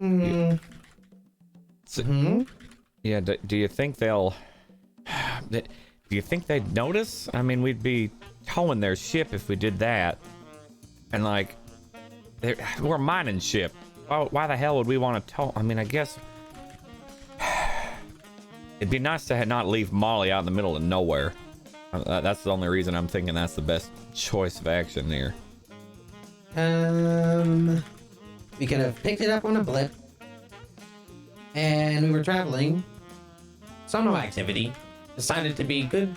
Mm. So, Hmm? yeah, do you think they'll... Do you think they'd notice? I mean, we'd be towing their ship if we did that. And, like, we're a mining ship. Why the hell would we want to tow? I mean, I guess... It'd be nice to not leave Molly out in the middle of nowhere. That's the only reason I'm thinking that's the best choice of action here. We could have picked it up on a blip. And we were traveling. Saw no activity. Decided to be good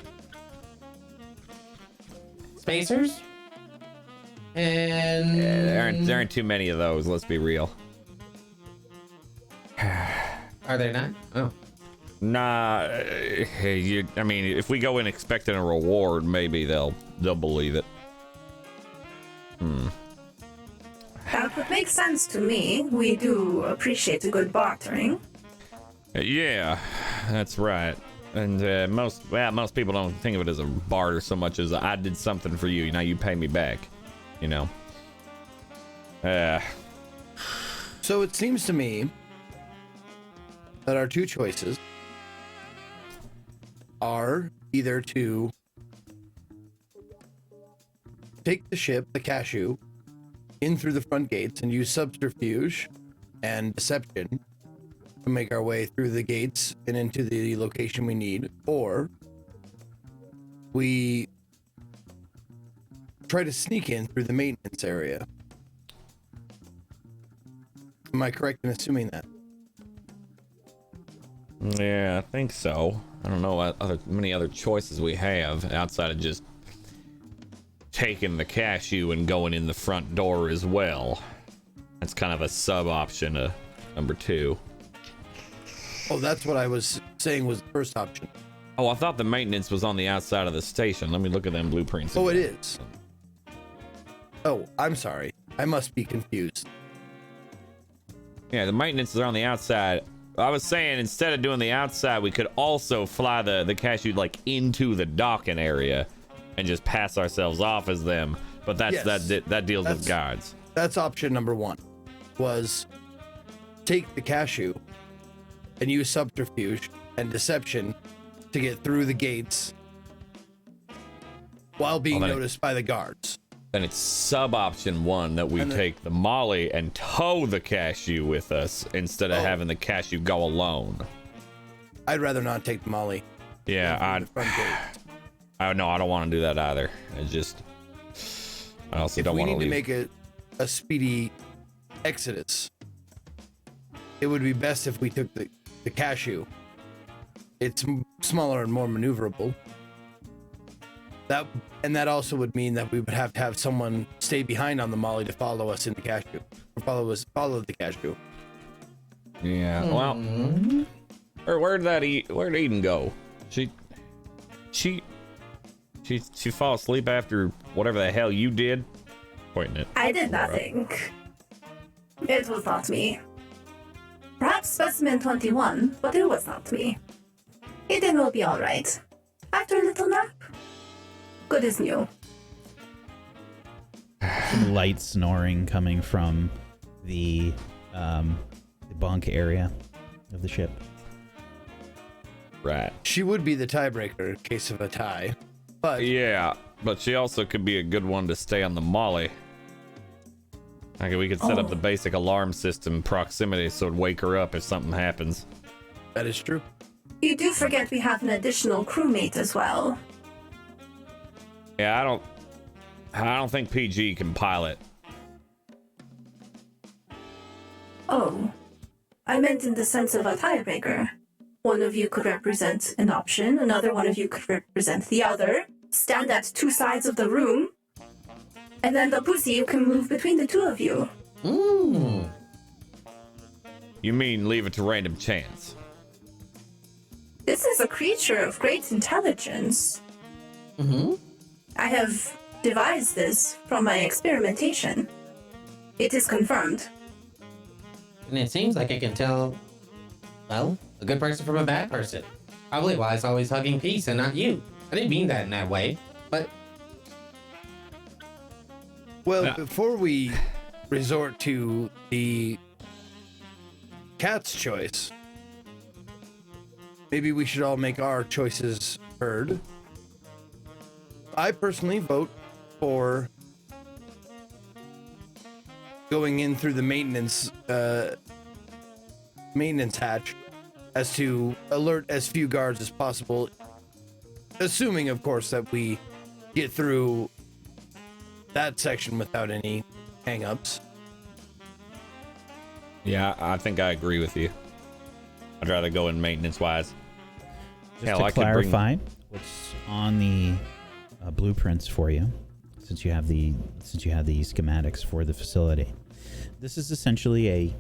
spacers. And Yeah, there aren't too many of those, let's be real. Are there not? Oh. Nah, I mean, if we go in expecting a reward, maybe they'll believe it. That would make sense to me. We do appreciate a good bartering. Yeah, that's right. And most people don't think of it as a barter so much as I did something for you. Now you pay me back. You know. So it seems to me that our two choices are either to take the ship, the cashew, in through the front gates and use subterfuge and deception to make our way through the gates and into the location we need, or we try to sneak in through the maintenance area. Am I correct in assuming that? Yeah, I think so. I don't know what many other choices we have outside of just taking the cashew and going in the front door as well. That's kind of a sub option to number 2. Oh, that's what I was saying was the first option. Oh, I thought the maintenance was on the outside of the station. Let me look at them blueprints. Oh, it again. is. Oh, I'm sorry. I must be confused. Yeah, the maintenance is on the outside. I was saying instead of doing the outside, we could also fly the cashew like into the docking area and just pass ourselves off as them. But that's Yes. that deals with guards. That's option number 1, was take the cashew and use subterfuge and deception to get through the gates while being noticed by the guards. Then it's sub option 1 that we And then- take the molly and tow the cashew with us instead of having the cashew go alone. I'd rather not take the molly. Yeah, through the front gate. I don't want to do that either. I also If don't we want need to to leave. make a speedy exodus, it would be best if we took the cashew. It's smaller and more maneuverable. That also would mean that we would have to have someone stay behind on the molly to follow us in the cashew, or follow the cashew. Yeah. Well, where'd Eden go? She fall asleep after whatever the hell you did. Pointing it. I did nothing. It was not me. Perhaps specimen 21, but it was not me. Eden will be alright. After a little nap, good as new. Some light snoring coming from the bunk area of the ship. Right. She would be the tiebreaker in case of a tie, but Yeah, but she also could be a good one to stay on the molly. Okay, we could set up the basic alarm system proximity so it'd wake her up if something happens. that is true. You do forget we have an additional crewmate as well. Yeah, I don't think PG can pilot. Oh, I meant in the sense of a tiebreaker. One of you could represent an option, another one of you could represent the other, stand at 2 sides of the room, and then the pussy can move between the 2 of you. You mean leave it to random chance? This is a creature of great intelligence. I have devised this from my experimentation. It is confirmed. And it seems like I can tell, well, a good person from a bad person. Probably why it's always hugging peace and not you. I didn't mean that in that way, but Well, Yeah. before we resort to the Cat's choice. Maybe we should all make our choices heard. I personally vote for going in through the maintenance hatch as to alert as few guards as possible, assuming, of course, that we get through that section without any hang-ups. Yeah, I think I agree with you. I'd rather go in maintenance-wise. Just Hell, to I could clarify, what's on the blueprints for you, since you have the schematics for the facility. This is essentially a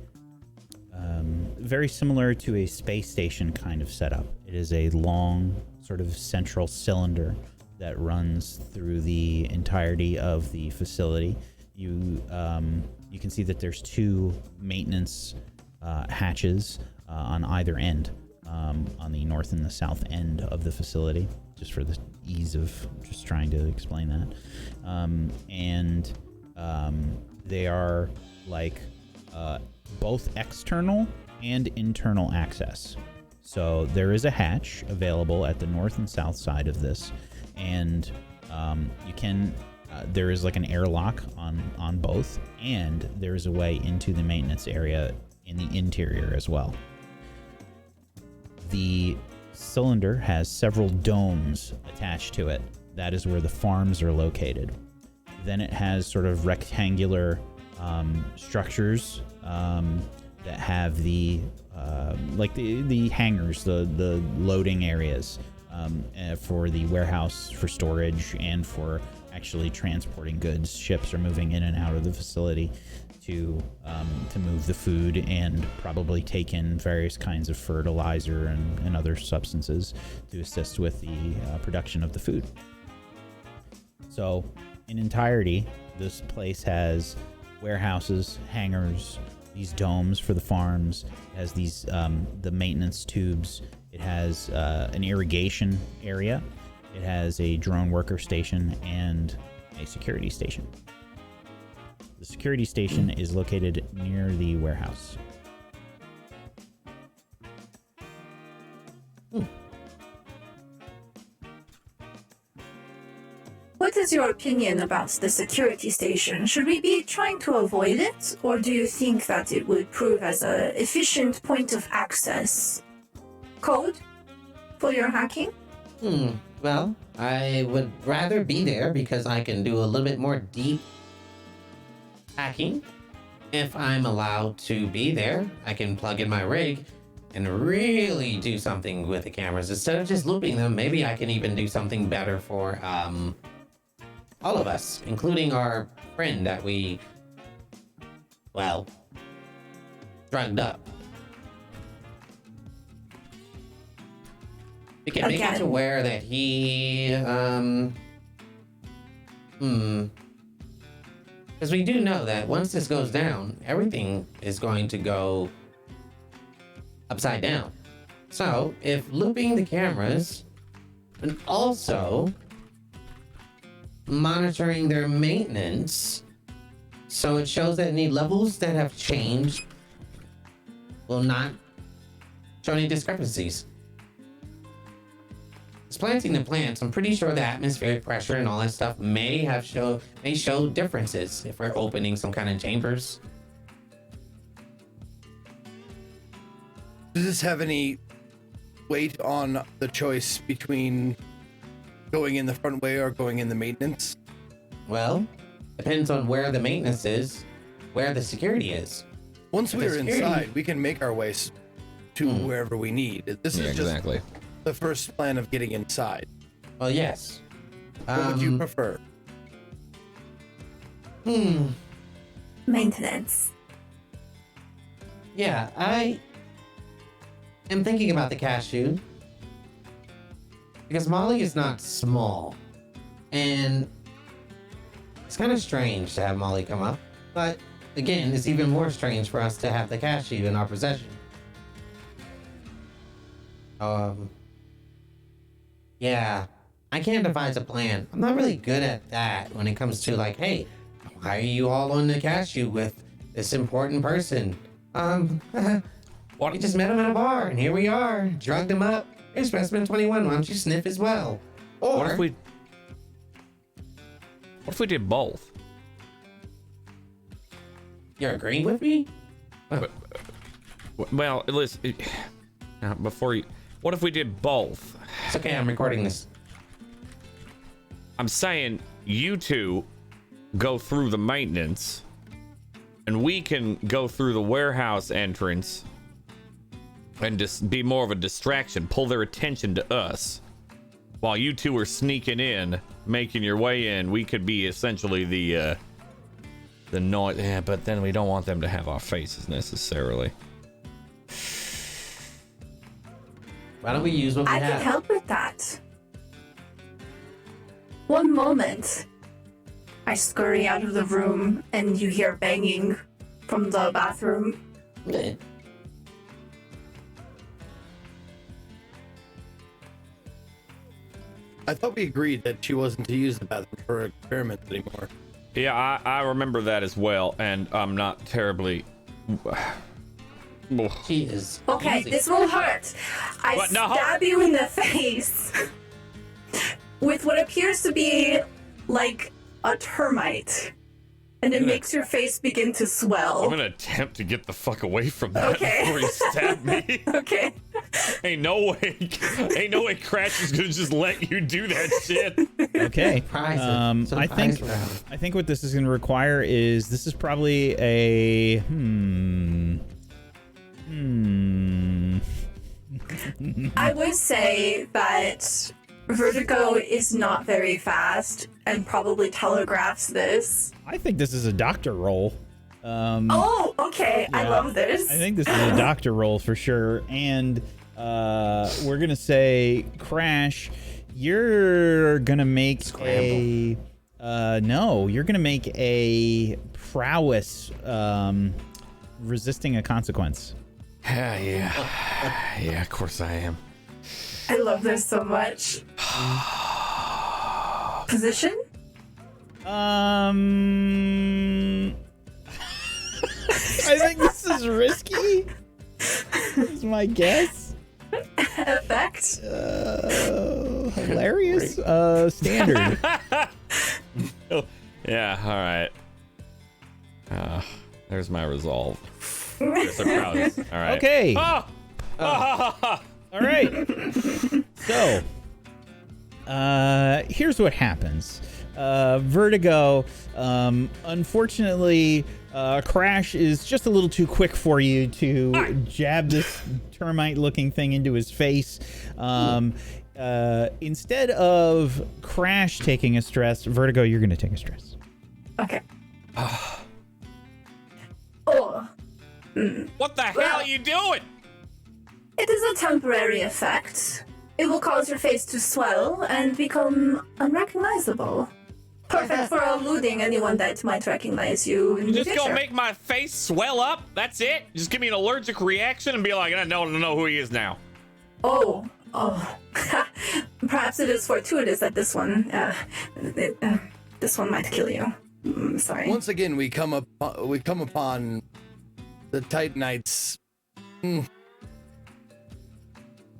very similar to a space station kind of setup. It is a long sort of central cylinder that runs through the entirety of the facility. You can see that there's 2 maintenance hatches on either end, on the north and the south end of the facility, just for the ease of just trying to explain that. They are like both external and internal access. So there is a hatch available at the north and south side of this, and you can there is like an airlock on both, and there is a way into the maintenance area in the interior as well. The cylinder has several domes attached to it. That is where the farms are located. Then it has sort of rectangular structures that have the hangars, the loading areas for the warehouse for storage and for actually transporting goods. Ships are moving in and out of the facility to move the food and probably take in various kinds of fertilizer and other substances to assist with the production of the food. So in entirety, this place has warehouses, hangars, these domes for the farms. It has these the maintenance tubes. It has an irrigation area. It has a drone worker station and a security station. The security station is located near the warehouse. What is your opinion about the security station? Should we be trying to avoid it, or do you think that it would prove as an efficient point of access code for your hacking? Well, I would rather be there because I can do a little bit more deep hacking. If I'm allowed to be there, I can plug in my rig and really do something with the cameras. Instead of just looping them, maybe I can even do something better for all of us, including our friend that we, well, drugged up. We can make it to where that he, because we do know that once this goes down, everything is going to go upside down. So, if looping the cameras and also monitoring their maintenance, so it shows that any levels that have changed will not show any discrepancies. Planting the plants, I'm pretty sure the atmospheric pressure and all that stuff may show differences if we're opening some kind of chambers. Does this have any weight on the choice between going in the front way or going in the maintenance? Well, depends on where the maintenance is, where the security is. Once we're inside, we can make our way to wherever we need. This is exactly. Just the first plan of getting inside. Well, yes. What would you prefer? Maintenance. Yeah, I am thinking about the cashew because Molly is not small, and it's kind of strange to have Molly come up, but again, it's even more strange for us to have the cashew in our possession. Yeah, I can't devise a plan. I'm not really good at that when it comes to like, hey, why are you all on the cashew with this important person? What? We just met him at a bar, and here we are. Drugged him up. Here's specimen 21. Why don't you sniff as well? Or What if we did both? you're agreeing with me? Well, listen. Before you, what if we did both? It's okay. I'm recording this. I'm saying you two go through the maintenance, and we can go through the warehouse entrance and just be more of a distraction, pull their attention to us. While you two are sneaking in, making your way in, we could be essentially the noise. Yeah, but then we don't want them to have our faces necessarily. Why don't we use what we I have? can help with that. One moment, I scurry out of the room and you hear banging from the bathroom. Eh. I thought we agreed that she wasn't to use the bathroom for experiments anymore. Yeah, I remember that as well, and I'm not terribly. She is. Okay, easy. this will hurt. I What? No. stab you in the face with what appears to be like a termite, and it makes your face begin to I'm swell. gonna attempt to get the fuck away from that Okay. before you stab me. Okay. Ain't no way Crash is gonna just let you do that shit. Okay. Surprise it. I think Surprise round. I think what this is going to require is this is probably a I would say that Vertigo is not very fast and probably telegraphs this. I think this is a doctor roll. Oh, okay. I yeah. love this. I think this is a doctor roll for sure. And we're gonna say, Crash, you're gonna make a no, you're gonna make a prowess resisting a consequence. Yeah, of course I am. I love this so much. Position? I think this is risky. Is my guess. Effect? Hilarious. Standard. Yeah, all right. There's my resolve. Yes, I'm proud. All right. Okay. Ah! All right. So, here's what happens. Vertigo, unfortunately, Crash is just a little too quick for you to jab this termite-looking thing into his face. Instead of Crash taking a stress, Vertigo, you're going to take a stress. Okay. Oh. What the hell are you doing? It is a temporary effect. It will cause your face to swell and become unrecognizable. Perfect for eluding anyone that might recognize you in the Just future. gonna make my face swell up? That's it? Just give me an allergic reaction and be like, I don't know who he is now. Oh. Perhaps it is fortuitous that this one, this one might kill you. Sorry. Once again, we come upon the Titanites.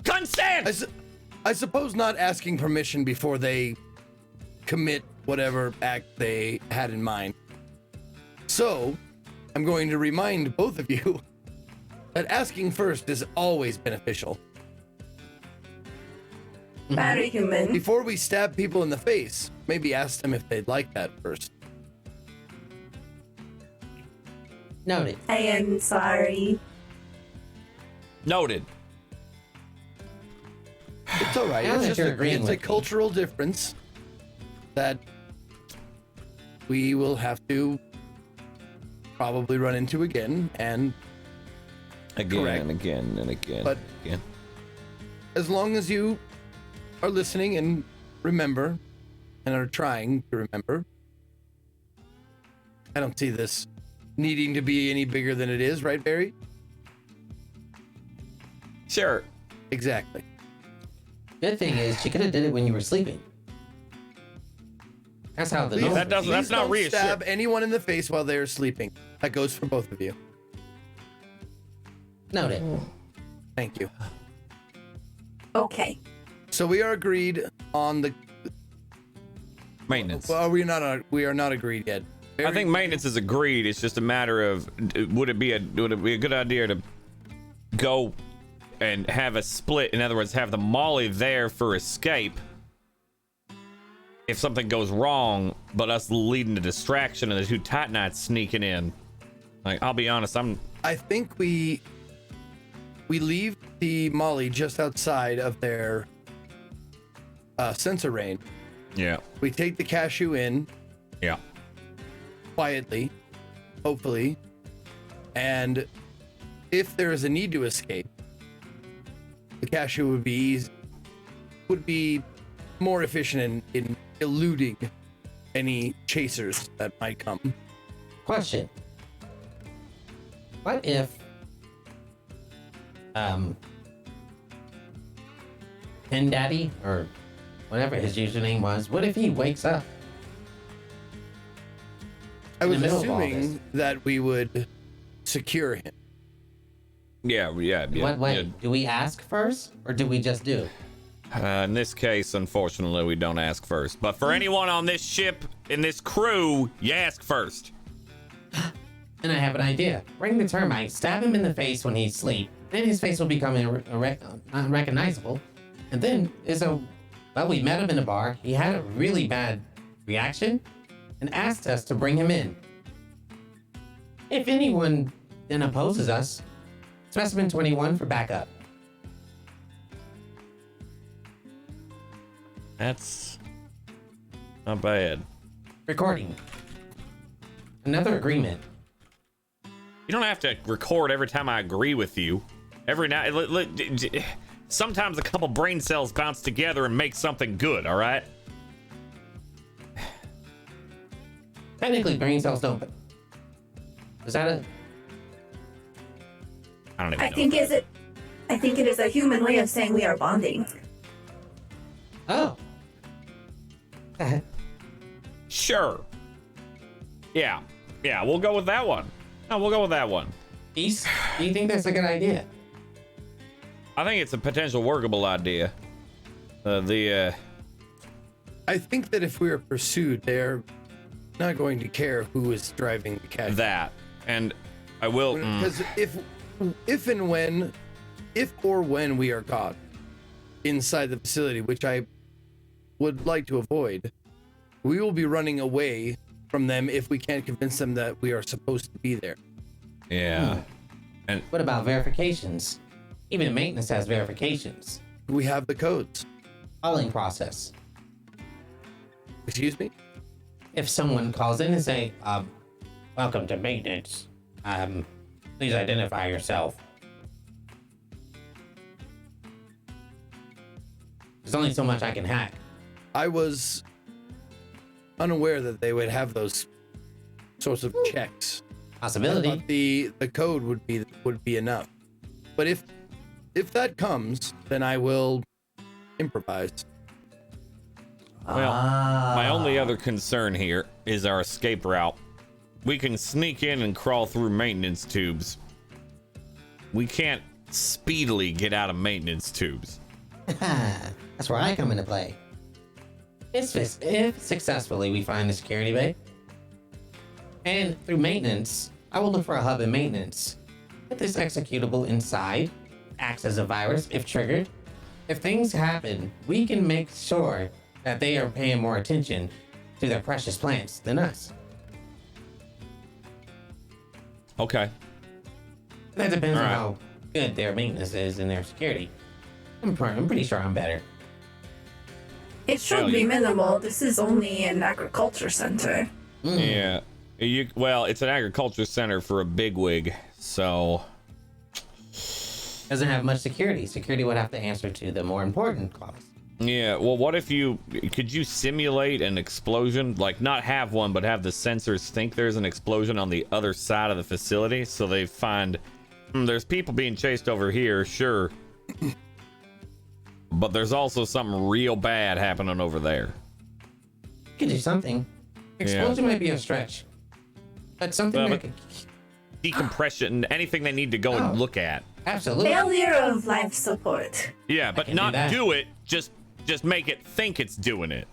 Consent! I suppose not asking permission before they commit whatever act they had in mind. So, I'm going to remind both of you that asking first is always beneficial. Very human. Before we stab people in the face, maybe ask them if they'd like that first. Noted. I am sorry. Noted. It's all right. Now It's that just you're a, agreeing it's a with me. cultural difference that we will have to probably run into again. And Again Correct. and again and again. But- again. as long as you are listening and remember and are trying to remember, I don't see this needing to be any bigger than it is, right, Barry? Sure. Exactly. Good thing is, she could have did it when you were sleeping. That's how the Please, normal. That's not please don't reassuring. stab anyone in the face while they're sleeping. That goes for both of you. Noted. Thank you. Okay. So we are agreed on the Maintenance. Well, we are not agreed yet. I think maintenance is agreed. It's just a matter of would it be a good idea to go and have a split? In other words, have the Molly there for escape if something goes wrong, but us leading to distraction and the two Titanites sneaking in. Like, I'll be honest, I think we leave the Molly just outside of their sensor range. Yeah. We take the cashew in Yeah. quietly, hopefully, and if there is a need to escape, the cashew would be more efficient in eluding any chasers that might come. Question. What if Pin Daddy, or whatever his username was, what if he wakes up? I In the was middle of all assuming that we would secure him. Yeah. What way? Do we ask first, or do we just do? In this case, unfortunately, we don't ask first. But for anyone on this ship, in this crew, you ask first. And I have an idea. Bring the termite, stab him in the face when he's asleep, then his face will become unrecognizable. And then we met him in a bar. He had a really bad reaction and asked us to bring him in. If anyone then opposes us, Specimen 21 for backup. That's not bad. Recording. Another agreement. You don't have to record every time I agree with you. Every now, sometimes a couple brain cells bounce together and make something good. All right. Technically, brain cells don't. Is that a? I don't even I know. think it is a human way of saying we are bonding. Oh. Sure. Yeah. We'll go with that one. No, we'll go with that one. East, do you think that's a good idea? I think it's a potential workable idea. I think that if we are pursued, they're not going to care who is driving the cashew. That, and I will. Because if or when we are caught inside the facility, which I would like to avoid, we will be running away from them if we can't convince them that we are supposed to be there. Yeah. And What about verifications? Even maintenance has verifications. We have the codes. Calling process. Excuse me? If someone calls in and say, welcome to maintenance, please identify yourself. There's only so much I can hack. I was unaware that they would have those sorts of checks. I Possibility. thought the code would be enough. But if that comes, then I will improvise. well, my only other concern here is our escape route. We can sneak in and crawl through maintenance tubes. We can't speedily get out of maintenance tubes. That's where I come into play. If successfully we find the security bay, and through maintenance, I will look for a hub in maintenance. Put this executable inside, acts as a virus if triggered. If things happen, we can make sure that they are paying more attention to their precious plants than us. Okay. That depends on Alright. how good their maintenance is and their security. I'm pretty sure I'm better. It should Hell be yeah. minimal. This is only an agriculture center. Yeah. Well, it's an agriculture center for a bigwig, so Doesn't have much security. Security would have to answer to the more important calls. yeah. Well, what if could you simulate an explosion? Like, not have one, but have the sensors think there's an explosion on the other side of the facility, so they find there's people being chased over here, sure, but there's also something real bad happening over there. You could do something. Explosion might be a stretch. But something Well, that but decompression, anything they need to go and look at. Absolutely. Failure of life support. Yeah, but can do not that. do it. Just make it think it's doing it.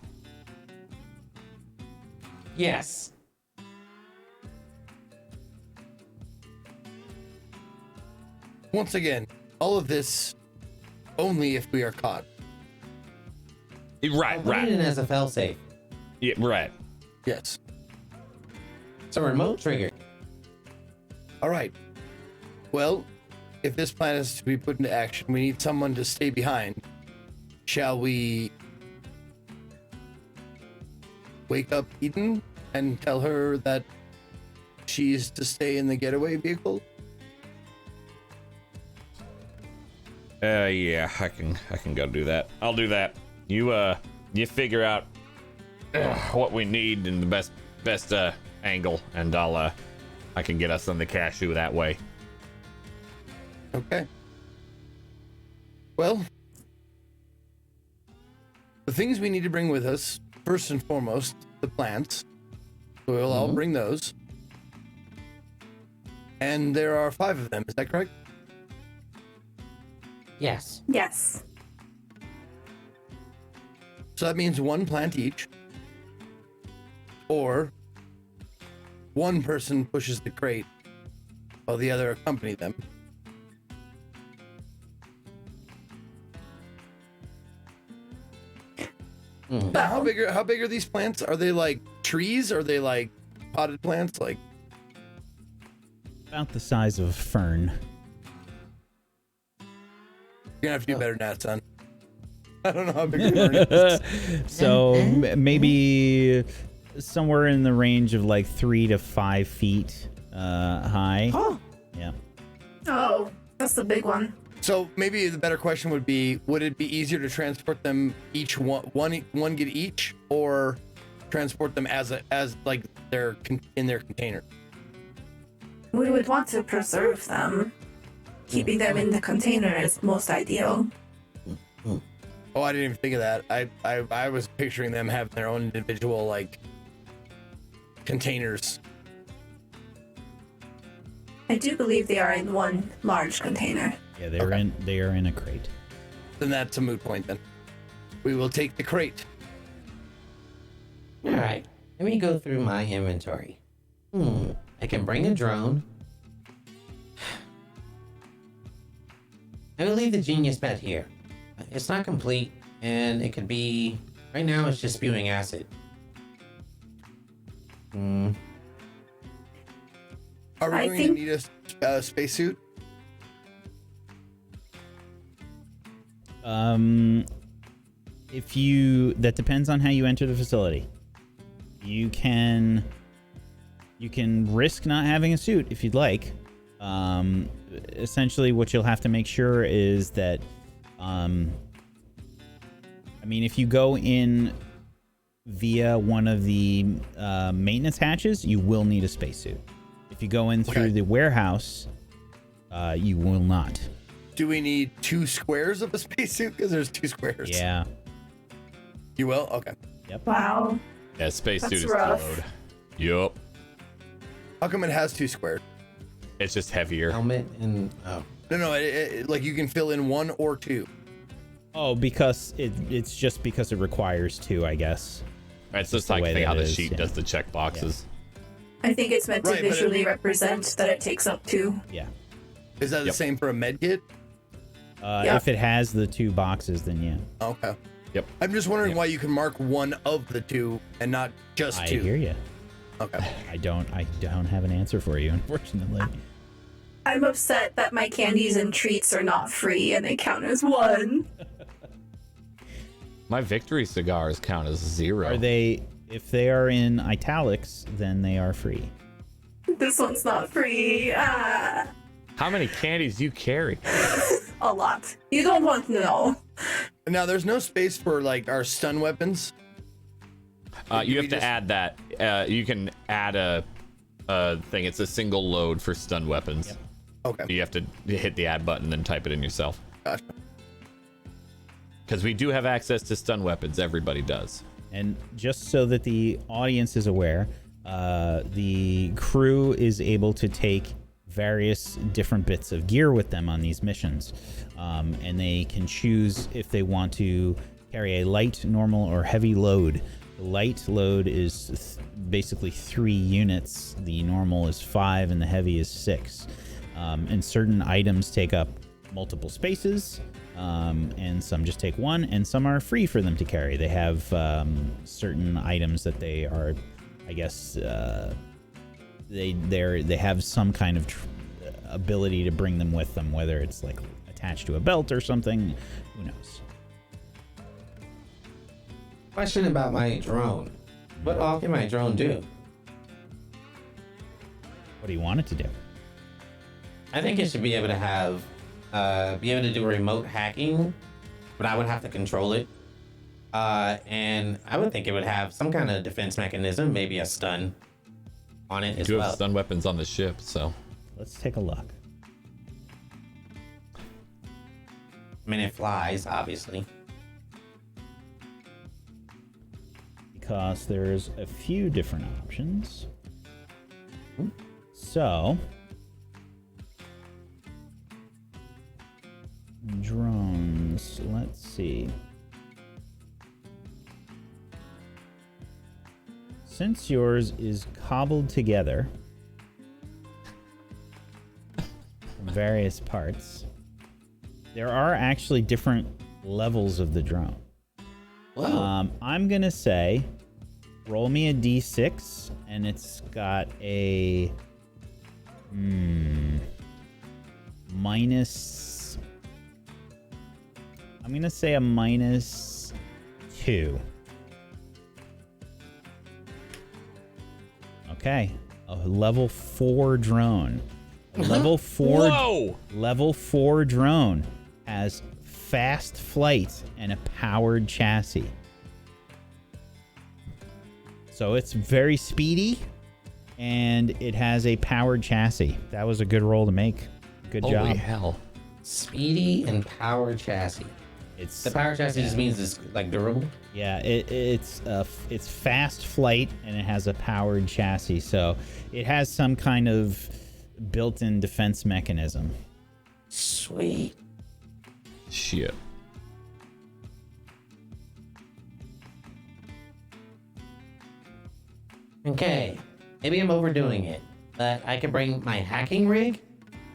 Yes. Once again, all of this only if we are caught. Right, I'll put it in as a failsafe. Yeah, right. Yes. It's a remote trigger. All right. Well, if this plan is to be put into action, we need someone to stay behind. Shall we wake up Eden and tell her that she's to stay in the getaway vehicle? Yeah, I can go do that. I'll do that. You figure out what we need in the best angle, and I can get us on the cashew that way. Okay. Well, the things we need to bring with us, first and foremost, the plants. So we'll all bring those. And there are 5 of them, is that correct? Yes. Yes. So that means 1 plant each. Or 1 person pushes the crate while the other accompany them. Now, how big are these plants? Are they like trees? Are they like potted plants? Like About the size of a fern. you're gonna have to do better than that, son. I don't know how big a fern is. So maybe somewhere in the range of like 3 to 5 feet high. Oh. Yeah. Oh, that's the big one. So maybe the better question would be: would it be easier to transport them each one get each, or transport them as like they're in their container? We would want to preserve them. Keeping them in the container is most ideal. Oh, I didn't even think of that. I was picturing them having their own individual like containers. I do believe they are in one large container. Yeah, they are in a crate. Then that's a moot point. Then we will take the crate. All right. Let me go through my inventory. I can bring a drone. I will leave the genius bed here. It's not complete, and it could be... Right now, it's just spewing acid. Are we I going think- to need a spacesuit? That depends on how you enter the facility. You can risk not having a suit if you'd like. Essentially what you'll have to make sure is that if you go in via one of the maintenance hatches, you will need a spacesuit. If you go in through the warehouse, you will not. Do we need 2 squares of a spacesuit? Because there's 2 squares. Yeah. You will? Okay. Wow. Yeah, spacesuit That's is rough. load. Yup. How come it has 2 squares? It's just heavier. Helmet and... Oh. No, like you can fill in 1 or 2. Oh, because it's just because it requires 2, I guess. It's just the like way how that the is, sheet yeah. does the check boxes. I think it's meant to Right, but visually represent that it takes up 2. Yeah. Is that the Yep. same for a med kit? Yeah. If it has the 2 boxes, then yeah. Okay. Yep. I'm just wondering why you can mark 1 of the 2 and not just I 2. hear you. Okay. I don't have an answer for you, unfortunately. I'm upset that my candies and treats are not free and they count as 1. My victory cigars count as 0. If they are in italics, then they are free. This one's not free. Ah, How many candies do you carry? a lot. You don't want to know. Now, there's no space for like our stun weapons. You have we to just- add that. You can add a thing. It's a single load for stun weapons. Yep. Okay. You have to hit the add button and type it in yourself. Gotcha. Because we do have access to stun weapons. Everybody does. And just so that the audience is aware, the crew is able to take various different bits of gear with them on these missions. And they can choose if they want to carry a light, normal, or heavy load. The light load is basically 3 units. The normal is 5, and the heavy is 6. And certain items take up multiple spaces, and some just take 1, and some are free for them to carry. They have certain items that they are, I guess, they have some kind of ability to bring them with them, whether it's like attached to a belt or something. Who knows? Question about my drone. What all can my drone do? What do you want it to do? I think it should be able to have, be able to do remote hacking, but I would have to control it. And I would think it would have some kind of defense mechanism, maybe a stun on it as You well. have stun weapons on the ship, so. Let's take a look. I mean, it flies, obviously. Because there's a few different options. So, drones, let's see. Since yours is cobbled together from various parts, there are actually different levels of the drone. Whoa. I'm gonna say, roll me a d6, and it's got a minus. I'm gonna say a -2. Okay, a level 4 drone. A level 4. Whoa! Level 4 drone has fast flight and a powered chassis. So it's very speedy, and it has a powered chassis. That was a good roll to make. Good Holy job. hell. Speedy and power chassis. It's The power chassis just means it's like durable. yeah, it's fast flight, and it has a powered chassis. So it has some kind of built-in defense mechanism. Sweet. Shit. Okay, maybe I'm overdoing it, but I can bring my hacking rig,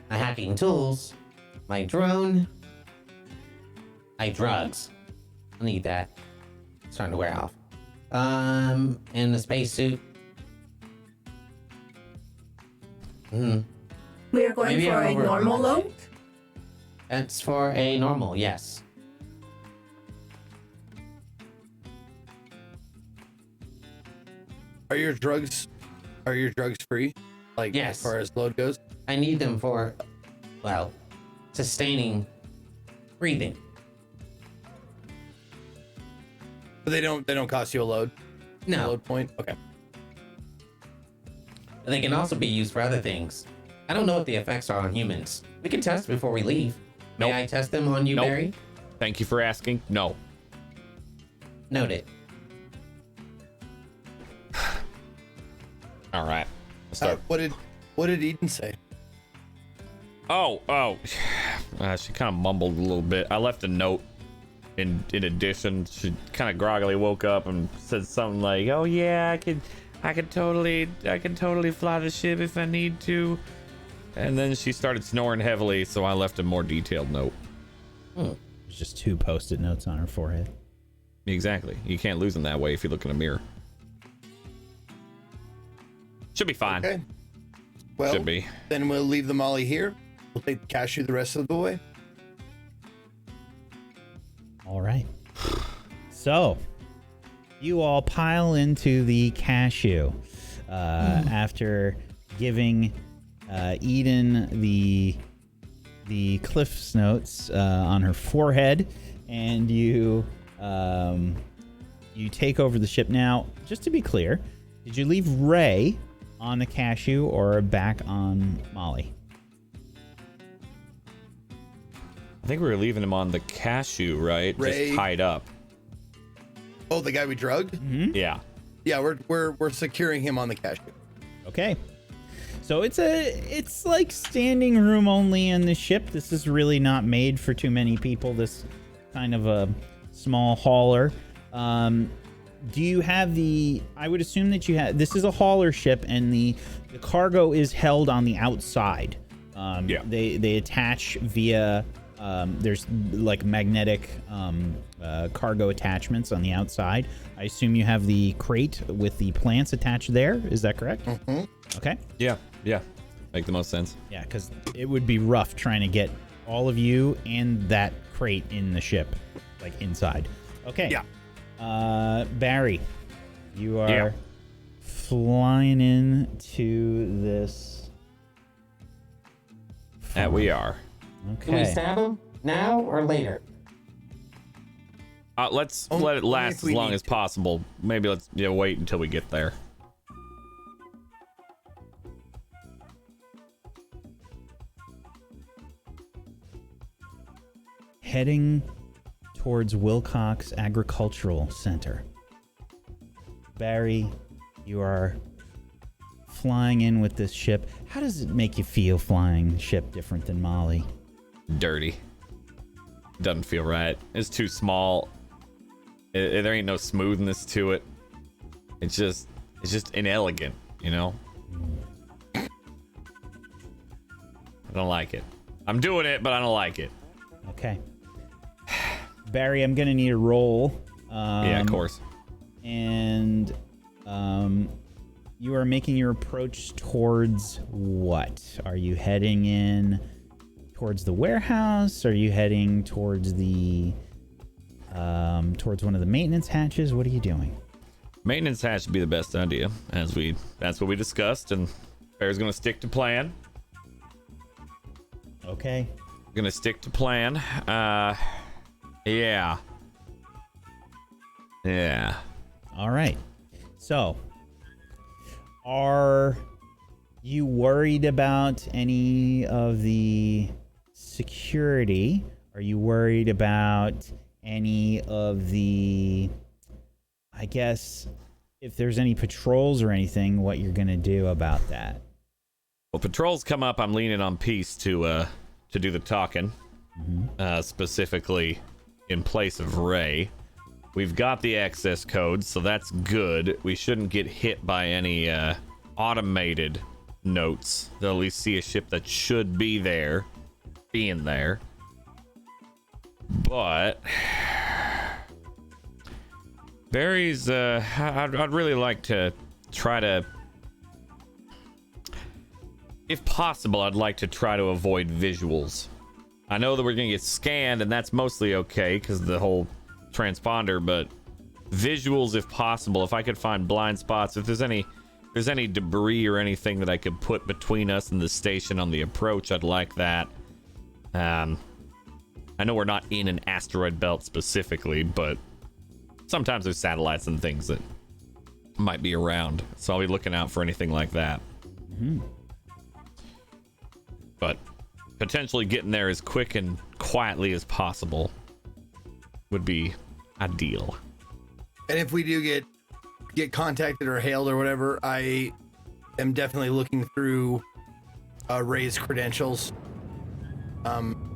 my hacking tools, my drone, my drugs. I need that. It's starting to wear off. And the spacesuit. We are going Maybe for I'm a over- normal load. That's for a normal, yes. Are your drugs free? Like Yes. as far as load goes? I need them for, well, sustaining breathing. But they don't cost you a load? A No, load point? Okay. they can also be used for other things. I don't know what the effects are on humans. We can test before we leave. May Nope. I test them on you, Nope. Barry? Thank you for asking. No. Noted. All right. Let's start. What did Eden say? Oh. She kind of mumbled a little bit. I left a note. In addition, she kind of groggily woke up and said something like, "Oh yeah, I could totally fly the ship if I need to." And then she started snoring heavily, so I left a more detailed note. There's just 2 post-it notes on her forehead. Exactly. You can't lose them that way if you look in a mirror. Should be fine. Okay. Well, Should be. then we'll leave the molly here. We'll take the cashew the rest of the way. All right. So, you all pile into the cashew after giving Eden the Cliff's notes on her forehead, and you take over the ship. Now, just to be clear, did you leave Ray on the cashew or back on Molly? I think we were leaving him on the cashew, right? Ray. Just tied up. Oh, the guy we drugged? Yeah. Yeah, we're securing him on the cashew. Okay. So it's like standing room only in the ship. This is really not made for too many people. This kind of a small hauler. Do you have I would assume that you have, this is a hauler ship, and the cargo is held on the outside. Yeah. They attach via, there's like magnetic cargo attachments on the outside. I assume you have the crate with the plants attached there. Is that correct? Mm-hmm. Okay. Yeah. Make the most sense. Yeah, because it would be rough trying to get all of you and that crate in the ship, like inside. Okay. Yeah. Barry, you are flying into this. That we are. Can we Okay. stab him now or later? Let's Only let it last if as we long need as to. possible. Maybe let's wait until we get there. Heading towards Wilcox Agricultural Center. Barry, you are flying in with this ship. How does it make you feel flying ship different than Molly? Dirty. Doesn't feel right. It's too small. There ain't no smoothness to it. It's just inelegant, you know? I don't like it. I'm doing it, but I don't like it. Okay. Barry, I'm gonna need a roll. Yeah, of course. And you are making your approach towards what? Are you heading in towards the warehouse? Are you heading towards the towards one of the maintenance hatches? What are you doing? Maintenance hatch would be the best idea, that's what we discussed, and Bear's gonna stick to plan. Okay. Gonna stick to plan. Yeah. All right. So, are you worried about any of the security? Are you worried about any of the, I guess, if there's any patrols or anything, what you're going to do about that? Well, patrols come up, I'm leaning on Peace to do the talking. Specifically in place of Ray. We've got the access code, so that's good. We shouldn't get hit by any automated notes. They'll at least see a ship that should be there, being there. But Barry's, I'd really like to try to, if possible, I'd like to try to avoid visuals. I know that we're gonna get scanned, and that's mostly okay because the whole transponder, but visuals if possible. If I could find blind spots, if there's any debris or anything that I could put between us and the station on the approach, I'd like that. I know we're not in an asteroid belt specifically, but sometimes there's satellites and things that might be around, so I'll be looking out for anything like that. But potentially getting there as quick and quietly as possible would be ideal. And if we do get contacted or hailed or whatever, I am definitely looking through Ray's credentials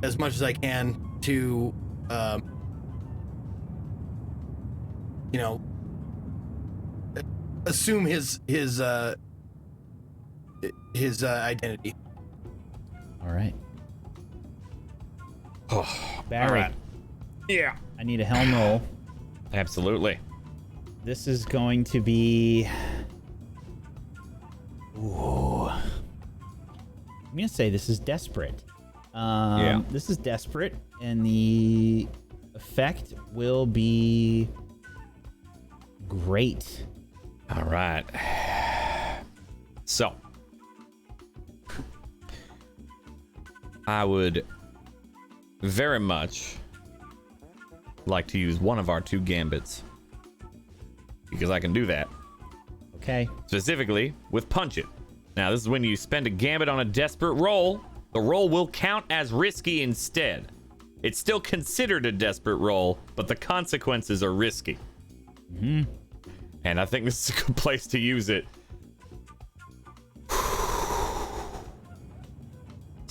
as much as I can to assume his identity. All right. Oh, Barry. all right. Yeah. I need a helm roll. Absolutely. This is going to be... Ooh. I'm going to say this is desperate. Yeah. This is desperate, and the effect will be great. All right. So, I would very much like to use one of our two gambits, because I can do that. Okay. Specifically with Punch It. Now, this is when you spend a gambit on a desperate roll. The roll will count as risky instead. It's still considered a desperate roll, but the consequences are risky. And I think this is a good place to use it.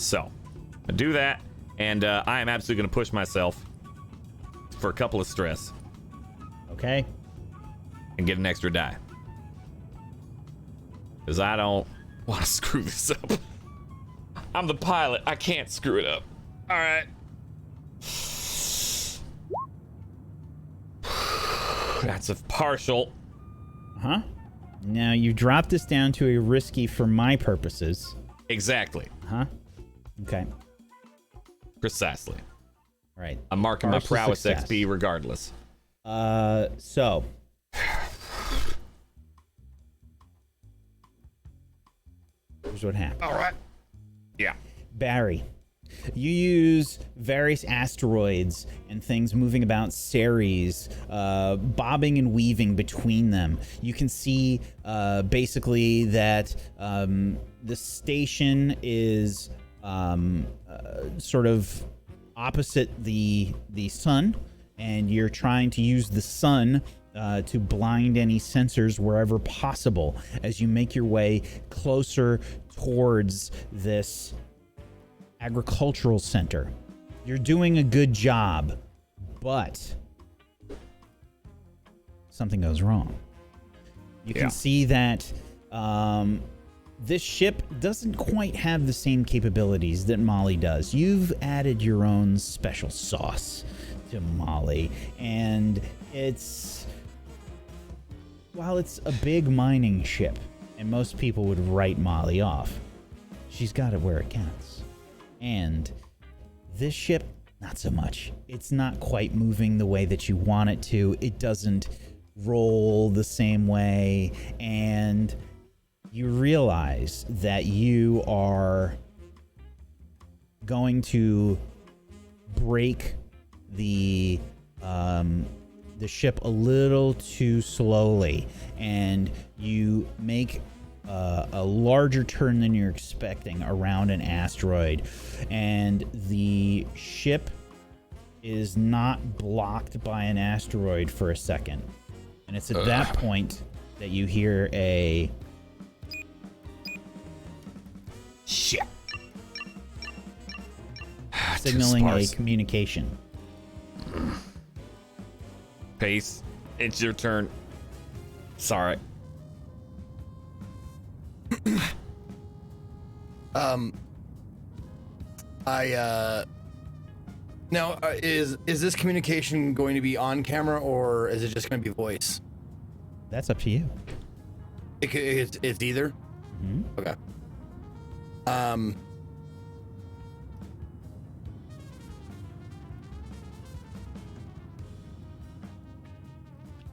So, I do that, and I am absolutely going to push myself for a couple of stress Okay. and get an extra die. Because I don't want to screw this up. I'm the pilot. I can't screw it up. All right. That's a partial. Uh-huh. Now, you drop this down to a risky for my purposes. Exactly. Huh? Okay. Precisely. All right. I'm marking my Partial prowess success. XP regardless. So. Here's what happened. All right. Yeah. Barry, you use various asteroids and things moving about Ceres, bobbing and weaving between them. You can see basically that the station is sort of opposite the sun, and you're trying to use the sun to blind any sensors wherever possible as you make your way closer towards this agricultural center. You're doing a good job, but something goes wrong. You can see that this ship doesn't quite have the same capabilities that Molly does. You've added your own special sauce to Molly, and while it's a big mining ship, and most people would write Molly off, she's got it where it counts. And this ship, not so much. It's not quite moving the way that you want it to. It doesn't roll the same way. And you realize that you are going to break the ship a little too slowly. And you make a larger turn than you're expecting around an asteroid, and the ship is not blocked by an asteroid for a second, and it's at that point that you hear a shit signaling a communication. Pace, it's your turn. Sorry. Now, is this communication going to be on camera, or is it just going to be voice? That's up to you. It's either. Mm-hmm. Okay.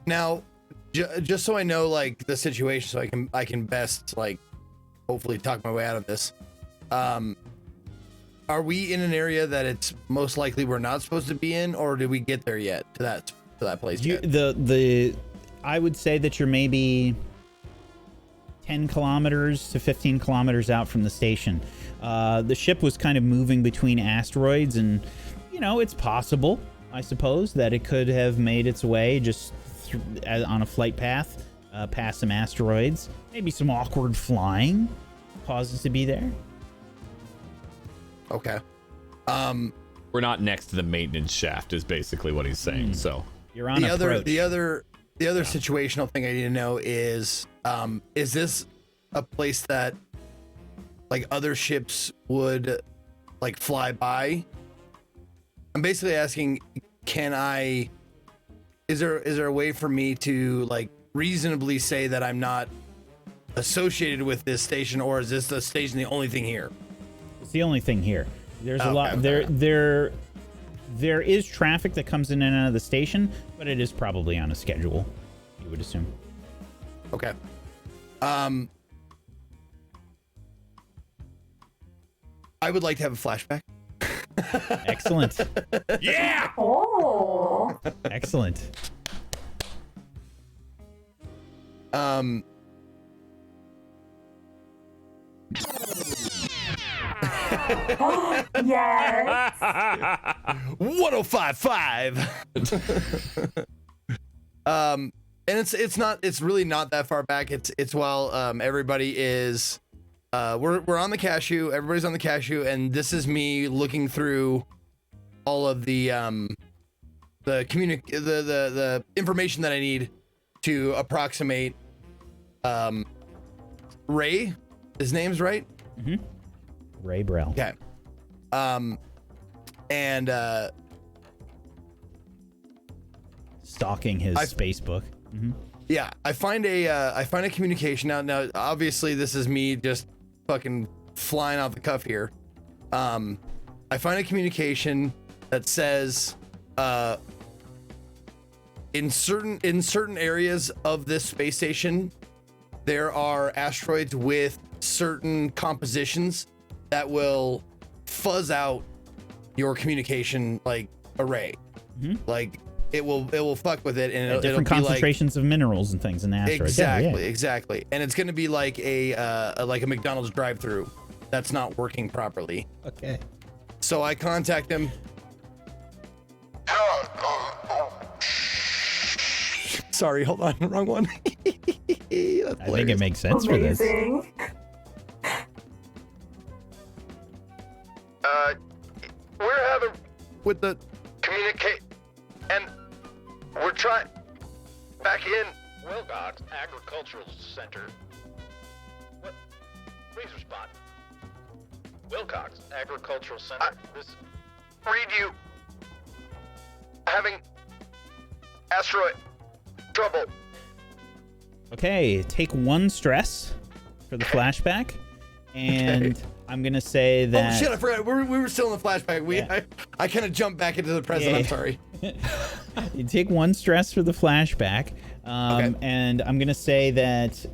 Now, just so I know, like, the situation, so I can best, like, hopefully talk my way out of this. Are we in an area that it's most likely we're not supposed to be in, or did we get there yet to that place yet? I would say that you're maybe 10 kilometers to 15 kilometers out from the station. The ship was kind of moving between asteroids, and it's possible, I suppose, that it could have made its way just on a flight path past some asteroids. Maybe some awkward flying causes to be there. Okay. We're not next to the maintenance shaft is basically what he's saying. So you're on the approach. other situational thing I need to know is this a place that like other ships would like fly by? I'm basically asking, is there a way for me to like reasonably say that I'm not associated with this station, or is this the station the only thing here? It's the only thing here. There's a lot. There is traffic that comes in and out of the station, but it is probably on a schedule, you would assume. Okay. I would like to have a flashback. Excellent. yeah. Oh. Excellent. Oh, yes. 105.5. And it's really not that far back. It's while everybody is we're on the cashew. Everybody's on the cashew, and this is me looking through all of the information that I need to approximate Ray. His name's right. Mm-hmm. Ray Brell. Okay. And Stalking his space book. Mm-hmm. yeah, I find a communication now. Obviously, this is me just fucking flying off the cuff here. I find a communication that says, in certain areas of this space station, there are asteroids with certain compositions that will fuzz out your communication like array. Mm-hmm. Like it will fuck with it, and it'll Different be concentrations of minerals and things in the asteroids. Exactly. And it's going to be like a McDonald's drive-through that's not working properly. Okay. So I contact him. Sorry, hold on, wrong one. I think it makes sense for this. Amazing. We're having with the communicate, and we're trying back in Wilcox Agricultural Center. What? Please respond. Wilcox Agricultural Center. This. read you having asteroid trouble. Okay, take 1 stress for the flashback, and Okay. I'm gonna say that. Oh shit! I forgot. We were still in the flashback. I kind of jumped back into the present. Yeah. I'm sorry. You take 1 stress for the flashback, Okay. and I'm gonna say that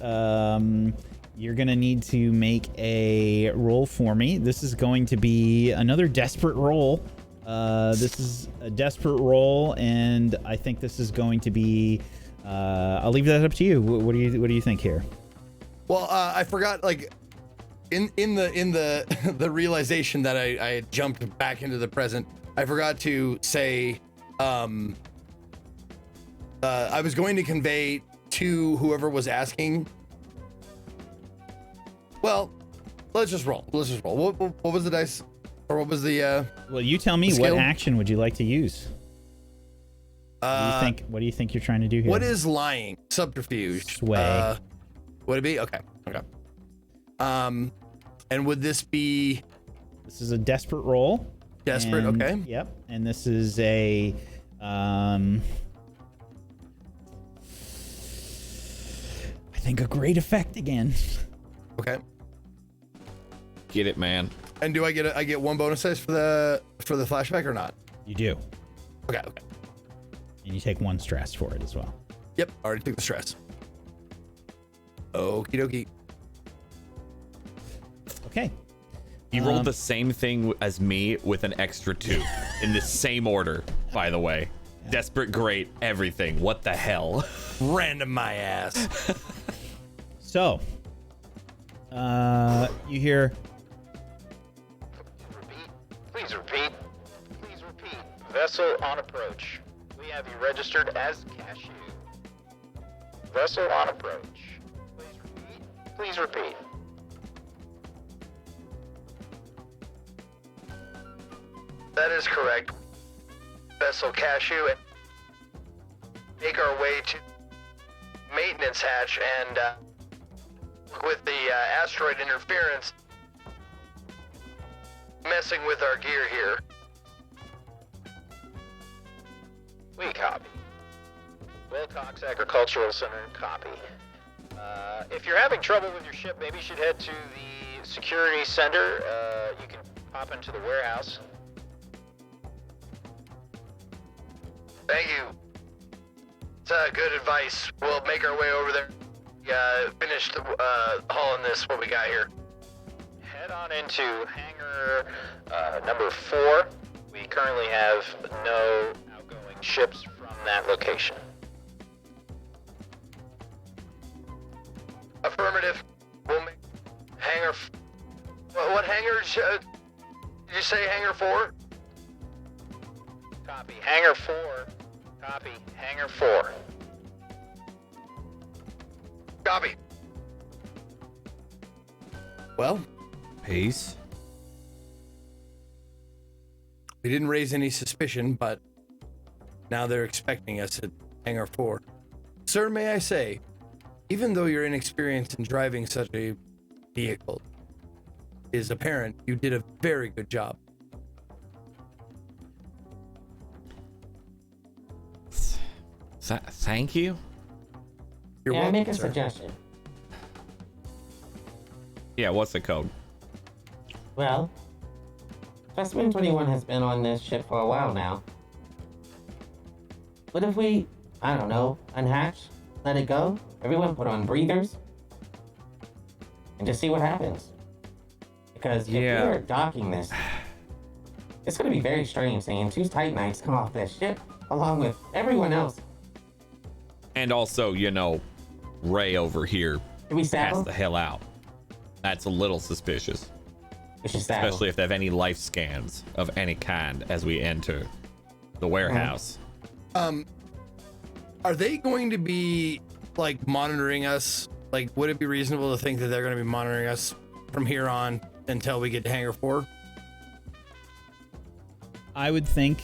you're gonna need to make a roll for me. This is going to be another desperate roll. This is a desperate roll, and I think this is going to be. I'll leave that up to you. What do you think here? Well, I forgot. Like, in the realization that I had jumped back into the present, I forgot to say. I was going to convey to whoever was asking. Well, let's just roll. What was the dice, or what was the? Well, you tell me. The What skill? action would you like to use? What do you think you're trying to do here? What is lying? Subterfuge. Sway. Would it be? Okay. And would this be This is a desperate roll. desperate? And- Okay. Yep. And this is a I think a great effect again. Okay. Get it, man. And do I get 1 bonus dice for the flashback or not? You do. Okay. And you take 1 stress for it as well. Yep. Already took the stress. Okie dokie. Okay. You rolled the same thing as me with an extra 2 in the same order, by the way. Desperate, great, everything. What the hell? Random my ass. So, you hear Please repeat. Vessel on approach. We have you registered as cashew. Vessel on approach. Please repeat. That is correct. Vessel cashew, and make our way to maintenance hatch and with the asteroid interference messing with our gear here. We copy. Wilcox Agricultural Center, copy. If you're having trouble with your ship, maybe you should head to the security center. You can pop into the warehouse. Thank you. It's good advice. We'll make our way over there. Finish hauling this, what we got here. Head on into hangar number 4. We currently have no outgoing ships from that location. Affirmative. We'll make hangar. What hangar? Did you say hangar 4? Copy. Hangar 4. Copy. Hangar 4. Copy. Well, Peace. we didn't raise any suspicion, but now they're expecting us at Hangar 4. Sir, may I say, even though you're inexperienced in driving such a vehicle, is apparent you did a very good job. Thank you. You're May I welcome, make a sir. suggestion? Yeah, what's the code? Well, Specimen 21 has been on this ship for a while now. What if we, I don't know, unhatch, let it go, everyone put on breathers, and just see what happens? Because if Yeah. we're docking this, it's going to be very strange seeing 2 Titanites come off this ship along with everyone else. And also, you know, Ray over here Can we stab passed them? the hell out. That's a little suspicious, We should stab especially if they have any life scans of any kind as we enter the warehouse. Are they going to be like monitoring us? Like, would it be reasonable to think that they're going to be monitoring us from here on until we get to Hangar 4? I would think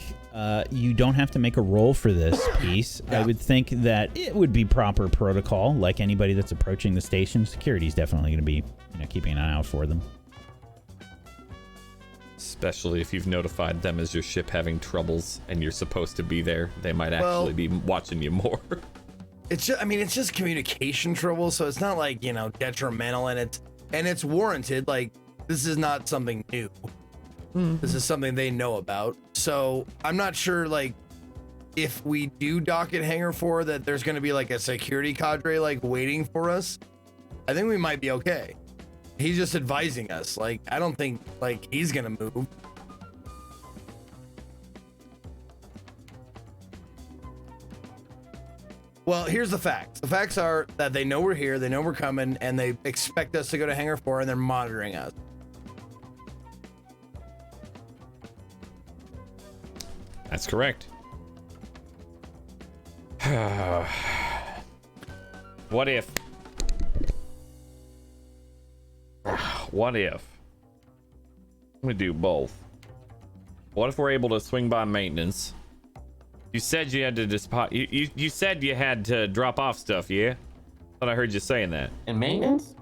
you don't have to make a roll for this piece. Yeah. I would think that it would be proper protocol, like anybody that's approaching the station. Security's definitely going to be, keeping an eye out for them. Especially if you've notified them as your ship having troubles and you're supposed to be there. They might Well- actually be watching you more. It's just, it's just communication trouble, so it's not like, detrimental, and it's warranted. Like, this is not something new. This is something they know about. So I'm not sure, like, if we do dock at Hangar 4, that there's going to be like a security cadre like waiting for us. I think we might be okay. He's just advising us. Like, I don't think like he's going to move. Well, here's the facts. The facts are that they know we're here, they know we're coming, and they expect us to go to Hangar 4, and they're monitoring us. That's correct. What if? What if we do both? What if we're able to swing by maintenance? You said you had to you said you had to drop off stuff, yeah? Thought I heard you saying that. And maintenance?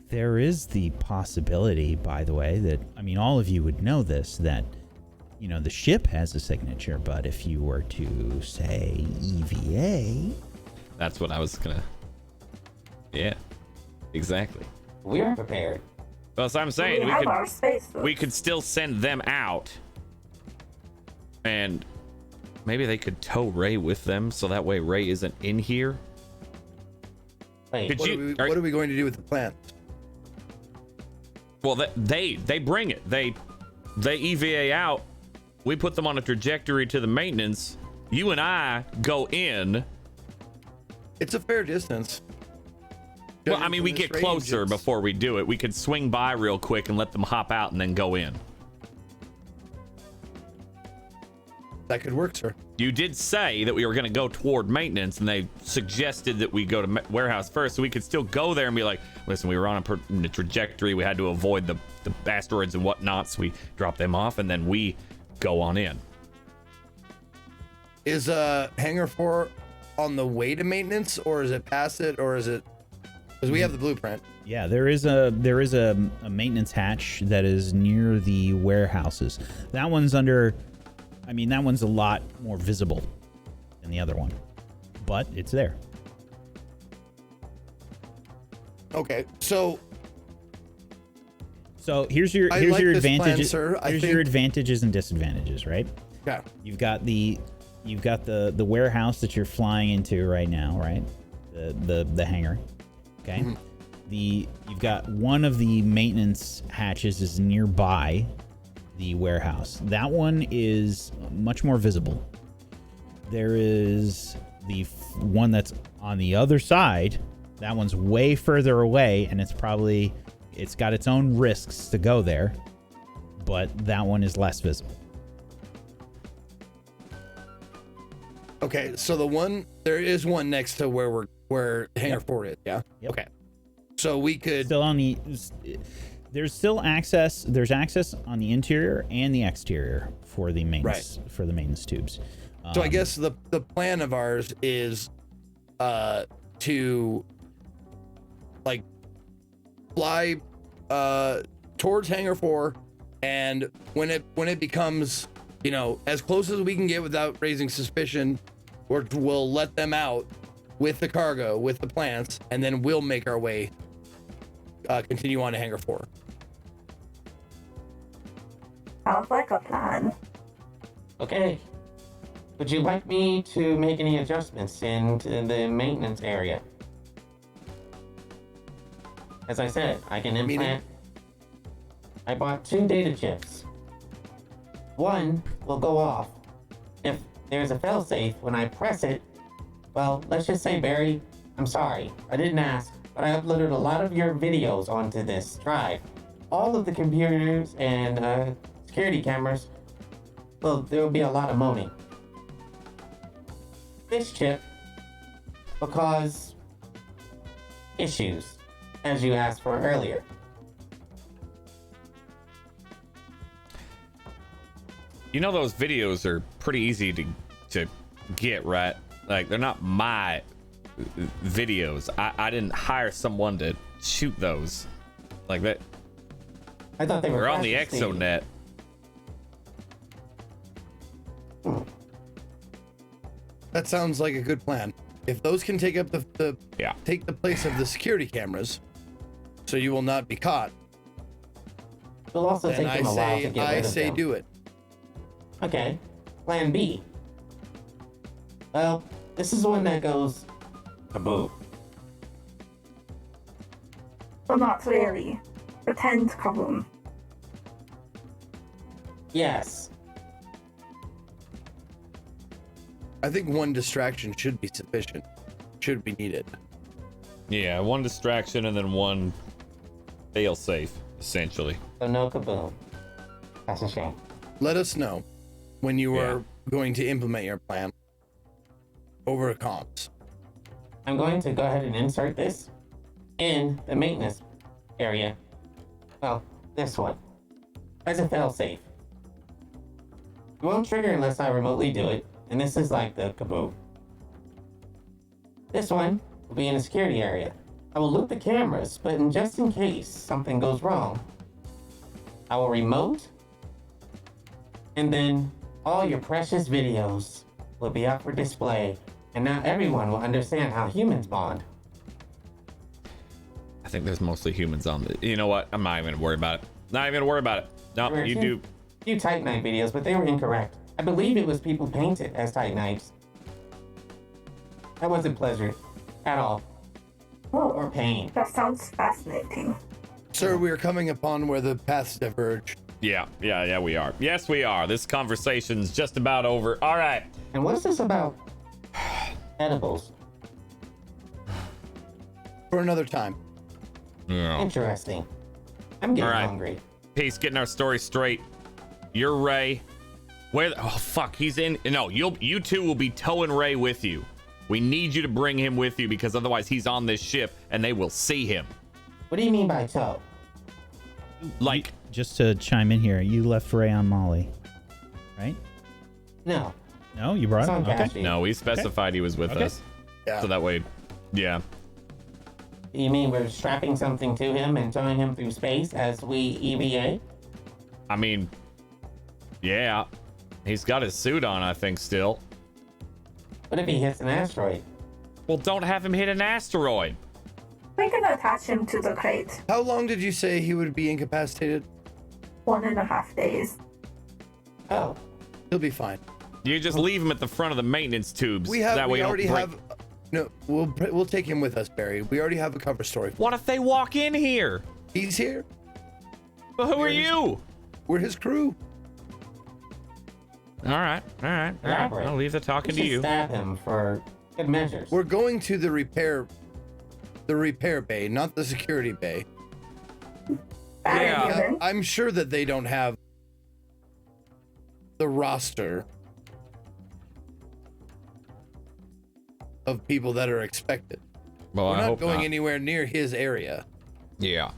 There is the possibility, by the way, that, all of you would know this, that, the ship has a signature, but if you were to say EVA, That's what I was gonna. Yeah, exactly. We are prepared. Well, so I'm saying we have our space. we could still send them out, and maybe they could tow Ray with them, so that way Ray isn't in here. Wait, Could What you? are we going to do with the plant? Well, they bring it. They EVA out. We put them on a trajectory to the maintenance. You and I go in. It's a fair distance. Well, Judging we from get this range, closer it's- before we do it. We could swing by real quick and let them hop out and then go in. That could work, sir. You did say that we were going to go toward maintenance, and they suggested that we go to warehouse first, so we could still go there and be like, listen, we were on a trajectory. We had to avoid the asteroids and whatnot, so we dropped them off, and then we go on in. Is Hangar 4 on the way to maintenance, or is it past it, or is it? Because we have the blueprint. yeah, there is a maintenance hatch that is near the warehouses. That one's under, that one's a lot more visible than the other one, but it's there. Okay, so here's your I like your this plan, advantages. sir. I Here's your think- advantages and disadvantages, right? yeah, You've got the warehouse that you're flying into right now, right? The hangar. Okay. Mm-hmm. You've got one of the maintenance hatches is nearby the warehouse. That one is much more visible. There is the one that's on the other side. That one's way further away, and it's got its own risks to go there, but that one is less visible. okay. So there is one next to where Hangar 4 is. Yeah. Yep. Okay. So we could Still on the. There's still access. There's access on the interior and the exterior for the maintenance tubes. So I guess the plan of ours is to like fly towards Hangar 4, and when it becomes, you know, as close as we can get without raising suspicion, we'll let them out with the cargo, with the plants, and then we'll make our way continue on to Hangar 4. Sounds like a plan. Okay. Would you like me to make any adjustments in the maintenance area? As I said, I can implant. I bought 2 data chips. One will go off if there's a failsafe when I press it. Well, let's just say, Barry, I'm sorry, I didn't ask, but I uploaded a lot of your videos onto this drive. All of the computers and security cameras, well, there will be a lot of moaning. This chip will cause issues, as you asked for earlier. You know those videos are pretty easy to get, right? Like, they're not my videos. I didn't hire someone to shoot those. Like that. I thought they were on the precious to you. Exonet. That sounds like a good plan. If those can take up take the place of the security cameras, so you will not be caught. It'll also then take them a while to get rid of them. do it. Okay. Plan B. Well, this is one that goes kaboom. But not really. Pretend kaboom. Yes. I think one distraction should be sufficient. Should be needed. Yeah, one distraction and then one fail-safe, essentially. So no kaboom. That's a shame. Let us know when you are going to implement your plan over comms. I'm going to go ahead and insert this in the maintenance area. Well, this one. As a failsafe. It won't trigger unless I remotely do it, and this is like the kaboom. This one will be in a security area. I will loop the cameras, but just in case something goes wrong, I will remote, and then all your precious videos will be up for display, and now everyone will understand how humans bond. I think there's mostly humans on the. You know what? I'm not even gonna worry about it. Not even gonna worry about it. No, There were you a do. few Titanite videos, but they were incorrect. I believe it was people painted as Titanites. That wasn't pleasure at all. Or pain. That sounds fascinating. Sir, we are coming upon where the paths diverge. Yeah, we are. Yes, we are. This conversation's just about over. All right. And what's this about edibles? For another time. Yeah. Interesting. I'm getting All right. hungry. Peace, getting our story straight. You're Ray. Oh fuck, he's in. No, you two will be towing Ray with you. We need you to bring him with you because otherwise he's on this ship and they will see him. What do you mean by tow? Like, Just to chime in here, you left Ray on Molly, right? No. No, you brought It's him. on Okay. Cassie. no, we specified he was with Okay. us. Yeah. So that way, yeah. You mean we're strapping something to him and towing him through space as we EVA? I mean, yeah. He's got his suit on, I think, still. What if he hits an asteroid? Well, don't have him hit an asteroid. We can attach him to the crate. How long did you say he would be incapacitated? 1.5 days. Oh. He'll be fine. You just leave him at the front of the maintenance tubes. We that way you don't already break- have. No, we'll take him with us, Barry. We already have a cover story. What if they walk in here? He's here. Well, who are you? We're his crew. All right. Elaborate. I'll leave the talking We to should you. stab him for good measures. We're going to the repair bay, not the security bay. Yeah. Human. I'm sure that they don't have the roster of people that are expected. Well, We're I not hope going not. anywhere near his area. Yeah.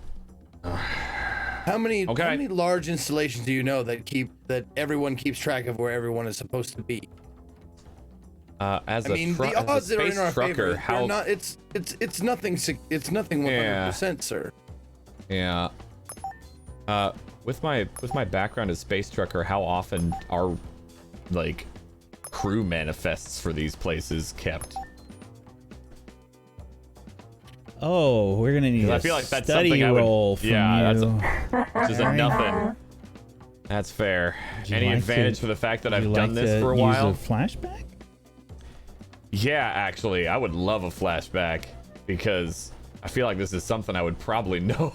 How many large installations do you know that everyone keeps track of where everyone is supposed to be? As the odds that are in our favor, how not, it's nothing. It's nothing 100%, sir. Yeah. With my background as space trucker, how often are like crew manifests for these places kept? Oh, we're gonna need I a feel like that's study something roll from you. Which is a nothing. That's fair. Any like advantage to- for the fact that Would I've you done like this to for a use while? A flashback? Yeah, actually, I would love a flashback because I feel like this is something I would probably know.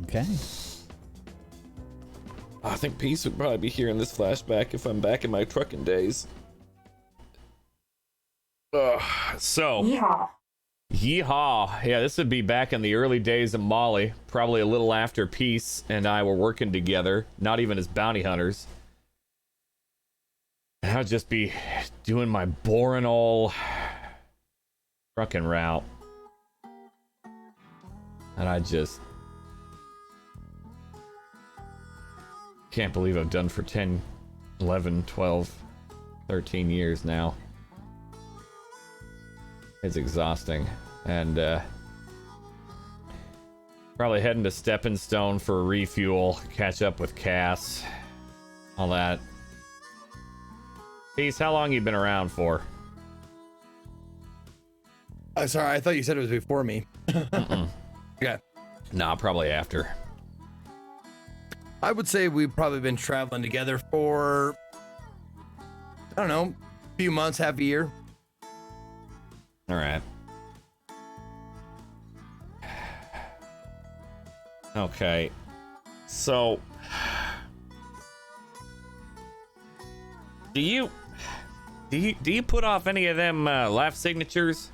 Okay. I think Peace would probably be hearing this flashback if I'm back in my trucking days. So. Yeehaw. Yeehaw. Yeah, this would be back in the early days of Molly, probably a little after Peace and I were working together, not even as bounty hunters. And I'd just be doing my boring old trucking route. And I just can't believe I've done for 10, 11, 12, 13 years now. It's exhausting. And probably heading to Stepping Stone for a refuel, catch up with Cass, all that. Peace, how long you been around for? Sorry, I thought you said it was before me. Yeah. Nah, probably after. I would say we've probably been traveling together for, I don't know, a few months, half a year. All right. Okay. So, do you put off any of them life signatures?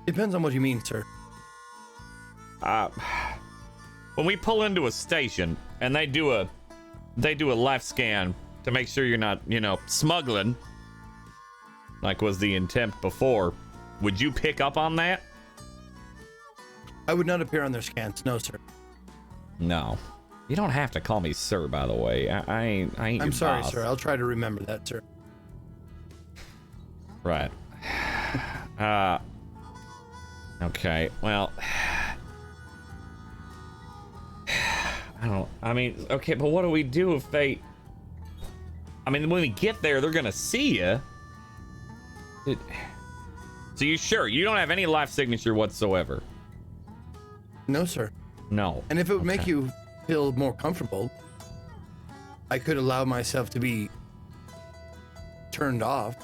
Depends on what you mean, sir. When we pull into a station and they do a life scan to make sure you're not, smuggling, like was the intent before, would you pick up on that? I would not appear on their scans, no, sir. No. You don't have to call me sir, by the way. I ain't I'm your sorry, boss. sir. I'll try to remember that, sir. Right. Okay, well, okay, but what do we do if they, when we get there, they're gonna see you. So you sure? You don't have any life signature whatsoever? No, sir. No. And if it would make you feel more comfortable, I could allow myself to be turned off,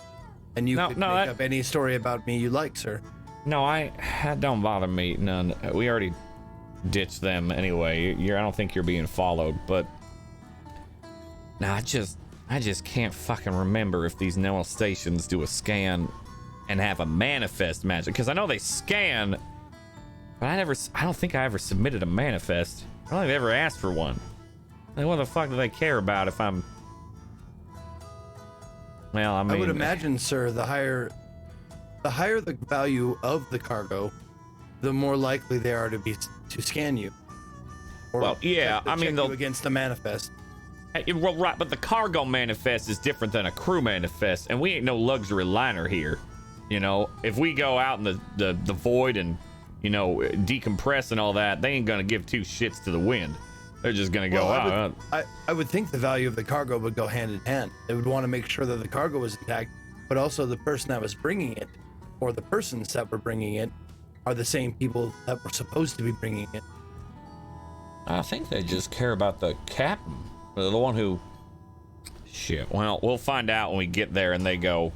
and you could make up any story about me you like, sir. No, that don't bother me none. We already ditched them anyway. I don't think you're being followed, but no, I just can't fucking remember if these Noah stations do a scan and have a manifest magic, because I know they scan, but I don't think I ever submitted a manifest. I don't think they ever asked for one. Like, what the fuck do they care about if I'm? Well, I would imagine, sir, the higher the value of the cargo, the more likely they are to scan you. Or well, yeah, check you against the manifest. Well, right, but the cargo manifest is different than a crew manifest, and we ain't no luxury liner here. If we go out in the void and decompress and all that, they ain't gonna give two shits to the wind. They're just gonna go out. I would think the value of the cargo would go hand in hand. They would want to make sure that the cargo was intact, but also the person that was bringing it, or the persons that were bringing it, are the same people that were supposed to be bringing it. I think they just care about the captain, the one who. Shit. Well, we'll find out when we get there, and they go,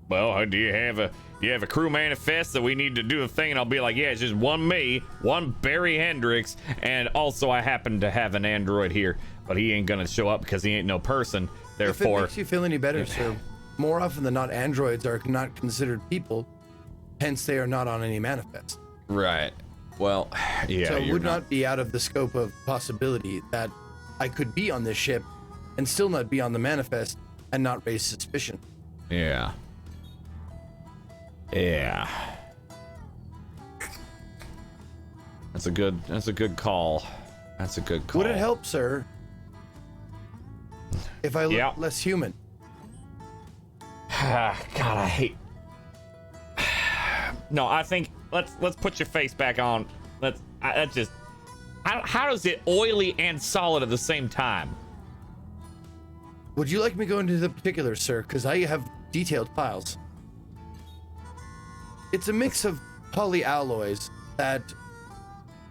"Well, do you have a crew manifest that we need to do a thing?" And I'll be like, "Yeah, it's just one me, one Barry Hendricks, and also I happen to have an android here, but he ain't gonna show up because he ain't no person. Therefore." If it makes you feel any better, sir, more often than not, androids are not considered people, hence they are not on any manifest. Right. Well, yeah. So it would not be out of the scope of possibility that I could be on this ship and still not be on the manifest and not raise suspicion. Yeah. Yeah. That's a good call. That's a good call. Would it help, sir, if I look less human? God, I hate. No, I think let's put your face back on. How is it oily and solid at the same time? Would you like me to go into the particulars, sir? Because I have detailed files. It's a mix of polyalloys that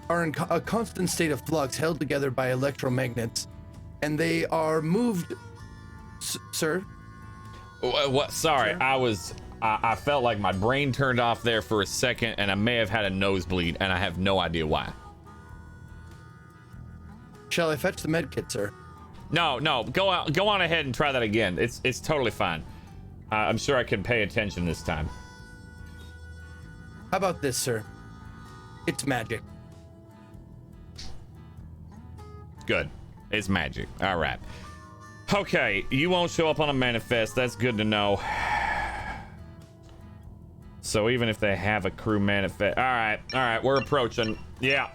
are in a constant state of flux, held together by electromagnets, and they are moved. Sir? What? Sorry, Sir? I felt like my brain turned off there for a second, and I may have had a nosebleed, and I have no idea why. Shall I fetch the med kit, sir? No, go on ahead and try that again. It's totally fine. I'm sure I can pay attention this time. How about this, sir? It's magic. Good. It's magic. All right. Okay, you won't show up on a manifest. That's good to know. So even if they have a crew manifest, all right, we're approaching. Yeah.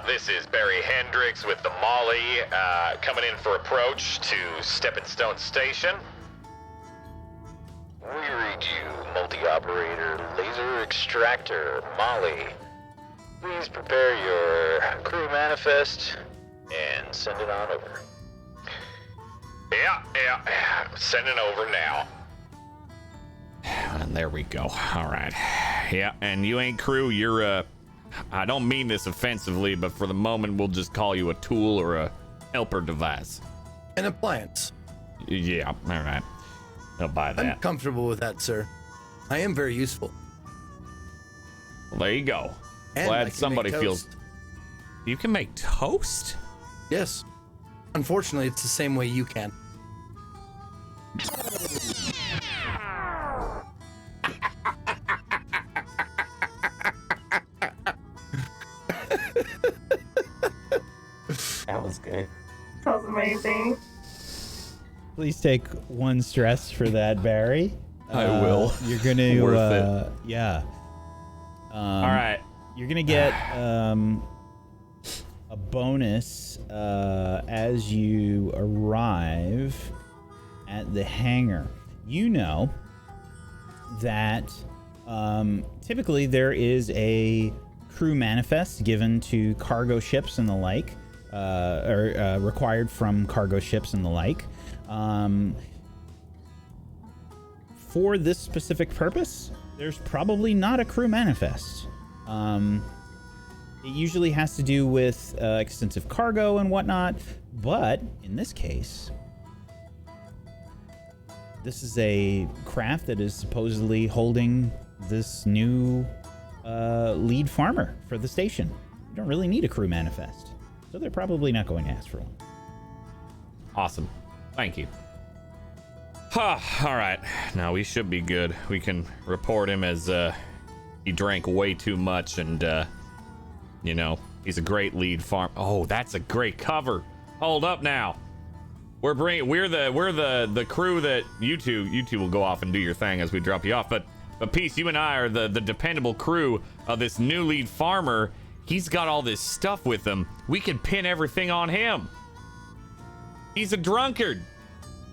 This is Barry Hendricks with the Molly, coming in for approach to Stepping Stone Station. We read you, multi-operator laser extractor Molly. Please prepare your crew manifest and send it on over. Yeah, sending over now. And there we go. All right. Yeah, and you ain't crew, you're I don't mean this offensively, but for the moment we'll just call you a tool or a helper device. An appliance. Yeah, all right. I'll buy that. I'm comfortable with that, sir. I am very useful. Well, there you go. And Glad somebody feels. You can make toast? Yes. Unfortunately, it's the same way you can. That was good. That was amazing. Please take 1 stress for that, Barry. I will. You're gonna Worth it. Yeah. All right. You're gonna get a bonus as you arrive at the hangar. You know that typically there is a crew manifest given to cargo ships and the like, or required from cargo ships and the like. For this specific purpose, there's probably not a crew manifest. It usually has to do with extensive cargo and whatnot, but in this case, this is a craft that is supposedly holding this new lead farmer for the station. You don't really need a crew manifest, so they're probably not going to ask for one. Awesome. Thank you. All right. Now we should be good. We can report him as he drank way too much and you know, he's a great lead farm. Oh, that's a great cover. Hold up now. We're the crew that you two will go off and do your thing as we drop you off. But Peace, you and I are the dependable crew of this new lead farmer. He's got all this stuff with him. We can pin everything on him. He's a drunkard.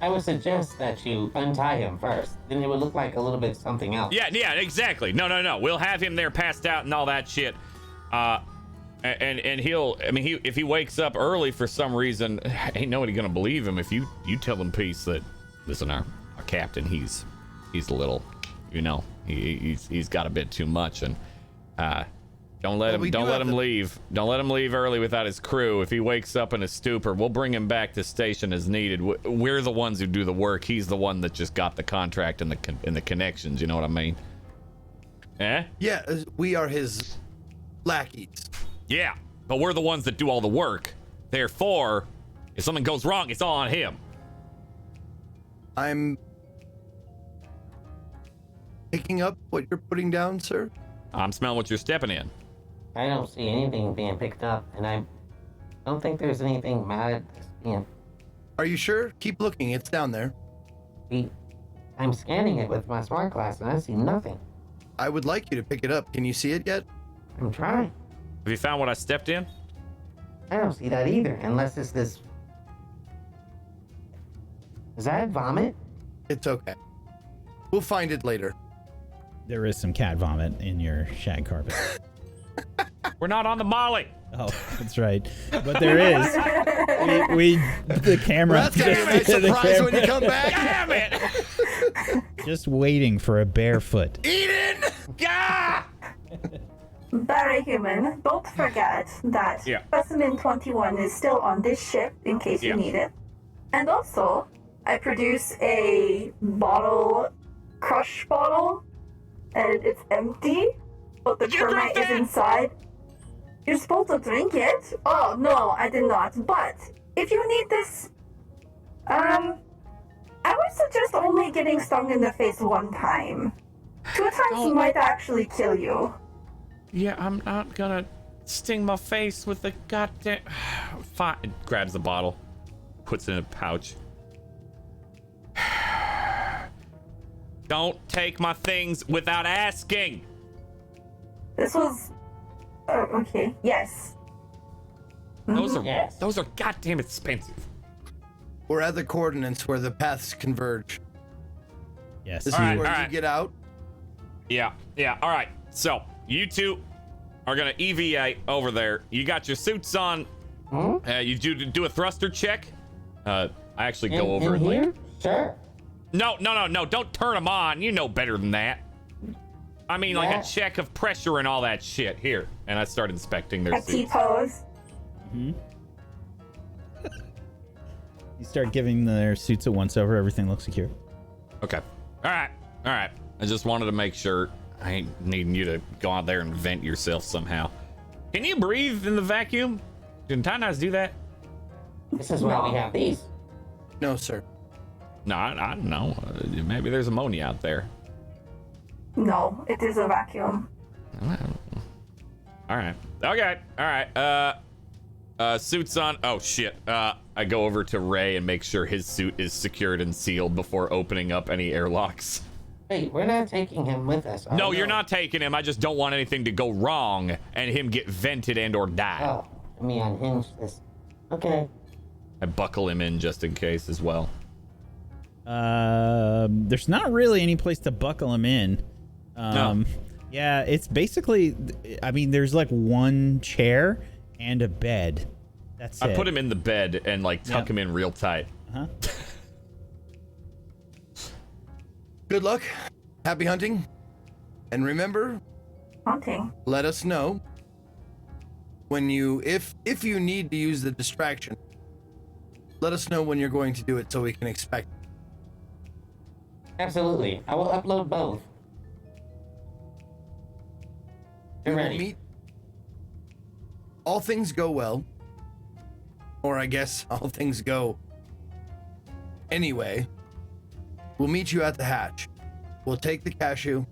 I would suggest that you untie him first. Then it would look like a little bit something else. Yeah, exactly. No. We'll have him there passed out and all that shit. And he'll, I mean, if he wakes up early for some reason, ain't nobody gonna believe him if you tell him, Peace, that, listen, our captain, he's a little, you know, he's got a bit too much, and don't let him leave. Don't let him leave early without his crew. If he wakes up in a stupor, we'll bring him back to station as needed. We're the ones who do the work. He's the one that just got the contract and the connections. You know what I mean? Eh? Yeah, we are his lackeys. Yeah, but we're the ones that do all the work. Therefore, if something goes wrong, it's all on him. I'm picking up what you're putting down, sir. I'm smelling what you're stepping in. I don't see anything being picked up, and I don't think there's anything bad that's being... Are you sure? Keep looking, it's down there. I'm scanning it with my smart glass, and I see nothing. I would like you to pick it up. Can you see it yet? I'm trying. Have you found what I stepped in? I don't see that either, unless it's this. Is that vomit? It's okay. We'll find it later. There is some cat vomit in your shag carpet. We're not on the Molly. Oh, that's right. But there is. The camera. That's gonna be a nice surprise when you come back. Damn it! Just waiting for a barefoot. Eden! Gah! Very human. Don't forget that Yeah. specimen 21 is still on this ship in case you need it. And also, I produce a crush bottle, and it's empty, but the termite is inside. You're supposed to drink it? Oh, no, I did not. But if you need this, I would suggest only getting stung in the face one time. 2 times might actually kill you. Yeah, I'm not gonna sting my face with the goddamn. Fine. Grabs the bottle, puts it in a pouch. Don't take my things without asking. This was... Oh, okay. Yes. Those are Yes. those are goddamn expensive. We're at the coordinates where the paths converge. Yes. This All is right, where all you right. get out. Yeah. All right. So you two are gonna EVA over there. You got your suits on. You do a thruster check. I actually go over in and here? Sure. No. Don't turn them on. You know better than that. I mean, like Yeah. a check of pressure and all that shit. Here, and I start inspecting their A suits. T-pose. You start giving their suits a once over. Everything looks secure. Okay. All right. I just wanted to make sure. I ain't needing you to go out there and vent yourself somehow. Can you breathe in the vacuum? Can Tainas do that? This is why we have these. No, sir. No, I don't know. Maybe there's ammonia out there. No, it is a vacuum. All right. Okay. All right. Suits on. Oh shit. I go over to Ray and make sure his suit is secured and sealed before opening up any airlocks. Wait, we're not taking him with us. No, you're not taking him. I just don't want anything to go wrong and him get vented and or die. Oh, let me unhinge this. Okay. I buckle him in just in case as well. There's not really any place to buckle him in. No. Yeah, it's basically. I mean, there's like one chair and a bed. That's it. I put him in the bed and like tuck him in real tight. Uh-huh. Good luck. Happy hunting. And remember, Haunting. let us know when you, if you need to use the distraction, let us know when you're going to do it so we can expect it. Absolutely. I will upload both. You're We will ready. meet. All things go well. Or I guess all things go anyway. We'll meet you at the hatch. We'll take the cashew.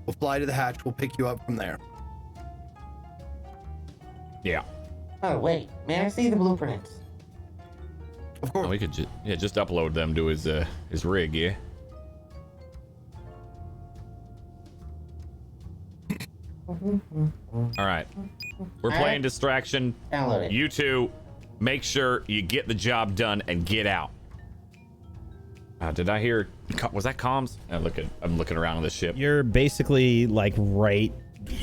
We'll fly to the hatch. We'll pick you up from there. Yeah. Oh, wait. May I see the blueprints? Of course. We could just upload them to his rig, yeah. All right. We're playing distraction. Download it. You two, make sure you get the job done and get out. Did I hear? Was that comms? I'm looking around on the ship. You're basically like right,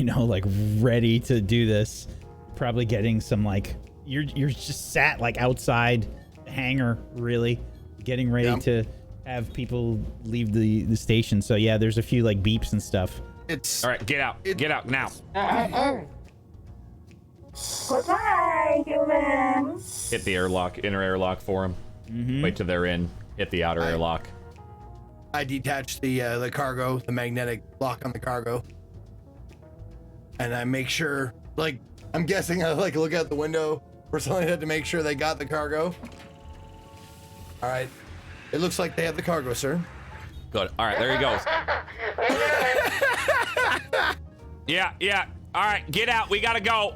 like ready to do this. Probably getting some like you're just sat like outside the hangar, really getting ready to have people leave the station. So yeah, there's a few like beeps and stuff. It's All right, get out. Get out now. Goodbye, humans. Hit the airlock, inner airlock for him. Wait till they're in. Hit the outer airlock. I detach the cargo, the magnetic lock on the cargo, and I make sure, like, I'm guessing I like look out the window or something like that to make sure they got the cargo. All right, it looks like they have the cargo, sir. Good. All right, there he goes. Yeah. All right, get out. We gotta go.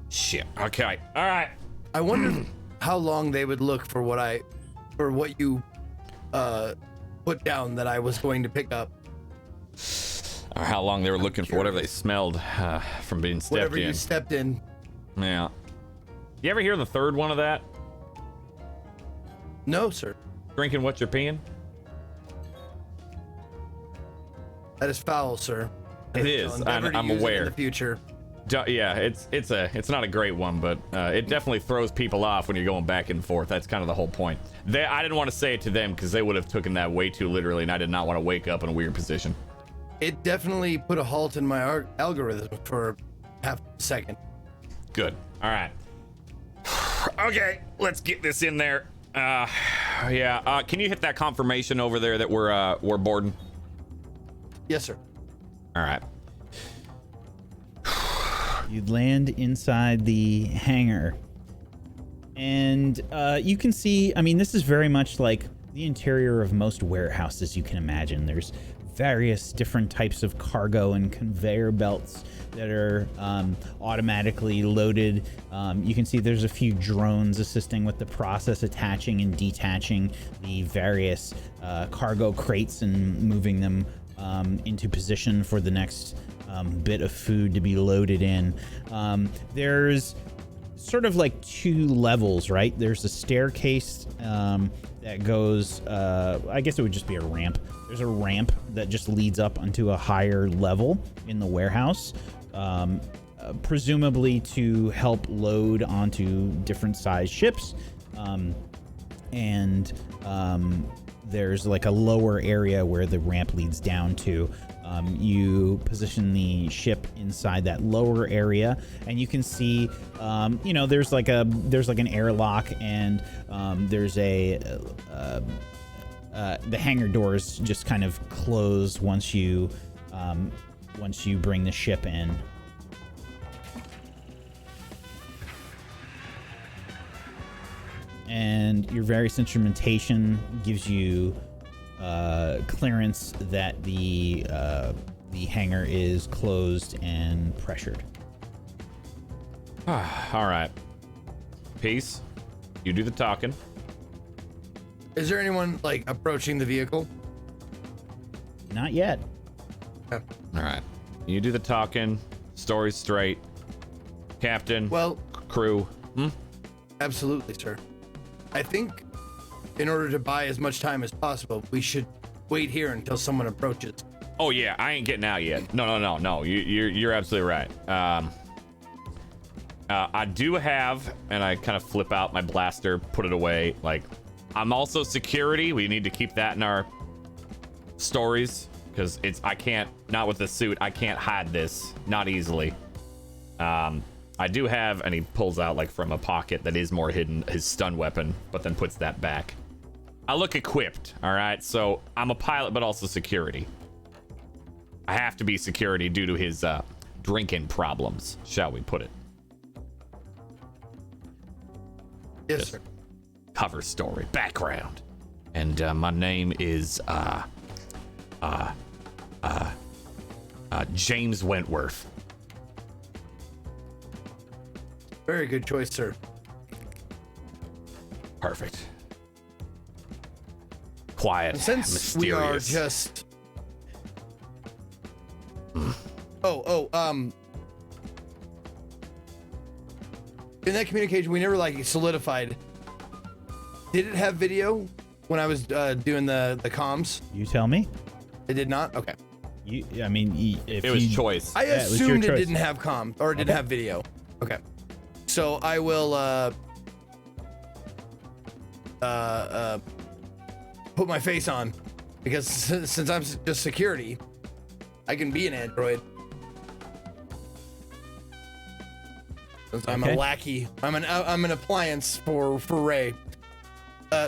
Shit. Okay. All right. I wonder how long they would look for what you put down that I was going to pick up. Or how long they were looking for whatever they smelled from being stepped Whatever in. you stepped in. Yeah. You ever hear the third one of that? No, sir. Drinking what you're peeing? That is foul, sir. It is. Never to I'm use it aware. in the future. Yeah, it's not a great one, but it definitely throws people off when you're going back and forth. That's kind of the whole point. I didn't want to say it to them because they would have taken that way too literally, and I did not want to wake up in a weird position. It definitely put a halt in my algorithm for half a second. Good. All right. Okay, let's get this in there. Yeah. Can you hit that confirmation over there that we're boarding? Yes, sir. All right. You'd land inside the hangar. And you can see, I mean, this is very much like the interior of most warehouses you can imagine. There's various different types of cargo and conveyor belts that are automatically loaded. You can see there's a few drones assisting with the process, attaching and detaching the various cargo crates and moving them into position for the next bit of food to be loaded in. There's sort of like two levels, right? There's a staircase that goes, I guess it would just be a ramp. There's a ramp that just leads up onto a higher level in the warehouse, presumably to help load onto different size ships. And there's like a lower area where the ramp leads down to. You position the ship inside that lower area, and you can see, there's like an airlock, and there's the hangar doors just kind of close once you bring the ship in. And your various instrumentation gives you clearance that the hangar is closed and pressured. All right. Peace. You do the talking. Is there anyone like approaching the vehicle? Not yet. All right. You do the talking. Story's straight. Captain. Well, crew. Absolutely, sir. I think in order to buy as much time as possible, we should wait here until someone approaches. Oh yeah, I ain't getting out yet. No. You're absolutely right. I do have, and I kind of flip out my blaster, put it away. Like, I'm also security. We need to keep that in our stories because I can't, not with the suit, I can't hide this, not easily. I do have, and he pulls out like from a pocket that is more hidden, his stun weapon, but then puts that back. I look equipped, all right? So I'm a pilot, but also security. I have to be security due to his drinking problems, shall we put it. Yes, sir. Cover story, background. And my name is James Wentworth. Very good choice, sir. Perfect. Quiet, Since mysterious. we are just in that communication we never like solidified. Did it have video when I was doing the comms? You tell me. It did not. Okay. If It was you, choice. I it was your assumed it choice. didn't have comms or it didn't have video. Okay. So I will put my face on because since I'm just security, I can be an android. Since I'm a Okay. lackey. I'm an appliance for Ray.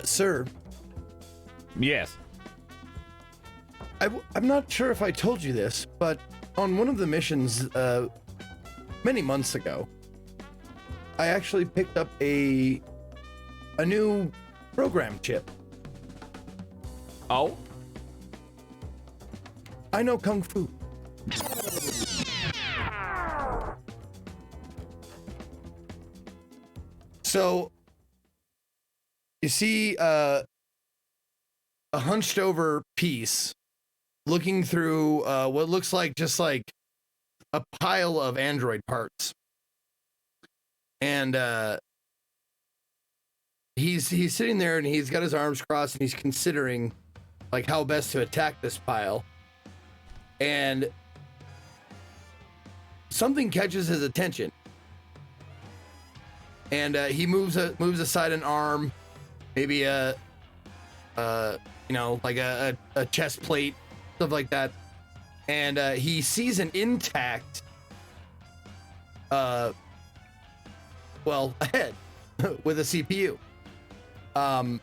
Sir, Yes. I'm not sure if I told you this, but on one of the missions many months ago, I actually picked up a new program chip. Oh? I know Kung Fu. So, you see a hunched over piece looking through what looks like just like a pile of android parts. And he's sitting there and he's got his arms crossed and he's considering like how best to attack this pile. And something catches his attention. And he moves aside an arm, maybe a chest plate, stuff like that. And he sees an intact a head with a CPU. And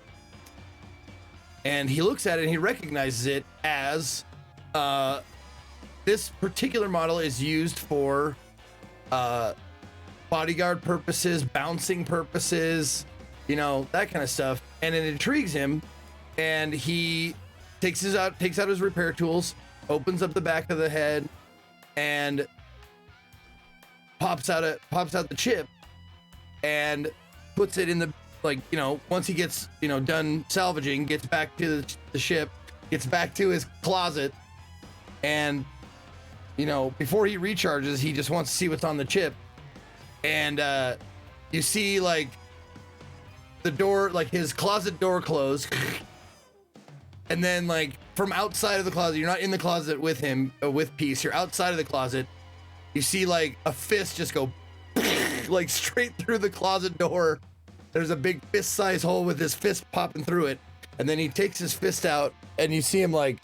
he looks at it and he recognizes it as this particular model is used for bodyguard purposes, bouncing purposes, that kind of stuff. And it intrigues him, and he takes out his repair tools, opens up the back of the head, and pops out the chip, and puts it in the once he gets done salvaging, gets back to the ship, gets back to his closet, and before he recharges, he just wants to see what's on the chip. And you see like the door, like his closet door close, and then like from outside of the closet, you're not in the closet with him, with Peace, you're outside of the closet, you see like a fist just go like straight through the closet door. There's a big fist size hole with his fist popping through it, and then he takes his fist out and you see him like,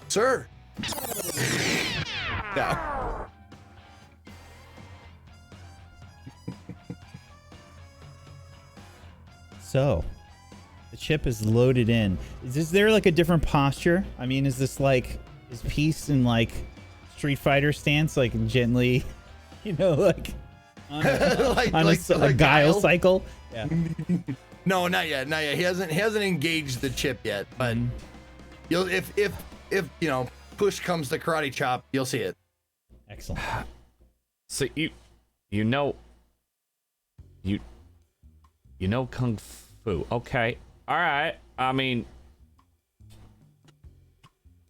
sir. No. So, the chip is loaded in. Is there like a different posture? I mean, is Peace in like Street Fighter stance, like gently, like on a guile cycle? Yeah. No, not yet. He hasn't engaged the chip yet, but you'll if push comes to karate chop, you'll see it. Excellent. So you know kung fu. Okay. All right. I mean,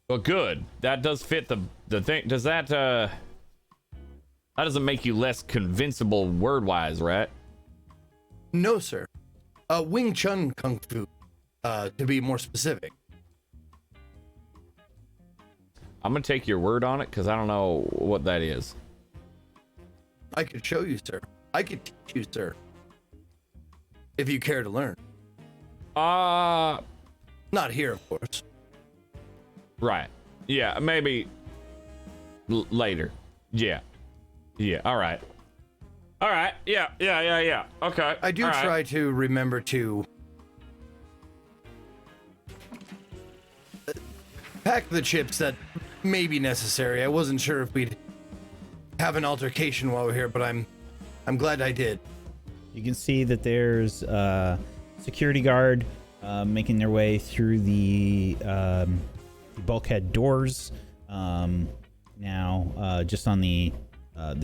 well, good. That does fit the thing. Does that doesn't make you less convincible word-wise, right? No, sir. Wing Chun kung fu, to be more specific. I'm gonna take your word on it because I don't know what that is. I could show you, sir. I could teach you, sir. If you care to learn. Not here, of course. Right. Yeah, maybe later. Yeah. All right. Yeah. Okay. I do try to remember to pack the chips that may be necessary. I wasn't sure if we'd have an altercation while we're here, but I'm glad I did. You can see that there's a security guard making their way through the bulkhead doors. Now, just on the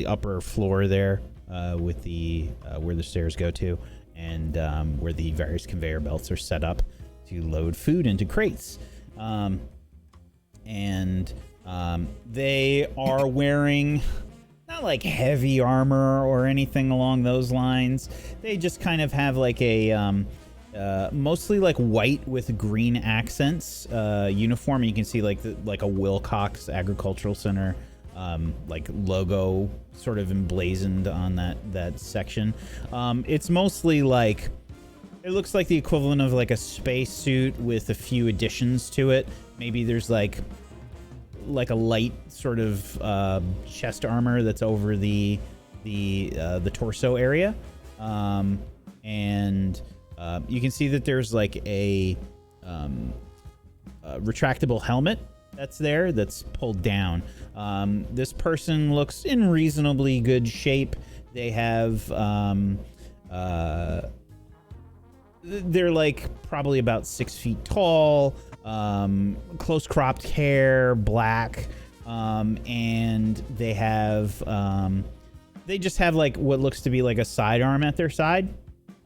upper floor there, with the where the stairs go to, and where the various conveyor belts are set up to load food into crates. They are wearing not like heavy armor or anything along those lines. They just kind of have like a mostly like white with green accents uniform. You can see like a Wilcox Agricultural Center like logo sort of emblazoned on that section. It's mostly like, it looks like the equivalent of like a space suit with a few additions to it. Maybe there's like a light sort of chest armor that's over the torso area, and you can see that there's like a retractable helmet that's pulled down. This person looks in reasonably good shape. They have they're like probably about 6 feet tall, close cropped hair, black, and they have they just have like what looks to be like a sidearm at their side.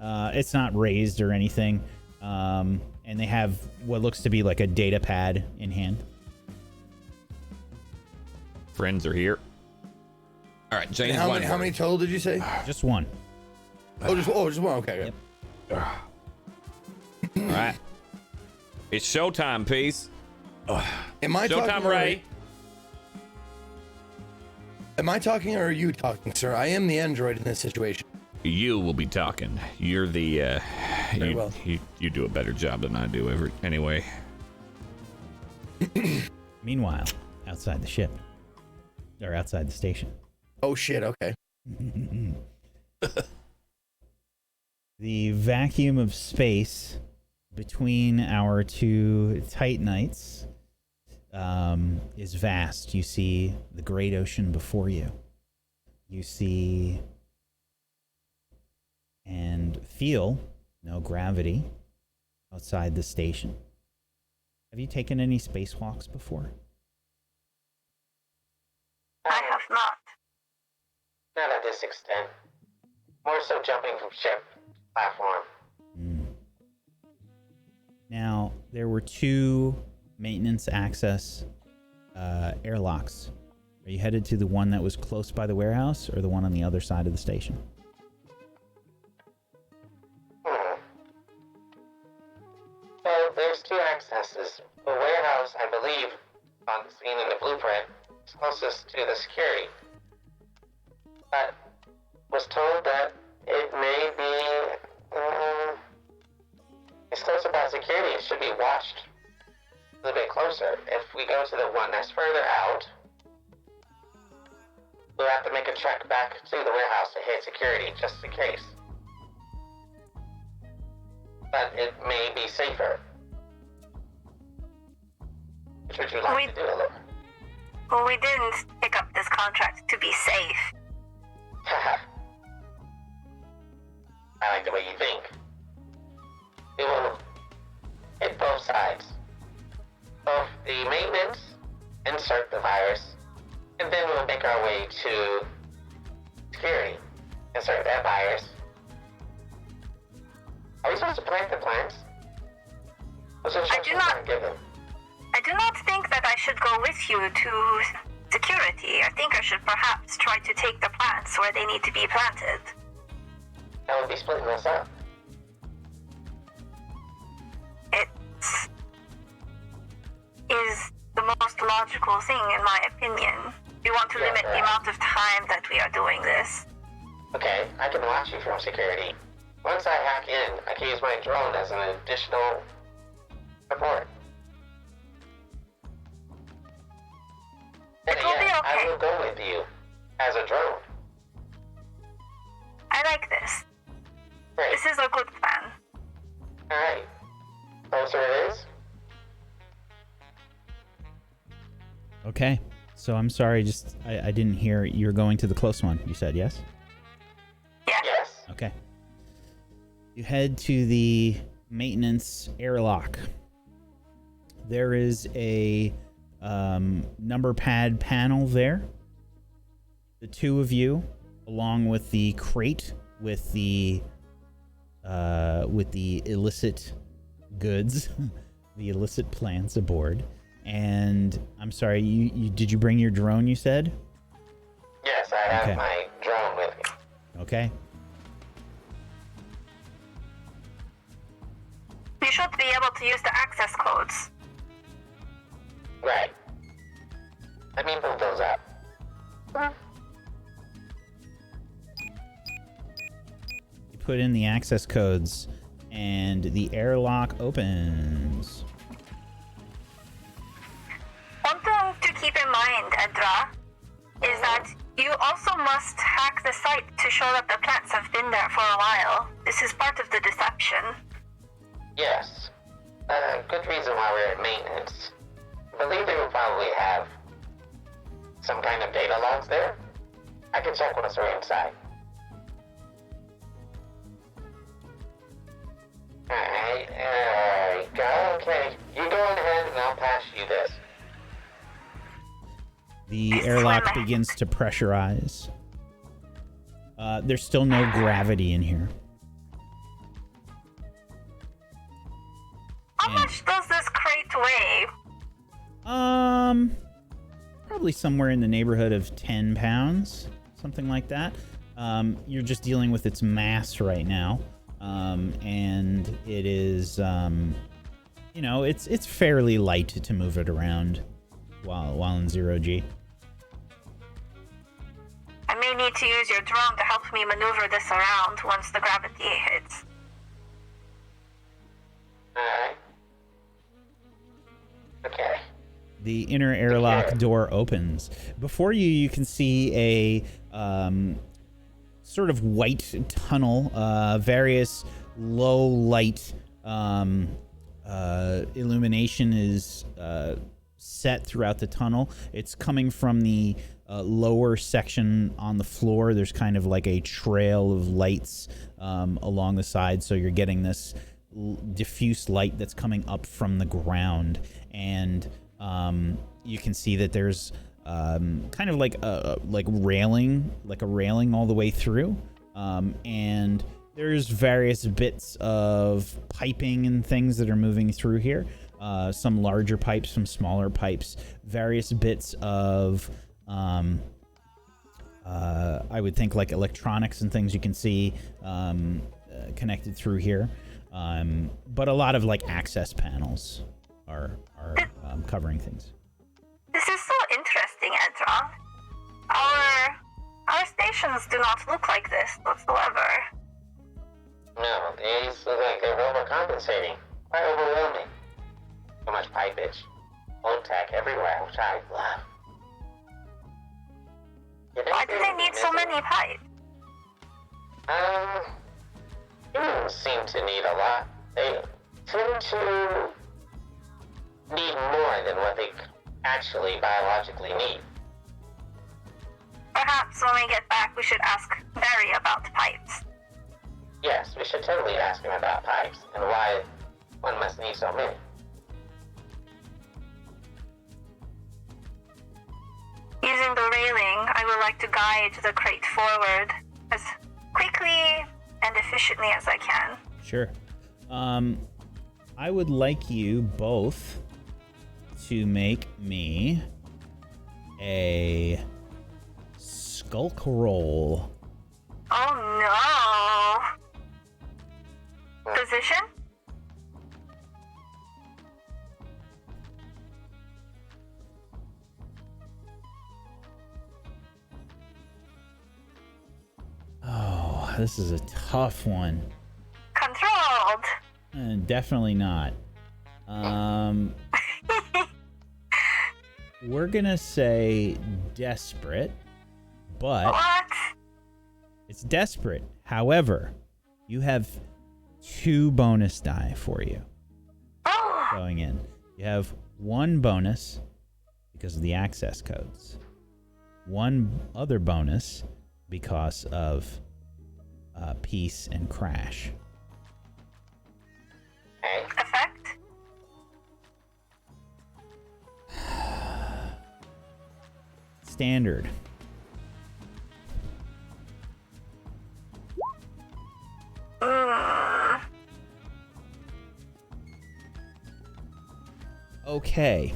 It's not raised or anything. And they have what looks to be like a data pad in hand. Friends are here. All right, James. How many total did you say? Just one. Just one. Okay. Yep. All right. It's showtime, peace. Am I Showtime, talking, Ray. Am I talking or are you talking, sir? I am the android in this situation. You will be talking. You're the. Very well. You do a better job than I do. Anyway. Meanwhile, outside the ship. Or outside the station. Oh, shit. Okay. The vacuum of space between our two Titanites is vast. You see the great ocean before you. You see and feel no gravity outside the station. Have you taken any spacewalks before? I have not. Not at this extent. More so jumping from ship platform. Now, there were two maintenance access airlocks. Are you headed to the one that was close by the warehouse or the one on the other side of the station? Well, there's two accesses. The warehouse, I believe, on the scene in the blueprint, is closest to the security. But was told that it may be, it's close about security. It should be watched a little bit closer. If we go to the one that's further out, we'll have to make a trek back to the warehouse to hit security, just in case. But it may be safer. Which would you like to do, Alora? Well, we didn't pick up this contract to be safe. I like the way you think. We will hit both sides. Both the maintenance, insert the virus, and then we'll make our way to security. Insert that virus. Are we supposed to plant the plants? I do not think that I should go with you to security. I think I should perhaps try to take the plants where they need to be planted. That would be splitting us up. It is the most logical thing, in my opinion. We want to limit the amount of time that we are doing this. Okay, I can watch you from security. Once I hack in, I can use my drone as an additional support. It will be okay. I will go with you as a drone. I like this. Great. This is a good plan. Alright. Closer it is. Okay. So I'm sorry, just I didn't hear you're going to the close one. You said yes? Yes. Okay. You head to the maintenance airlock. There is a number pad panel there. The two of you, along with the crate with the illicit goods, the illicit plants aboard. And I'm sorry, you did you bring your drone? You said. Yes, I have my drone with me. Okay. You should be able to use the access codes. Right. Let me move those up. You put in the access codes, and the airlock opens. One thing to keep in mind, Edra, is that you also must hack the site to show that the plants have been there for a while. This is part of the deception. Yes. Good reason why we're at maintenance. I believe they will probably have some kind of data logs there. I can check once we're inside. Alright, there we go. Okay, you go ahead and I'll pass you this. The airlock begins to pressurize. There's still no gravity in here. Probably somewhere in the neighborhood of 10 pounds, something like that. You're just dealing with its mass right now. And it is, it's fairly light to move it around while in 0G. I may need to use your drone to help me maneuver this around once the gravity hits. Alright. Okay. The inner airlock door opens. Before you, you can see a sort of white tunnel, various low light illumination is set throughout the tunnel. It's coming from the lower section on the floor. There's kind of like a trail of lights along the side, so you're getting this diffuse light that's coming up from the ground. And you can see that there's kind of like a railing all the way through, and there's various bits of piping and things that are moving through here. Some larger pipes, some smaller pipes, various bits of I would think like electronics and things you can see connected through here, but a lot of like access panels are covering things. This is so interesting, Edra. Our stations do not look like this whatsoever. No, these look like they're overcompensating. Quite overwhelming. So much pipage. Phone tech everywhere, which I love. Why do they need so many pipes? Humans seem to need a lot. They seem to need more than what they actually biologically need. Perhaps when we get back, we should ask Barry about pipes. Yes, we should totally ask him about pipes and why one must need so many. Using the railing, I would like to guide the crate forward as quickly and efficiently as I can. Sure. I would like you both to make me a skulk roll. Oh no! Position? Oh, this is a tough one. Controlled! Definitely not. We're gonna say desperate, but What? it's desperate. However, you have 2 bonus die for you Oh! going in. You have 1 bonus because of the access codes. 1 other bonus because of peace and crash. Okay. Effect? Standard. Okay.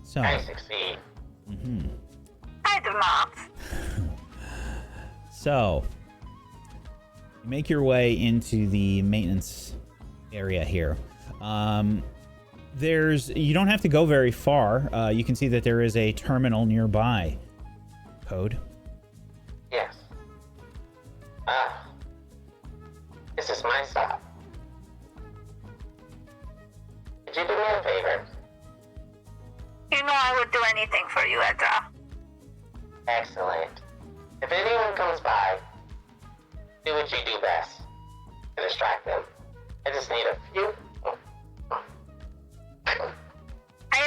So, I succeed. I do not. So, you make your way into the maintenance area here. You don't have to go very far. You can see that there is a terminal nearby. Code. Yes. This is my stop. Could you do me a favor? You know I would do anything for you, Edra. Excellent. If anyone comes by, do what you do best to distract them. I just need a few. I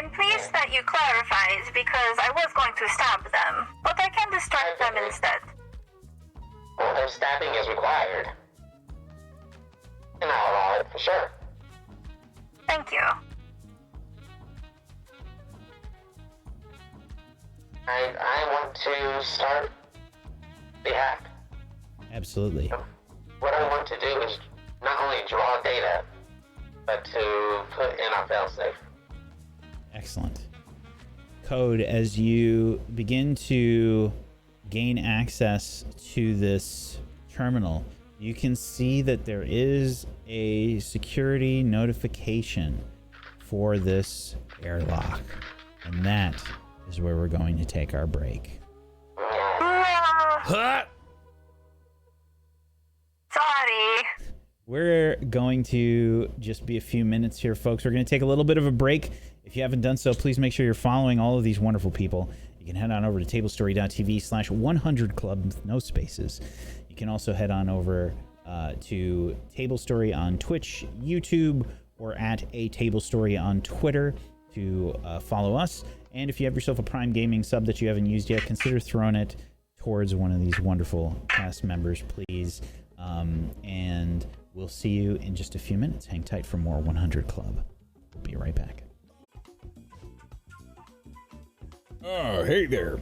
am pleased that you clarified because I was going to stab them, but I can distract them instead. Well, their stabbing is required. And I'll allow it for sure. Thank you. I want to start the hack. Absolutely. What I want to do is not only draw data, but to put in our failsafe. Excellent. Code, as you begin to gain access to this terminal, you can see that there is a security notification for this airlock. And that is where we're going to take our break. Huh? Sorry. We're going to just be a few minutes here, folks. We're going to take a little bit of a break. If you haven't done so, please make sure you're following all of these wonderful people. You can head on over to tablestory.tv/100club with no spaces. You can also head on over to Tablestory on Twitch, YouTube, or at a Tablestory on Twitter to follow us. And if you have yourself a Prime Gaming sub that you haven't used yet, consider throwing it towards one of these wonderful cast members, please. And we'll see you in just a few minutes. Hang tight for more 100 Club. We'll be right back. Oh, hey there.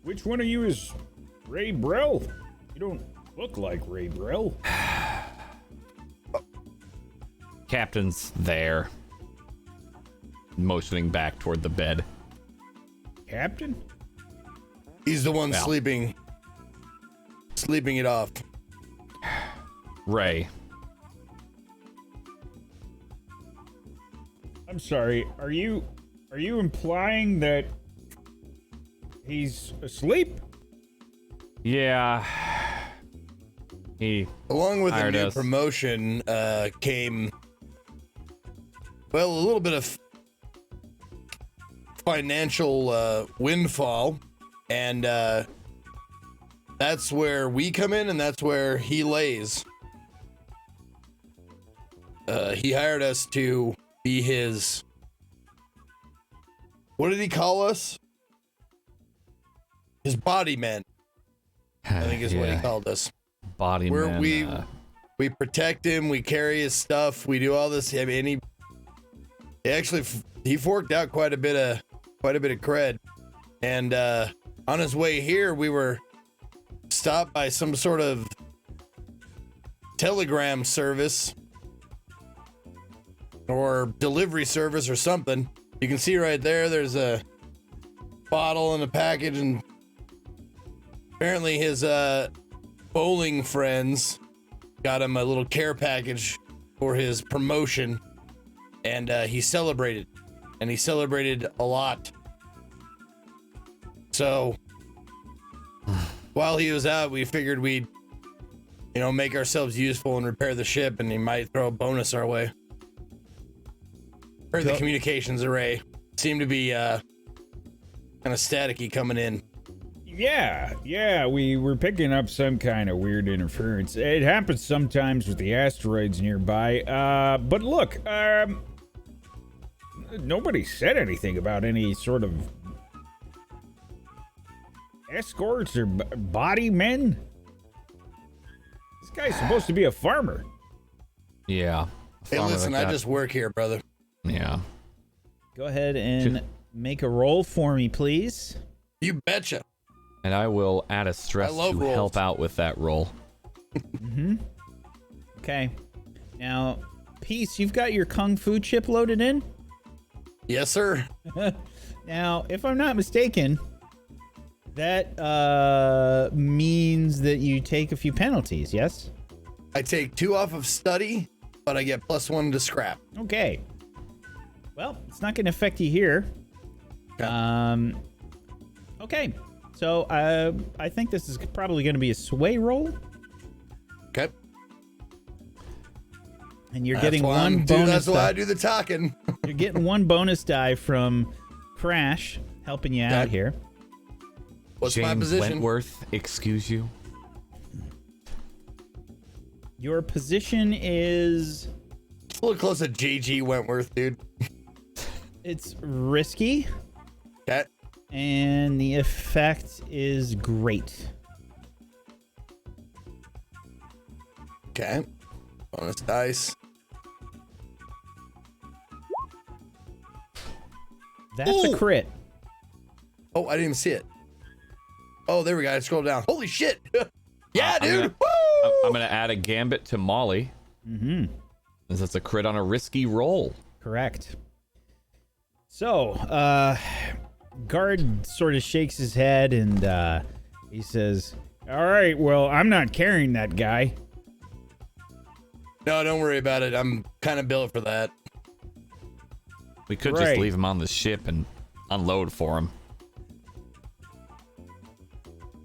Which one of you is Ray Brell? You don't look like Ray Brell. Captain's there. Motioning back toward the bed. Captain? He's the one Well. sleeping it off. Ray. I'm sorry, are you implying that he's asleep? Yeah. He Along with the hired new us. promotion came, well, a little bit of financial windfall, and that's where we come in, and that's where he lays. He hired us to be his, what did he call us? His body men, I think is what he called us. Body Where man, we protect him, we carry his stuff, we do all this. I mean, he forked out quite a bit of cred, and on his way here, we were stopped by some sort of telegram service or delivery service or something. You can see right there, there's a bottle and a package, and apparently his bowling friends got him a little care package for his promotion, and he celebrated a lot. So while he was out, we figured we'd make ourselves useful and repair the ship, and he might throw a bonus our way. Heard the communications array seemed to be kind of staticky coming in. Yeah, we were picking up some kind of weird interference. It happens sometimes with the asteroids nearby. But look, nobody said anything about any sort of escorts or body men. This guy's supposed to be a farmer. yeah. Hey, Farmer listen, like I that. just work here, brother. Yeah. Go ahead and make a roll for me, please. You betcha. And I will add a stress I love to rolls. help out with that roll. Okay. Now, Peace, you've got your Kung Fu chip loaded in? Yes, sir. Now, if I'm not mistaken, that means that you take a few penalties, yes? I take 2 off of study, but I get +1 to scrap. Okay. Well, it's not going to affect you here. Okay. So, I think this is probably going to be a sway roll, Okay. and you're getting one Dude, bonus. that's why I die. do the talking. You're getting one bonus die from Crash, helping you out Okay. here. What's James my position? Wentworth, excuse you. Your position is... It's a little close to JG Wentworth, dude. It's risky, Okay. and the effect is great. Okay. Bonus dice. That's Ooh. a crit. Oh, I didn't even see it. Oh, there we go. I scrolled down. Holy shit. Yeah, dude. I'm gonna add a gambit to Molly. Mm-hmm. Since it's a crit on a risky roll. Correct. So, guard sort of shakes his head and he says, "All right, well, I'm not carrying that guy." No, don't worry about it. I'm kind of built for that. We could just leave him on the ship and unload for him.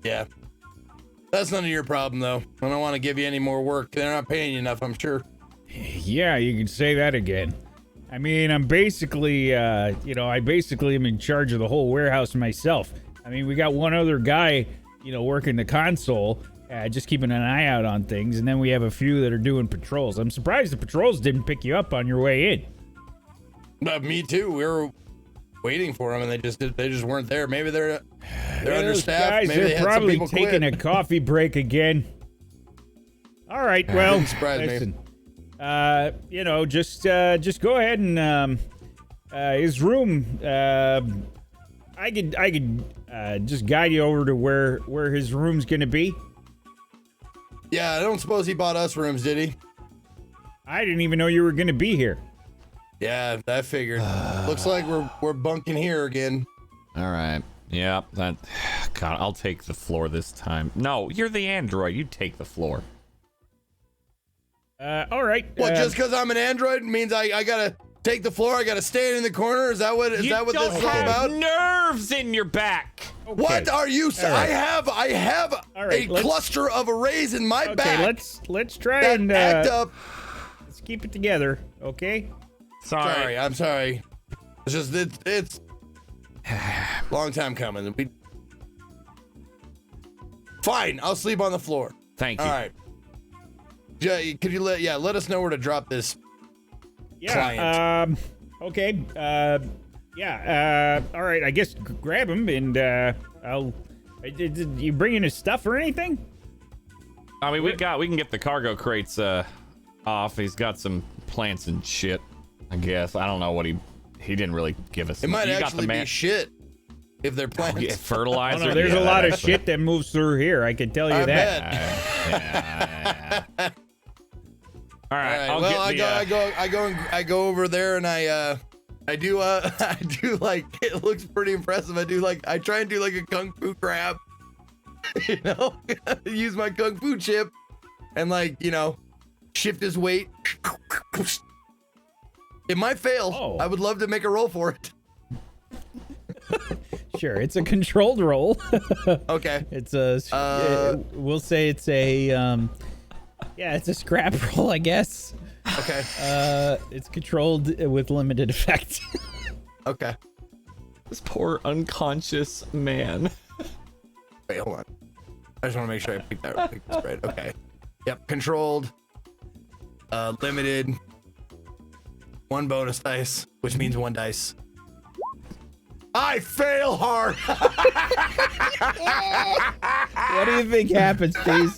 Yeah. That's none of your problem, though. I don't want to give you any more work. They're not paying you enough, I'm sure. Yeah, you can say that again. I mean, I'm basically, I basically am in charge of the whole warehouse myself. I mean, we got one other guy, working the console, just keeping an eye out on things, and then we have a few that are doing patrols. I'm surprised the patrols didn't pick you up on your way in. Me too. We were waiting for them, and they just weren't there. Maybe they're understaffed. Guys, Maybe they're probably taking a coffee break again. All right, well, Didn't surprise me. listen. Just go ahead and his room. I could just guide you over to where his room's gonna be. Yeah, I don't suppose he bought us rooms, did he? I didn't even know you were gonna be here. Yeah, I figured. Looks like we're bunking here again. All right. Yeah. God, I'll take the floor this time. No, you're the android. You take the floor. All right. What? Just because I'm an android means I gotta take the floor? I gotta stand in the corner? Is that what this is all about? Nerves in your back. Okay. What are you saying? Right. I have right, a cluster of arrays in my back. Okay, let's try that and act up. let's keep it together, okay? Sorry. I'm sorry. It's just it's long time coming. Fine, I'll sleep on the floor. Thank you. All right. Could you let us know where to drop this client? Okay. All right. I guess grab him and Did you bring in his stuff or anything? I mean, we can get the cargo crates off. He's got some plants and shit. I guess I don't know what he didn't really give us. It might actually be shit if they're plants. Yeah, fertilizer. Oh, there's a lot of shit that moves through here. I can tell you I that. bet. All right. I go over there and I do like, it looks pretty impressive. I try and do like a kung fu grab, use my kung fu chip and shift his weight. It might fail. I would love to make a roll for it. Sure, it's a controlled roll. Okay. It's we'll say it's a it's a scrap roll, I guess. Okay. It's controlled with limited effect. Okay. This poor unconscious man. Wait, hold on. I just want to make sure I pick this right. Okay. Yep, controlled. Limited. 1 bonus dice, which means 1 dice. I fail hard. What do you think happens, Steve?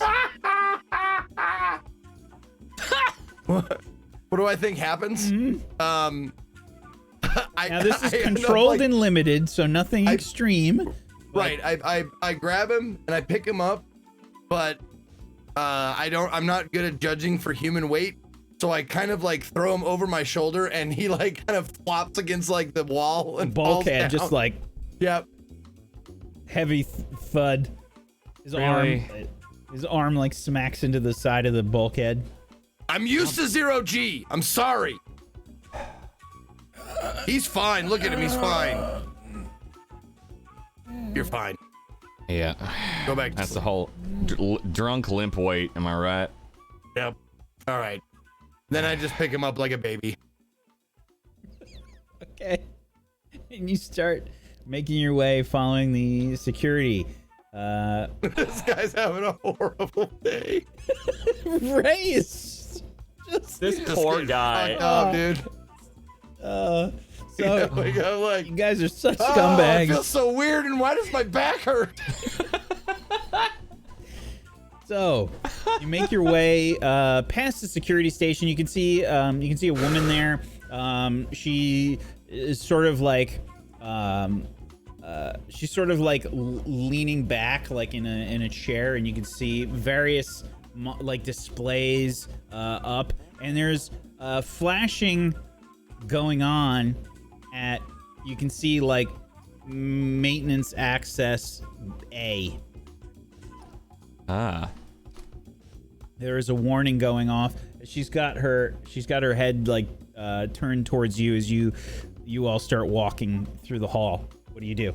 What do I think happens? Mm-hmm. Now this is controlled and limited, so nothing extreme. Right. I grab him and I pick him up, but I'm not good at judging for human weight. So I kind of throw him over my shoulder and he kind of flops against the wall and bulkhead, just yep. Heavy thud. His arm smacks into the side of the bulkhead. I'm used to 0G. I'm sorry. He's fine. Look at him. He's fine. You're fine. Yeah. Go back. That's the whole drunk limp weight. Am I right? Yep. All right. Then I just pick him up like a baby. Okay. And you start making your way following the security. This guy's having a horrible day. Ray is just this poor guy. Oh, dude. So you guys are such scumbags. I feel so weird, and why does my back hurt? So you make your way past the security station. You can see a woman there. She is sort of she's sort of like leaning back, like in a chair, and you can see various like displays up, and there's flashing going on at, you can see like maintenance access A. There is a warning going off. She's got her head like turned towards you as you all start walking through the hall. What do you do?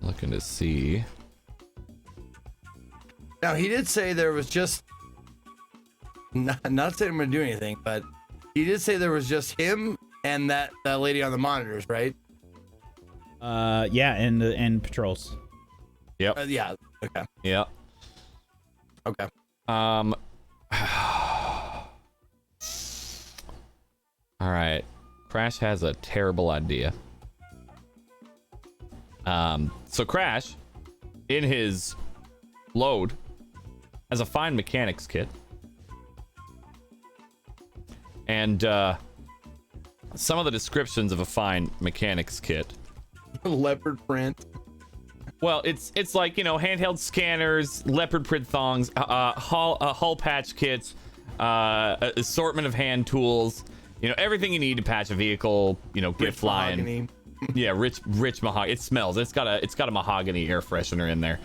Looking to see. Now, he did say there was just, not saying I'm going to do anything, but he did say there was just him and that lady on the monitors, right? Yeah, and patrols. Yep. Yeah. Okay. Yep. Okay. All right. Crash has a terrible idea. So Crash, in his load, has a fine mechanics kit. And some of the descriptions of a fine mechanics kit. Leopard print. Well, it's like, handheld scanners, leopard print thongs, hull patch kits, assortment of hand tools, everything you need to patch a vehicle, get flying. Mahogany. Yeah, rich mahogany. It smells. It's got a mahogany air freshener in there.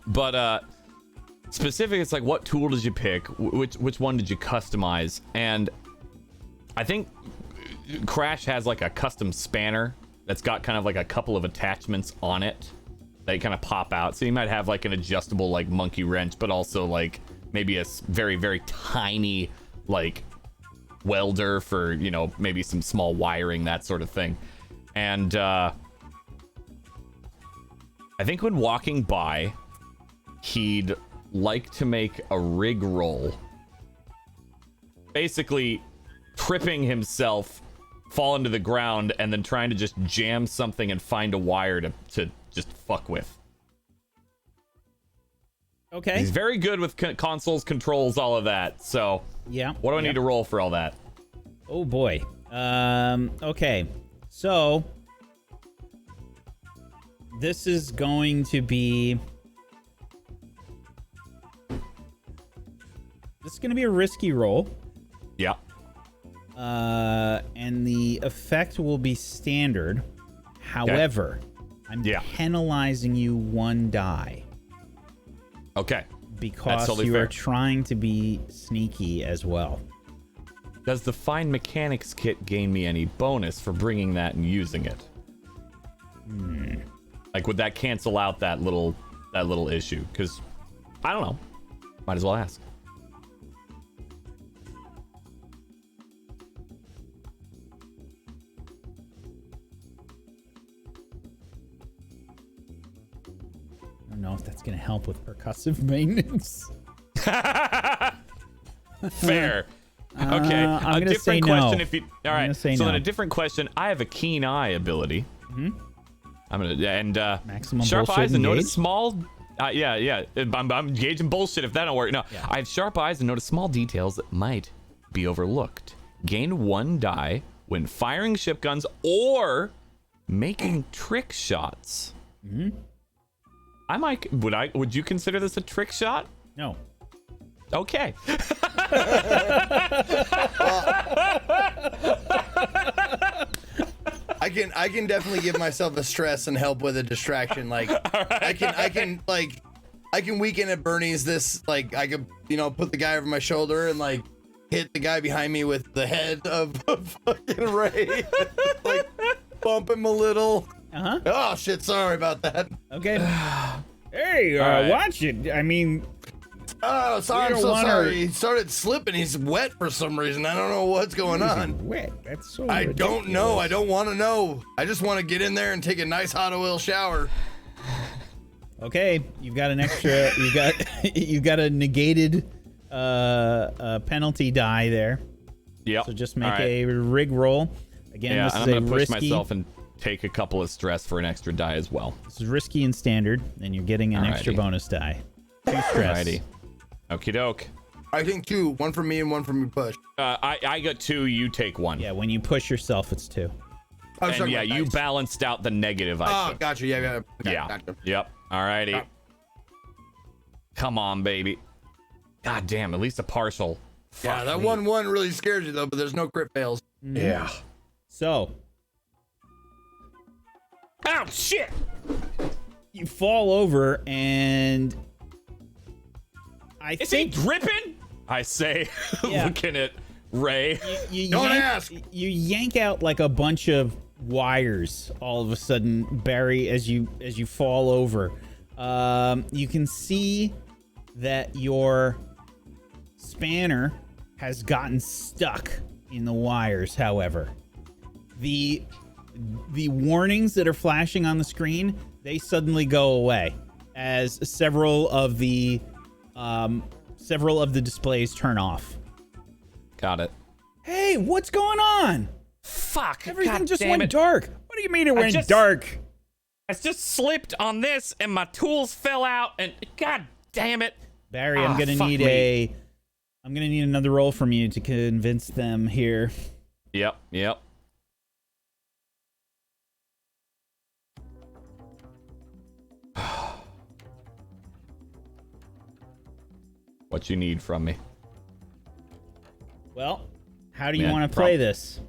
But specific, it's like, what tool did you pick? Which one did you customize? And I think Crash has like a custom spanner that's got kind of like a couple of attachments on it that kind of pop out. So you might have like an adjustable like monkey wrench, but also like maybe a very, very tiny like welder for, maybe some small wiring, that sort of thing. And I think when walking by, he'd like to make a rig roll. Basically tripping himself, fall into the ground, and then trying to just jam something and find a wire to just fuck with. Okay. He's very good with consoles, controls, all of that. So yeah. What do I need to roll for all that? Oh boy. Okay. So this is going to be a risky roll. Yeah. And the effect will be standard. However, I'm penalizing you 1 die. Okay. Because totally you fair. are trying to be sneaky as well. Does the fine mechanics kit gain me any bonus for bringing that and using it? Like, would that cancel out that little issue? Because I don't know. Might as well ask. I don't know if that's going to help with percussive maintenance. Fair. Okay. I'm a gonna say different no. question. If you all right. Say so no. then a different question. I have a keen eye ability. I'm gonna Maximum sharp bullshit eyes and notice engage? small. Yeah. I'm engaging bullshit if that don't work. No, Yeah. I have sharp eyes and notice small details that might be overlooked. Gain 1 die when firing ship guns or making trick shots. Would you consider this a trick shot? No. Okay. I can definitely give myself a stress and help with a distraction. Like I can weaken at Bernie's this, like I could, put the guy over my shoulder and like hit the guy behind me with the head of fucking Ray. Like bump him a little. Uh-huh. Oh shit, sorry about that. Okay. Hey, right. watch it. I mean, Oh, sorry, We I'm don't so wanna- sorry. He started slipping. He's wet for some reason. I don't know what's going on. wet. That's so I don't know. I ridiculous. don't want to know. I just want to get in there and take a nice hot oil shower. Okay, you've got an extra. You've got a negated penalty die there. Yep. So just make All right. a rig roll. Again, Yeah, this and is I'm a gonna push risky. myself and take a couple of stress for an extra die as well. This is risky and standard, and you're getting an extra Alrighty. bonus die. 2 stress. Alrighty. Okie doke. I think 2. 1 for me and 1 for me push. I got 2. You take 1. Yeah, when you push yourself, it's 2. I was And talking yeah, about you dice. balanced out the negative I Oh, took. gotcha. Yeah. Yeah. Gotcha. Yep. Alrighty. Yeah. Come on, baby. God damn, at least a partial. Yeah, Fuck that me. 1-1 really scares you though, but there's no crit fails. Yeah. So Oh, shit! you fall over, and I Is he think dripping? I say, Yeah. looking at Ray. you Don't ask. You yank out like a bunch of wires all of a sudden, Barry, as you fall over. You can see that your spanner has gotten stuck in the wires. However, the warnings that are flashing on the screen, they suddenly go away as several of the displays turn off. Got it. Hey, what's going on? Fuck. Everything God just damn went it. dark. What do you mean it went just- dark? I just slipped on this and my tools fell out and god damn it. Barry, Ah, I'm gonna fuck need me. I'm gonna need another roll from you to convince them here. Yep. What you need from me? Well, how do you Yeah, want to play this?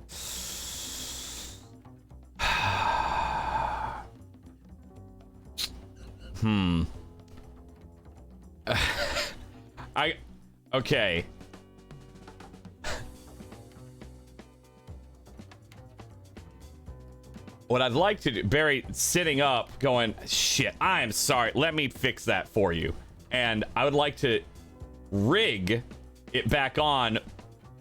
Okay. What I'd like to do, Barry sitting up going, shit, I am sorry, let me fix that for you. And I would like to rig it back on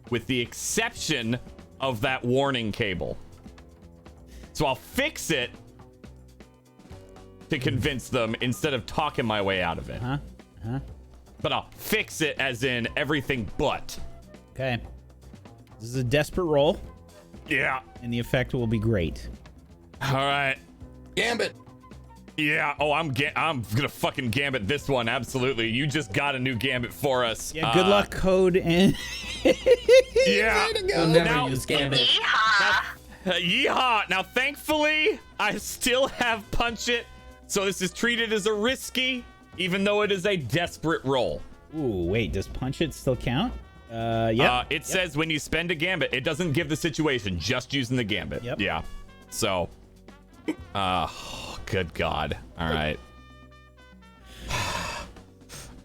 with the exception of that warning cable. So I'll fix it to convince them instead of talking my way out of it. But I'll fix it as in everything but. Okay. This is a desperate roll, Yeah. and the effect will be great. All right. Gambit. Yeah. Oh, I'm gonna fucking gambit this one. Absolutely. You just got a new gambit for us. Yeah, good luck, Code, and Yeah. We'll never Now- use Gambit. Yeehaw. Now, thankfully, I still have Punch It, so this is treated as a risky, even though it is a desperate roll. Ooh, wait, does Punch It still count? Yep. It says when you spend a gambit, it doesn't give the situation, just using the gambit. Yep. Yeah. So, good God. All right.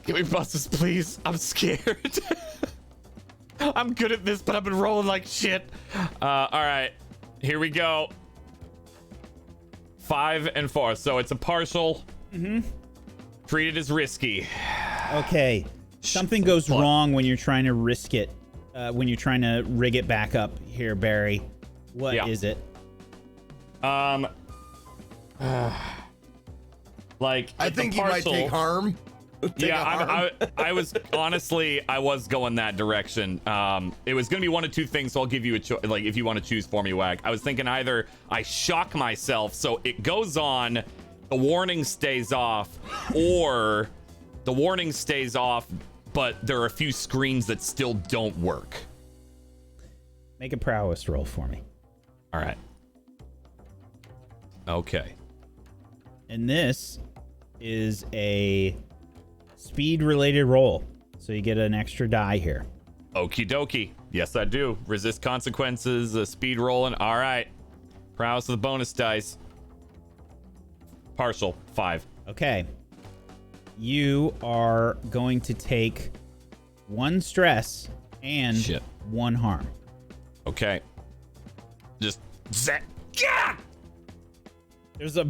Give me buses, please. I'm scared. I'm good at this, but I've been rolling like shit. All right. Here we go. 5 and 4. So it's a partial. Treated as risky. Okay. Something goes wrong when you're trying to risk it, when you're trying to rig it back up here, Barry. What is Yeah. it? Like I it's a think you might partial. take harm. Take a harm. I was honestly, I was going that direction. It was gonna be one of two things, so I'll give you a choice. Like, if you want to choose for me, Wag. I was thinking either I shock myself, so it goes on, the warning stays off, or the warning stays off, but there are a few screens that still don't work. Make a prowess roll for me. All right. Okay. And this is a speed-related roll, so you get an extra die here. Okie dokie. Yes, I do. Resist consequences, speed rolling. All right. Prowess with the bonus dice. Partial, 5. Okay. You are going to take 1 stress and Shit. 1 harm. Okay. Just zap. Yeah! There's a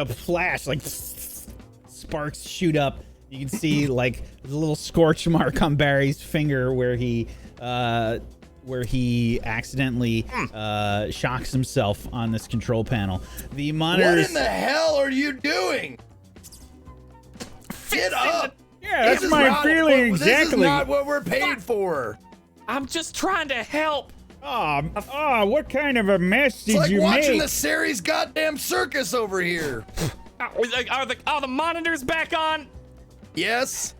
flash, like sparks shoot up. You can see like there's a little scorch mark on Barry's finger where he accidentally shocks himself on this control panel. The What monitors. in the hell are you doing? Get up! Yeah, that's This is my not- feeling This is exactly. not what we're paid for. I'm just trying to help. What kind of a mess It's did like you watching make? the series goddamn circus over here. Are the monitors back on? Yes.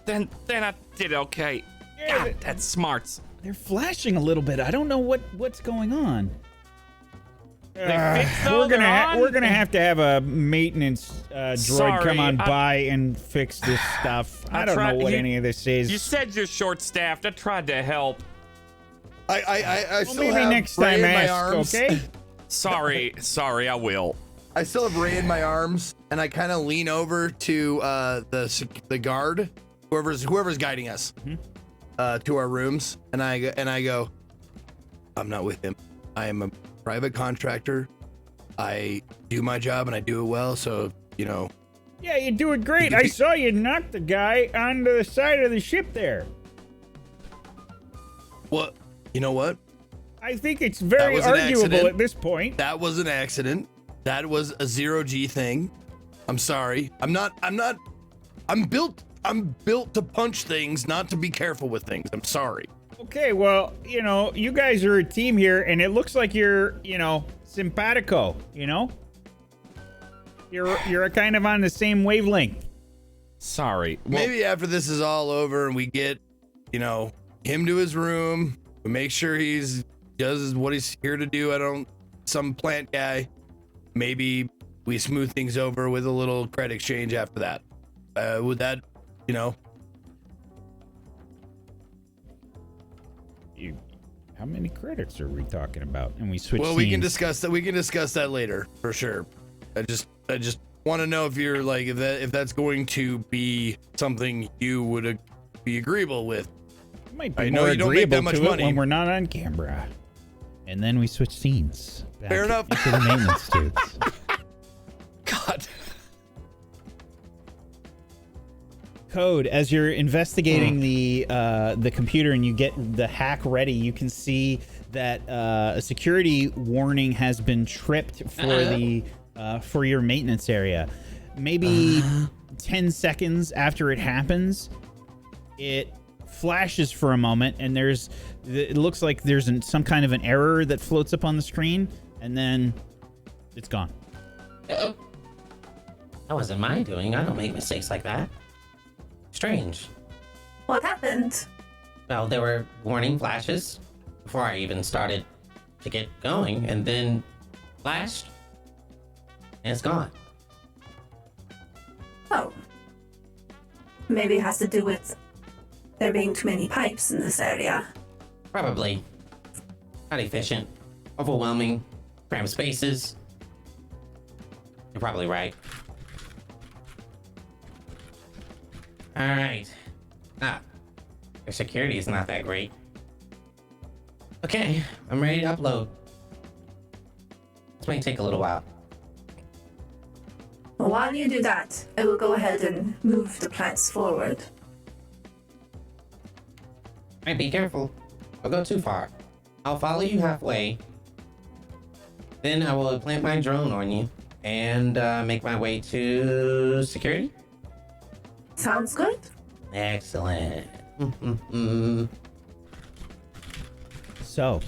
Then I did okay. Yeah, God, that's smarts. They're flashing a little bit. I don't know what's going on. We're gonna have to have a maintenance droid come on by and fix this stuff. I don't know what any of this is. You said you're short-staffed. I tried to help. I still maybe have next Ray time in my ask, arms. okay? Sorry, I will. I still have Ray in my arms, and I kind of lean over to the guard, whoever's guiding us, to our rooms, and I go, I'm not with him. I am a private contractor. I do my job and I do it well. So Yeah, you do it great. I saw you knock the guy onto the side of the ship there. What? You know what? I think it's very was an arguable accident. at this point. That was an accident. That was a 0G thing. I'm sorry. I'm built to punch things, not to be careful with things. I'm sorry. Okay, well, you guys are a team here, and it looks like you're, simpatico, You're kind of on the same wavelength. Sorry. Maybe after this is all over and we get, him to his room, we make sure does what he's here to do. Some plant guy. Maybe we smooth things over with a little credit exchange after that. Would that, How many credits are we talking about? And we switch. Well, we can discuss that. We can discuss that later for sure. I just want to know if you're like if that's going to be something you would be agreeable with. It might be I know more you don't make that agreeable much to money. it when we're not on camera. And then we switch scenes. Back Fair enough. To the maintenance dudes. God. Code, as you're investigating the computer and you get the hack ready, you can see that a security warning has been tripped for your maintenance area. Maybe 10 seconds after it happens, it flashes for a moment, and it looks like there's some kind of an error that floats up on the screen, and then it's gone. That wasn't my doing. I don't make mistakes like that. Strange. What happened? Well, there were warning flashes before I even started to get going, and then flashed, and it's gone. Oh. Maybe it has to do with there being too many pipes in this area. Probably. Not efficient. Overwhelming. Cramped spaces. You're probably right. Alright. Their security is not that great. Okay, I'm ready to upload. This might take a little while. Well, while you do that, I will go ahead and move the plants forward. Alright, be careful. Don't go too far. I'll follow you halfway. Then I will plant my drone on you and make my way to security. Sounds good? Excellent. So,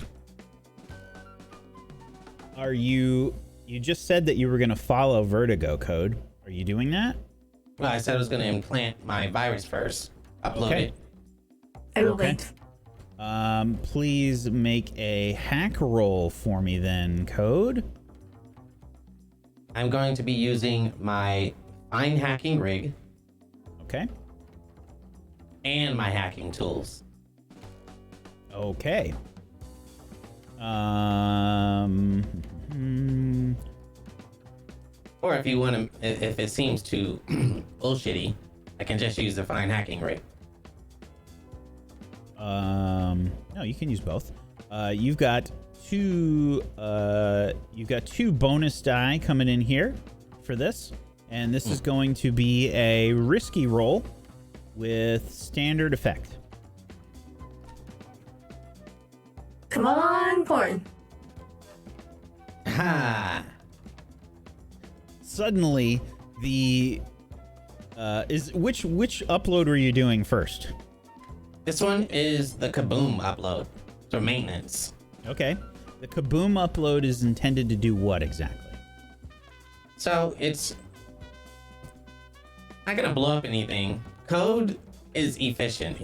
you just said that you were going to follow Vertigo Code. Are you doing that? Well, I said I was going to implant my virus first. Upload Okay. it. I will Okay. wait. Please make a hack roll for me then, Code. I'm going to be using my fine hacking rig Okay. and my hacking tools. Okay. Or if you want to, if it seems too bullshitty, I can just use the fine hacking rig. No, you can use both. You've got two bonus die coming in here for this, and this is going to be a risky roll with standard effect. Come on, porn. Ha! Suddenly, which upload were you doing first? This one is the Kaboom upload for maintenance. Okay. The Kaboom upload is intended to do what exactly? So it's not gonna blow up anything. Code is efficient.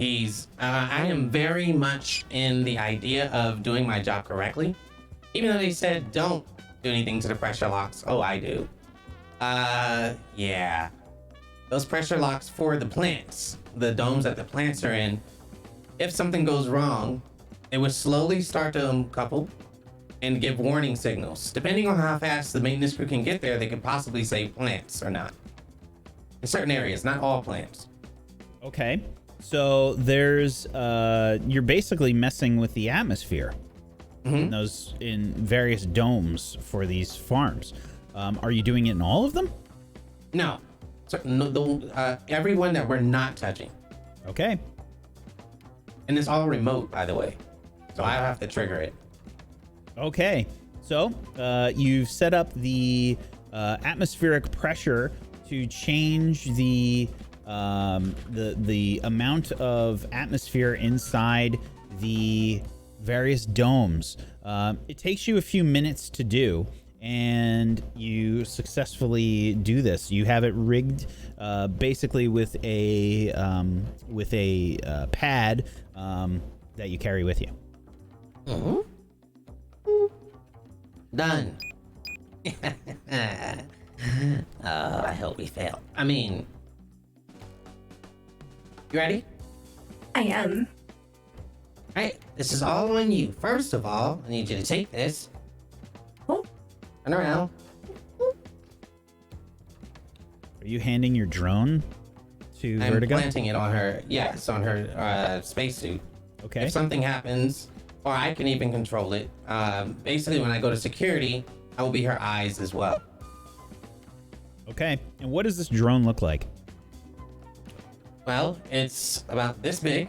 I am very much in the idea of doing my job correctly. Even though they said don't do anything to the pressure locks. Oh, I do. Yeah. Those pressure locks for the plants, the domes that the plants are in, if something goes wrong, it would slowly start to uncouple and give warning signals. Depending on how fast the maintenance crew can get there, they could possibly save plants or not. In certain areas, not all plants. Okay. So there's you're basically messing with the atmosphere in various domes for these farms. Are you doing it in all of them? No. Everyone that we're not touching. Okay. And it's all remote, by the way. So I have to trigger it. Okay. So you've set up the atmospheric pressure to change the amount of atmosphere inside the various domes. It takes you a few minutes to do, and you successfully do this. You have it rigged basically with a pad that you carry with you. Done. Oh, I hope we fail. I mean, you ready? I am. Alright, this is all on you. First of all, I need you to take this. Oh. Turn around. Are you handing your drone to I'm Vertigo? planting it on her, yes, on her spacesuit. Okay. If something happens, or I can even control it, basically when I go to security, I will be her eyes as well. Okay. And what does this drone look like? Well, it's about this big.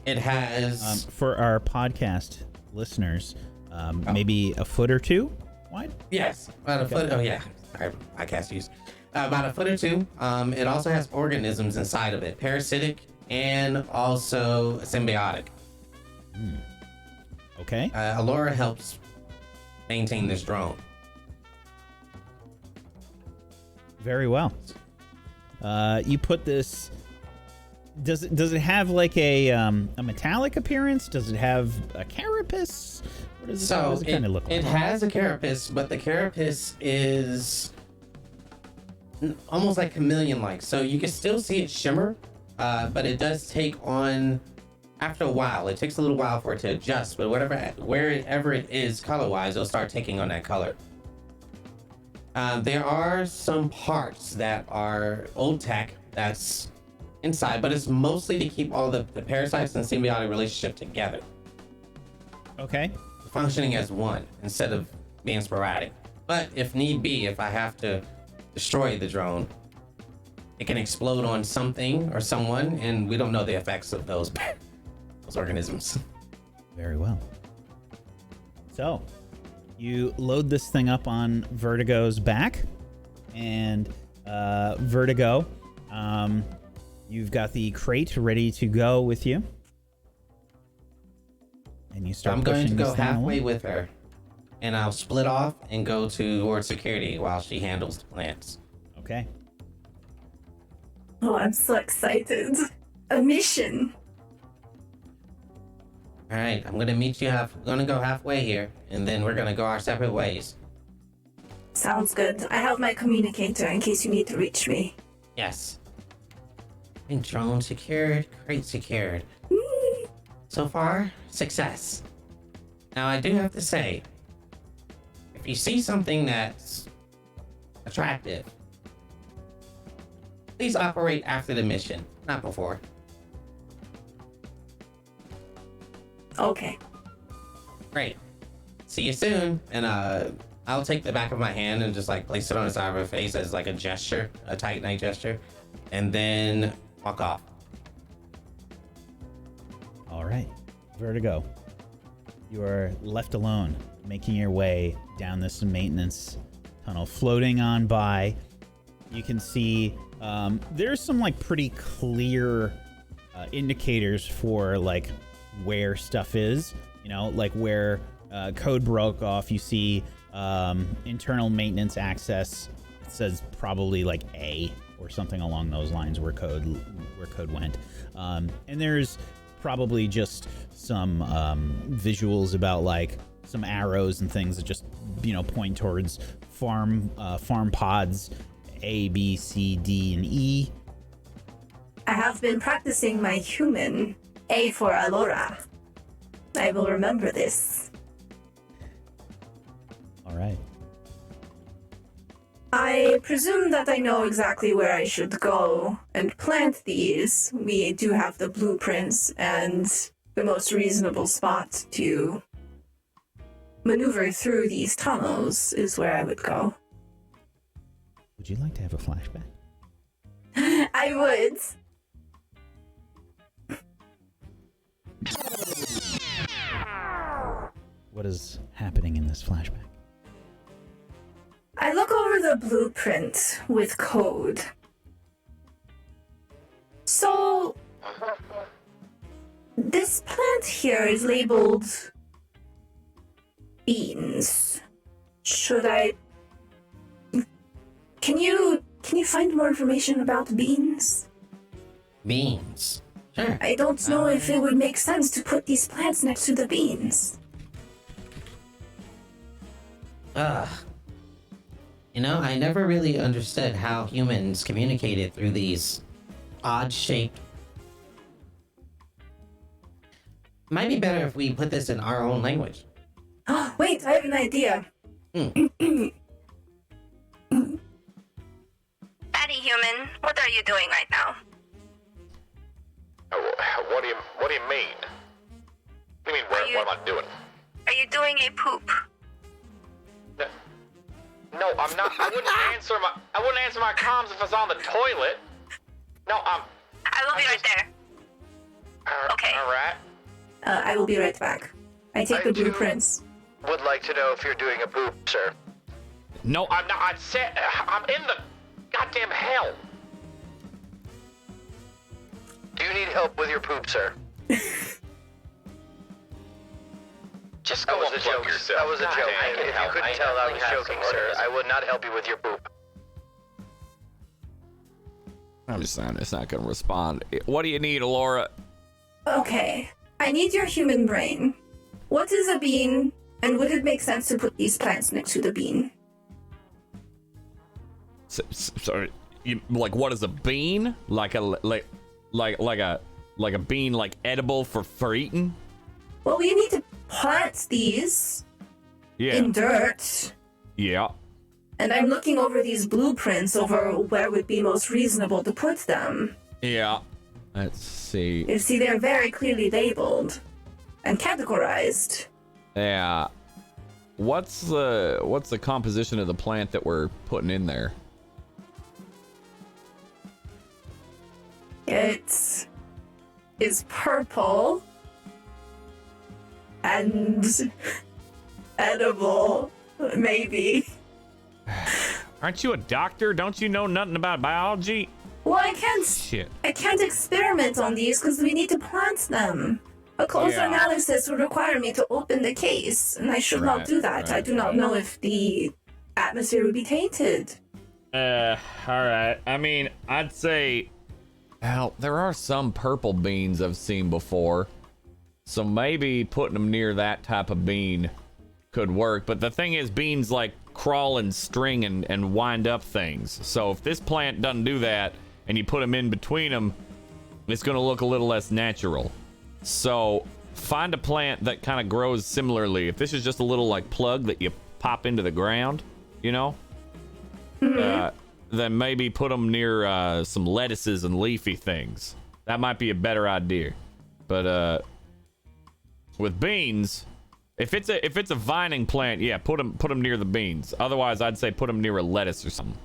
It has... For our podcast listeners, maybe a foot or two wide? Yes, about a foot. Oh, yeah. Sorry, podcast use. About a foot or two. It also has organisms inside of it, parasitic and also symbiotic. Okay. Alora helps maintain this drone. Very well. You put this. Does it have like a metallic appearance? Does it have a carapace? What does it kind of look like? It has a carapace, but the carapace is almost like chameleon-like. So you can still see it shimmer, but it does take on, after a while, it takes a little while for it to adjust, but wherever it is color-wise, it'll start taking on that color. There are some parts that are old tech that's inside, but it's mostly to keep all the parasites and symbiotic relationship together. Okay. Functioning as one instead of being sporadic. But if need be, if I have to destroy the drone, it can explode on something or someone, and we don't know the effects of those organisms. Very well. So, you load this thing up on Vertigo's back, and Vertigo, you've got the crate ready to go with you. And you start I'm going to pushing go this thing halfway along. with her, and I'll split off and go towards security while she handles the plants. Okay. Oh, I'm so excited. A mission. All right, I'm gonna meet you gonna go halfway here, and then we're gonna go our separate ways. Sounds good. I have my communicator in case you need to reach me. Yes. And drone secured, crate secured. So far, success. Now I do have to say, if you see something that's attractive, please operate after the mission, not before. Okay. Great. See you soon. And I'll take the back of my hand and just like place it on the side of her face as like a gesture, a tight night gesture, and then walk off. All right. Vertigo. You are left alone, making your way down this maintenance tunnel, floating on by. You can see there's some like pretty clear indicators for like where stuff is, you know, like where code broke off. You see internal maintenance access. It says probably like A or something along those lines where code went. And there's probably just some visuals about like some arrows and things that just point towards farm pods A, B, C, D, and E. I have been practicing my human. A for Alora. I will remember this. All right. I presume that I know exactly where I should go and plant these. We do have the blueprints, and the most reasonable spot to maneuver through these tunnels is where I would go. Would you like to have a flashback? I would. What is happening in this flashback? I look over the blueprint with code. So, this plant here is labeled beans. Should I... Can you find more information about beans? Beans. Sure. I don't know if it would make sense to put these plants next to the beans. I never really understood how humans communicated through these odd-shaped... Might be better if we put this in our own language. Oh, wait, I have an idea. Patty human, what are you doing right now? What do you mean? What do you mean, what am I doing? Are you doing a poop? No, I'm not. I wouldn't answer my comms if I was on the toilet. No, I will be right there. Okay. All right. I will be right back. I take the blueprints. Would like to know if you're doing a poop, sir. No, I'm not. I'm in the goddamn hell. Do you need help with your poop, sir? Just that was a joke. That was a joke. If you couldn't tell, I was joking, sir. I would not help you with your poop. I'm just saying it's not gonna respond. What do you need, Alora? Okay. I need your human brain. What is a bean, and would it make sense to put these plants next to the bean? Sorry, like what is a bean? Like a bean, like edible for eating? Well, we need to plant these in dirt. Yeah. And I'm looking over these blueprints over where would be most reasonable to put them. Yeah. Let's see. You see, they're very clearly labeled and categorized. Yeah. What's the composition of the plant that we're putting in there? It is purple and edible, maybe. Aren't you a doctor? Don't you know nothing about biology? Well, I can't. Shit. I can't experiment on these because we need to plant them. A closer analysis would require me to open the case, and I should not do that. I do not know if the atmosphere would be tainted. All right. I mean, I'd say, well, there are some purple beans I've seen before, so maybe putting them near that type of bean could work. But the thing is, beans like crawl and string and wind up things. So if this plant doesn't do that, and you put them in between them, it's going to look a little less natural. So find a plant that kind of grows similarly. If this is just a little like plug that you pop into the ground, then maybe put them near some lettuces and leafy things. That might be a better idea. But with beans, if it's a vining plant, yeah, put them near the beans. Otherwise, I'd say put them near a lettuce or something.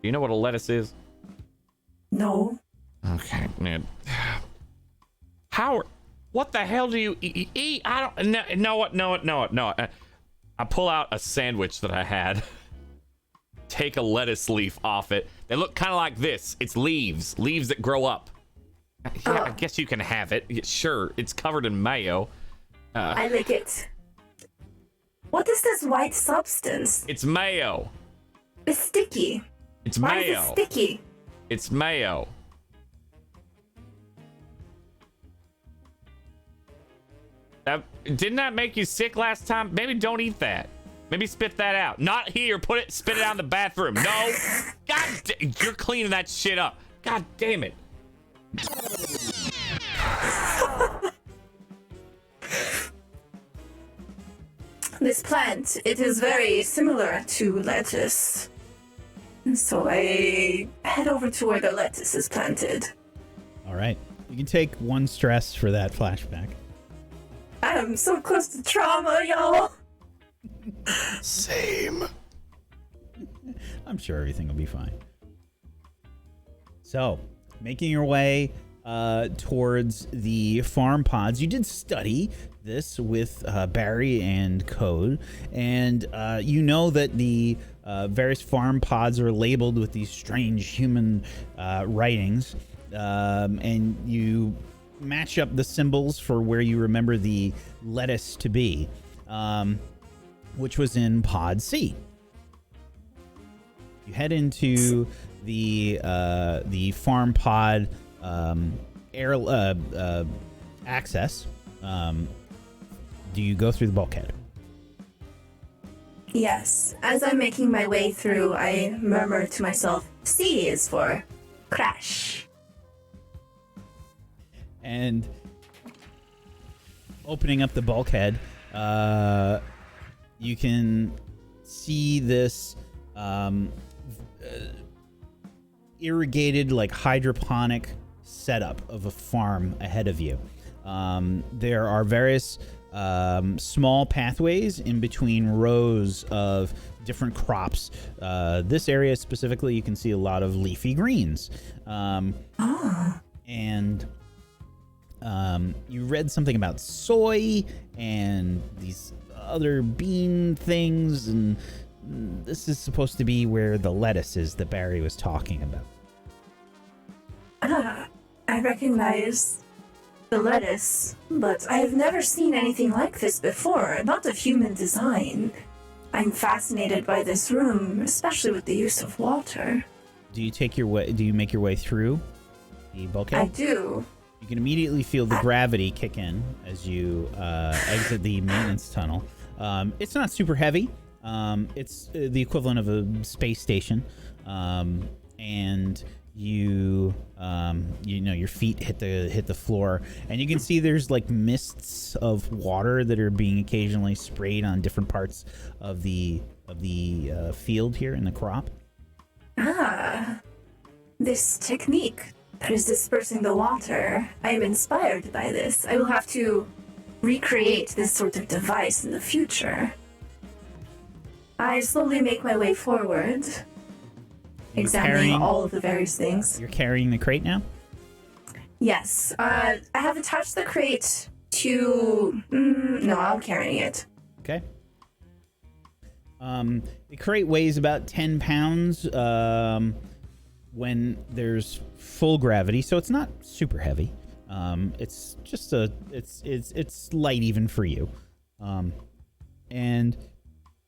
Do you know what a lettuce is? No. Okay, man. What the hell do you eat? I don't know. No. I pull out a sandwich that I had. Take a lettuce leaf off it. They look kind of like this. It's leaves that grow up. Yeah, I guess you can have it. Yeah, sure, it's covered in mayo. I like it. What is this white substance? It's mayo. It's sticky. It's Why mayo. is it sticky? It's mayo. Didn't that make you sick last time? Maybe don't eat that. Maybe spit that out. Not here. Spit it out in the bathroom. No. You're cleaning that shit up. God damn it. This plant, it is very similar to lettuce. So I head over to where the lettuce is planted. All right. You can take 1 stress for that flashback. I am so close to trauma, y'all. Same. I'm sure everything will be fine. So, making your way towards the farm pods. You did study this with Barry and Code, and you know that the various farm pods are labeled with these strange human writings, and you match up the symbols for where you remember the lettuce to be, which was in pod C. You head into the farm pod access. Do you go through the bulkhead? Yes. As I'm making my way through, I murmur to myself, C is for crash. And opening up the bulkhead, you can see this irrigated, like hydroponic setup of a farm ahead of you. There are various small pathways in between rows of different crops. This area specifically, you can see a lot of leafy greens. And you read something about soy and these other bean things, and this is supposed to be where the lettuce is that Barry was talking about. I recognize the lettuce, but I have never seen anything like this before, not of human design. I'm fascinated by this room, especially with the use of water. Do you make your way through the bulkhead? I do. You can immediately feel the gravity kick in as you exit the maintenance tunnel. It's not super heavy. It's the equivalent of a space station, and you know your feet hit the floor, and you can see there's like mists of water that are being occasionally sprayed on different parts of the field here in the crop. This technique that is dispersing the water. I am inspired by this. I will have to recreate this sort of device in the future. I slowly make my way forward, examining all of the various things. You're carrying the crate now? Yes. I have attached the crate to... no, I'm carrying it. Okay. The crate weighs about 10 pounds when there's full gravity, so it's not super heavy. It's just it's light even for you. And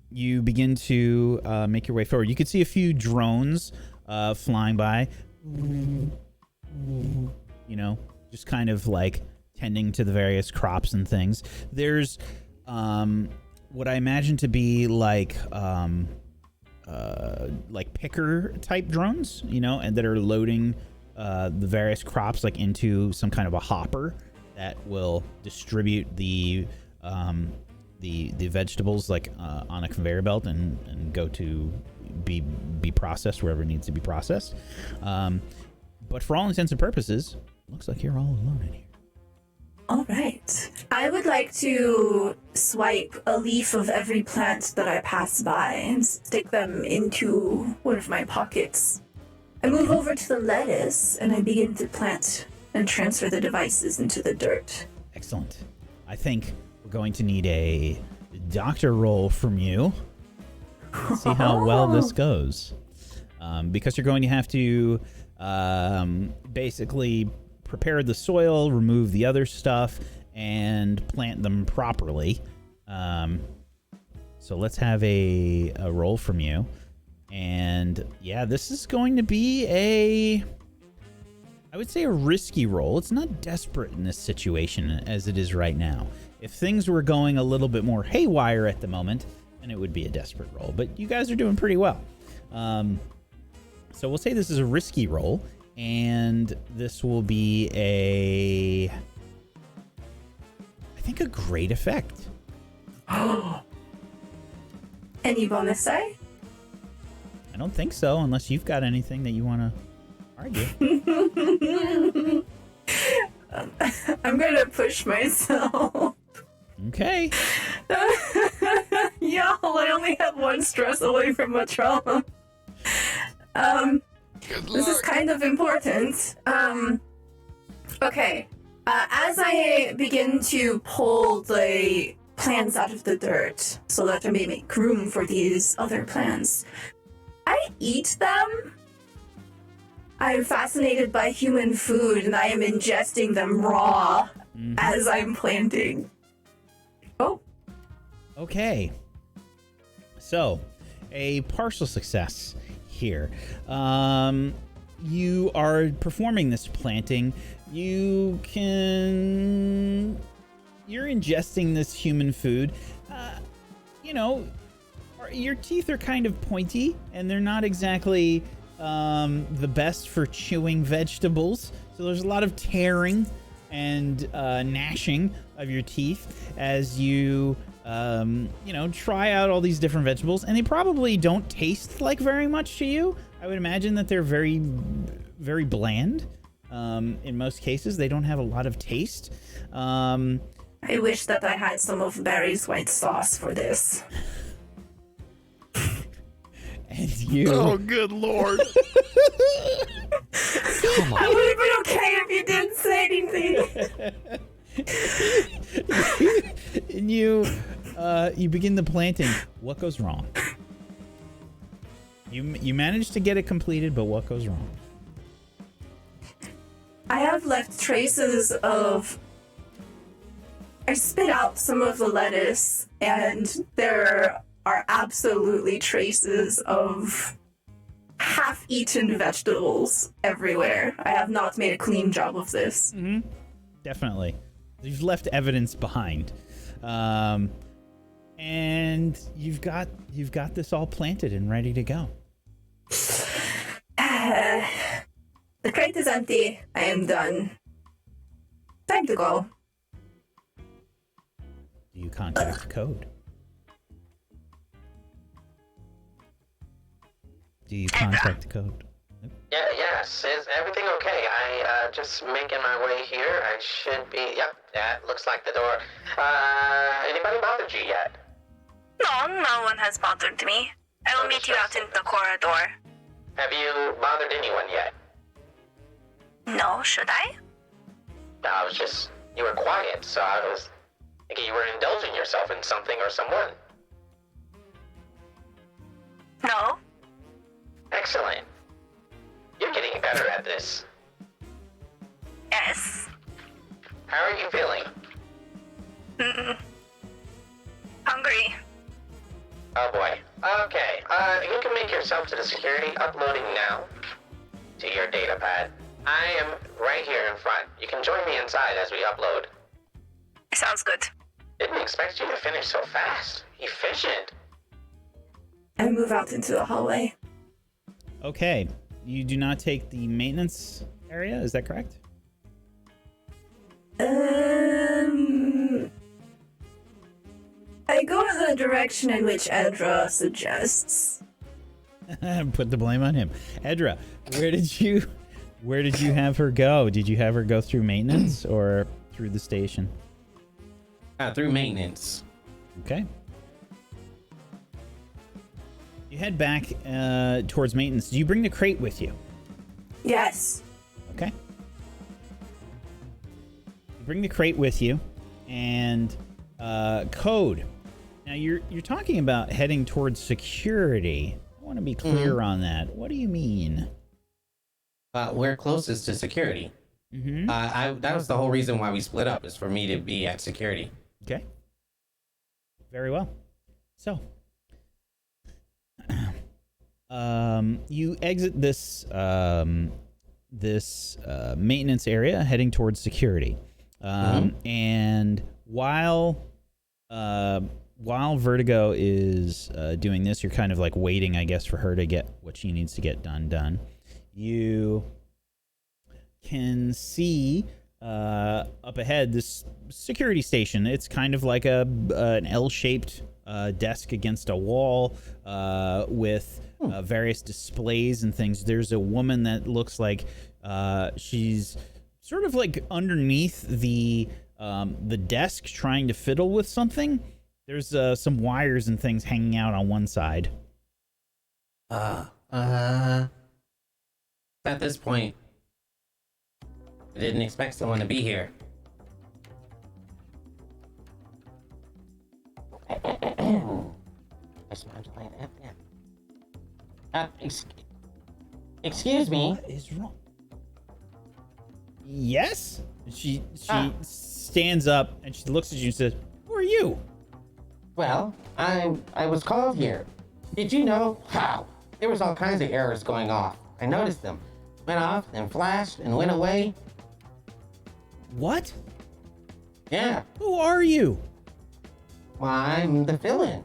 you begin to make your way forward. You can see a few drones flying by, you know, just kind of like tending to the various crops and things. There's what I imagine to be like picker type drones, you know, and that are loading the various crops like into some kind of a hopper that will distribute the vegetables like on a conveyor belt and go to be processed wherever it needs to be processed. But for all intents and purposes, looks like you're all alone in here. All right. I would like to swipe a leaf of every plant that I pass by and stick them into one of my pockets. I move over to the lettuce and I begin to plant and transfer the devices into the dirt. Excellent. I think we're going to need a doctor roll from you. Let's see how well this goes. Because you're going to have to basically prepare the soil, remove the other stuff, and plant them properly. So let's have a roll from you. And yeah, this is going to be I would say a risky roll. It's not desperate in this situation as it is right now. If things were going a little bit more haywire at the moment, then it would be a desperate roll. But you guys are doing pretty well. So we'll say this is a risky roll, and this will be I think a great effect. Any bonus die? I don't think so, unless you've got anything that you want to argue. I'm gonna push myself. Okay. Y'all, I only have one stress away from a trauma. This is kind of important. Okay. As I begin to pull the plants out of the dirt so that I may make room for these other plants, I eat them. I'm fascinated by human food and I am ingesting them raw as I'm planting. Oh. Okay. So, a partial success here. You are performing this planting. You're ingesting this human food. Your teeth are kind of pointy and they're not exactly the best for chewing vegetables. So there's a lot of tearing and gnashing of your teeth as you try out all these different vegetables, and they probably don't taste like very much to you. I would imagine that they're very, very bland. In most cases, they don't have a lot of taste. I wish that I had some of Barry's white sauce for this. And you... Oh, good lord. Come on. I would have been okay if you didn't say anything. And you begin the planting. What goes wrong? You managed to get it completed, but what goes wrong? I have left traces of... I spit out some of the lettuce, and there are absolutely traces of half-eaten vegetables everywhere. I have not made a clean job of this. Mm-hmm. Definitely. You've left evidence behind. And you've got this all planted and ready to go. The crate is empty. I am done. Time to go. Do you contact code? Do you contact code? Yeah, yes. Is everything okay? I just making my way here. I should be. Yep, that looks like the door. Anybody bothered you yet? No one has bothered me. I will meet you out in the corridor. Have you bothered anyone yet? No, should I? No, I was just. You were quiet, so I was thinking you were indulging yourself in something or someone. No. Excellent. You're getting better at this. Yes. How are you feeling? Hungry. Oh boy. Okay, you can make yourself to the security uploading now to your data pad. I am right here in front. You can join me inside as we upload. Sounds good. Didn't expect you to finish so fast. Efficient. I move out into the hallway. Okay. You do not take the maintenance area, is that correct? I go in the direction in which Edra suggests. Put the blame on him. Edra, where did you have her go? Did you have her go through maintenance or through the station? Through maintenance. Okay. You head back towards maintenance. Do you bring the crate with you? Yes. Okay. You bring the crate with you, and code. Now you're talking about heading towards security. I want to be clear on that. What do you mean? We're closest to security. Mm-hmm. That was the whole reason why we split up, is for me to be at security. Okay. Very well. So, You exit this maintenance area, heading towards security. And while Vertigo is doing this, you're kind of like waiting, I guess, for her to get what she needs to get done. You can see up ahead this security station. It's kind of like an L-shaped desk against a wall with various displays and things. There's a woman that looks like she's sort of like underneath the desk trying to fiddle with something. There's some wires and things hanging out on one side. At this point, I didn't expect someone to be here. Excuse me. What is wrong? Yes? She stands up and she looks at you and says, "Who are you?" Well, I was called here. Did you know how? There was all kinds of errors going off. I noticed them. Went off, then flashed, and went away. What? Yeah. Who are you? Well, I'm the fill-in.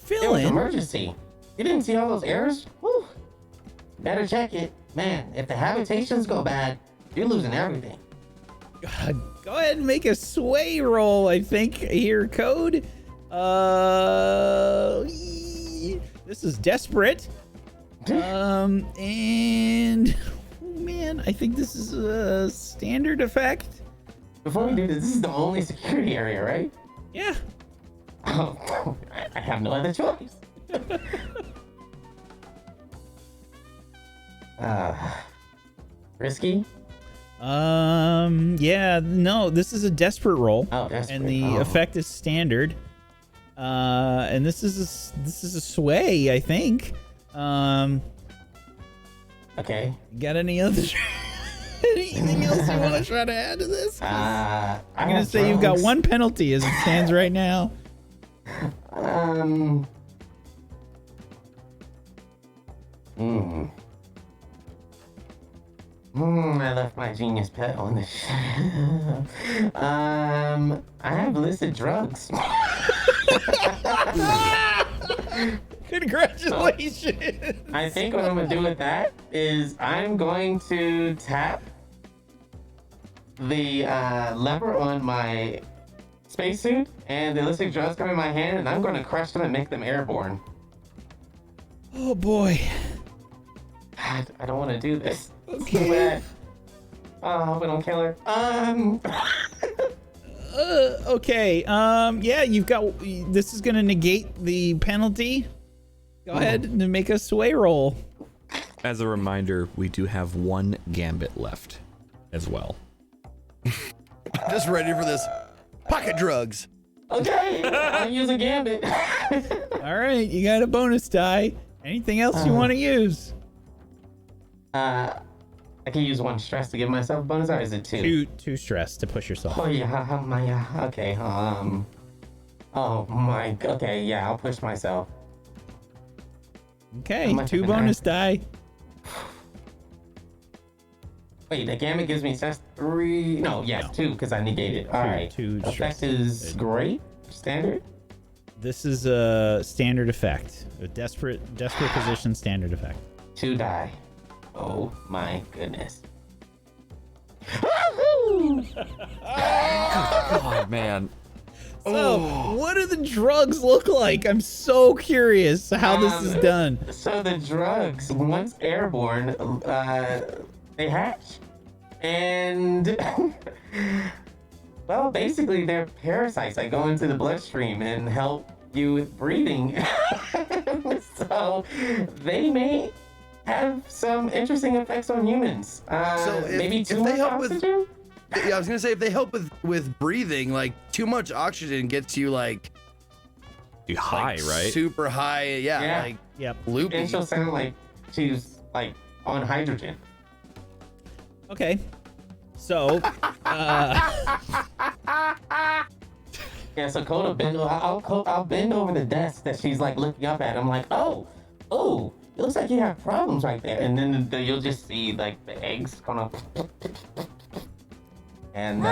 There was Fill-in? an emergency. You didn't see all those errors? Whew. Better check it. Man, if the habitations go bad, you're losing everything. Go ahead and make a sway roll, I think, here, Code. This is desperate. And oh man, I think this is a standard effect. Before we do this is the only security area, right? Yeah. Oh, I have no other choice. Risky? Yeah, no, this is a desperate roll. Oh, desperate. And the effect is standard. And this is a sway, I think. Okay. Got any other anything else you want to try to add to this? I'm gonna say you've got one penalty as it stands right now. I left my genius pet on the I have illicit drugs. Congratulations. I think what I'm gonna do with that is I'm going to tap the lever on my spacesuit, and the illicit drugs come in my hand, and I'm gonna crush them and make them airborne. Oh boy. God, I don't want to do this. Okay. Oh, I hope I don't kill her. Okay. Yeah, you've got. This is gonna negate the penalty. Go ahead and make a sway roll. As a reminder, we do have one gambit left as well. Just ready for this. Pocket drugs. Okay, I'm using gambit. All right, you got a bonus die. Anything else you want to use? I can use one stress to give myself a bonus, or is it two? Two stress to push yourself. Oh yeah, how am I? Okay. Oh my. Okay, yeah, I'll push myself. Okay, 2 bonus die. Wait, the gambit gives me just 3. No, yeah, 2 because I negated. All right. 2 stress. Effect is great. Standard. This is a standard effect. A desperate position standard effect. 2 die. Oh my goodness. Oh man. So, what do the drugs look like? I'm so curious how this is done. So the drugs, once airborne, they hatch, and well, basically they're parasites that go into the bloodstream and help you with breathing. So they may have some interesting effects on humans. Maybe too much oxygen. Yeah, I was gonna say if they help with breathing, like too much oxygen gets you like high, right? Super high, yeah. Like Yep. loopy. And she'll sound like she's like on hydrogen. Okay. So, Yeah, so Coda bend. I'll bend over the desk that she's like looking up at. I'm like, oh, oh, it looks like you have problems right there. And then you'll just see like the eggs gonna. And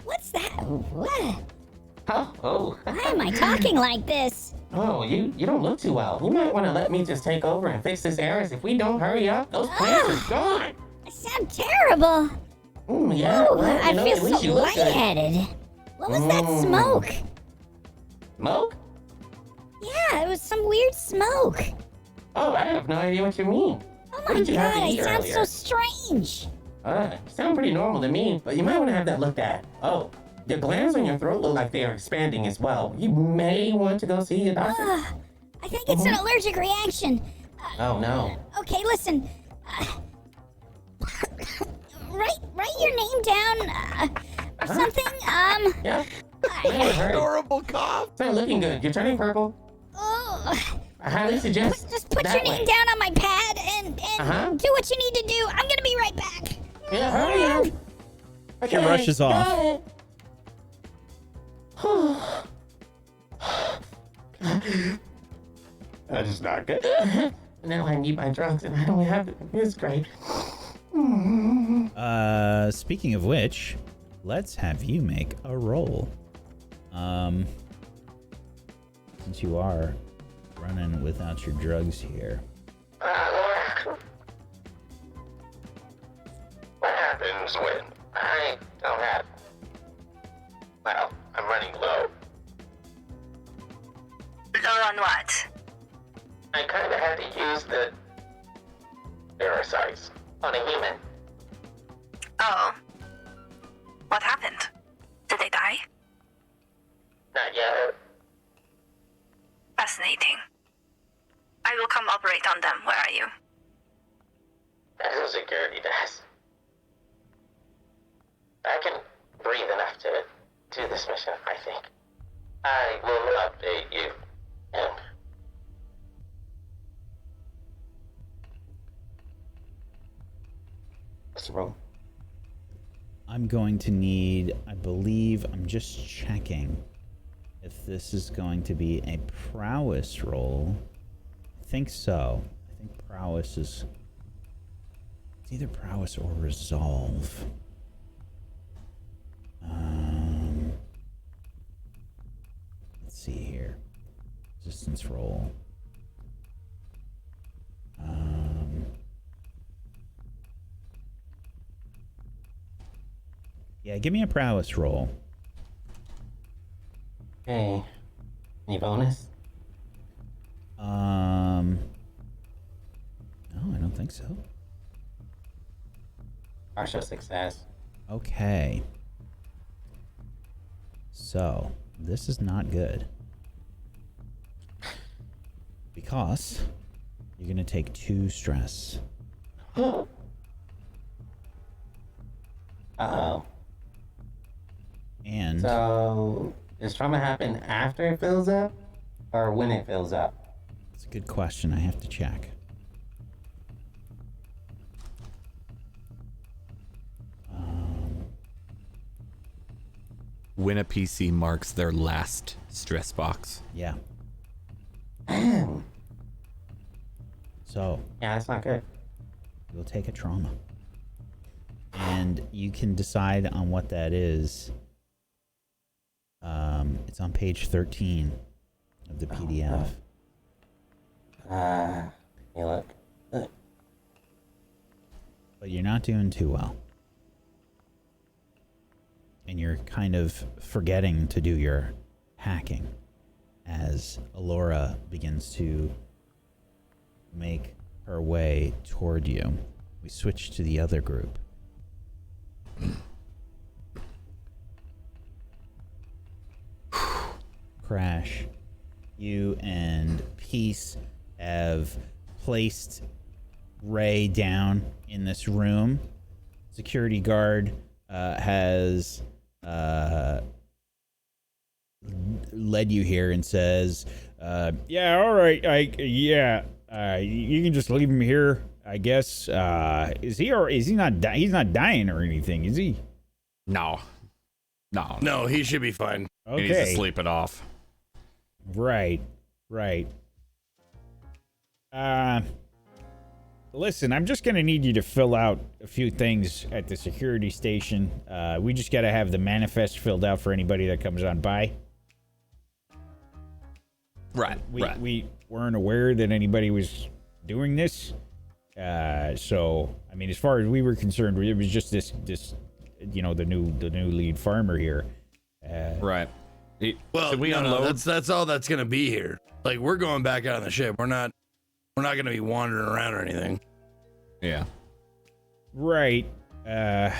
What's that? What? oh. Why am I talking like this? Oh, you don't look too well. You might want to let me just take over and fix this errors. If we don't hurry up, those plants are gone. I sound terrible. Yeah. Ooh, well, I at feel least so you look good. lightheaded. What was that smoke? Smoke? Yeah, it was some weird smoke. Oh, I have no idea what you mean. Oh What my did you have to god, I eat sound earlier? so strange. You sound pretty normal to me, but you might want to have that looked at. Oh, your glands on your throat look like they are expanding as well. You may want to go see your doctor. I think it's an allergic reaction. Oh, no. Okay, listen. Write your name down or something. Yeah? Adorable cough. It's not looking good. You're turning purple. Oh, I highly suggest just put that your name way. down on my pad and do what you need to do. I'm gonna be right back. Yeah, hurry up. She rushes off. got it. That is not good. Now I need my drugs and I don't have it. It's great. Speaking of which, let's have you make a roll. Since you are running without your drugs here. Laura, what happens when I don't have... Well, I'm running low. Low on what? I kinda had to use the parasites on a human. Oh. What happened? Did they die? Not yet. Fascinating. I will come operate on them. Where are you? At the security desk. I can breathe enough to do this mission, I think. I will update you. And What's the roll? I'm going to need, I believe, I'm just checking if this is going to be a prowess roll. I think so. I think prowess is, it's either prowess or resolve. Let's see here. Resistance roll. Yeah, give me a prowess roll. Hey, any bonus? No, I don't think so. Partial success. Okay. So, this is not good. Because you're going to take 2 stress. Uh-oh. And So, does trauma happen after it fills up? Or when it fills up? it's a good question. I have to check. When a PC marks their last stress box. Yeah. Damn. So, Yeah, that's not good. you'll take a trauma. And you can decide on what that is. It's on page 13 of the PDF. You look. But you're not doing too well. And you're kind of forgetting to do your hacking as Alora begins to make her way toward you. We switch to the other group. Crash, you and Peace have placed Ray down in this room. Security guard has led you here and says, Yeah, all right. You can just leave him here, I guess. Is he or is he not? He's not dying or anything, is he? No. No, he should be fine. He needs to Okay. sleep it off. Right. Listen, I'm just gonna need you to fill out a few things at the security station. We just gotta have the manifest filled out for anybody that comes on by. Right. We weren't aware that anybody was doing this. So I mean, as far as we were concerned, it was just this the new lead farmer here. Right. Well, should we no, unload? that's all that's gonna be here. Like, we're going back out on the ship. We're not gonna be wandering around or anything. Yeah. Right. You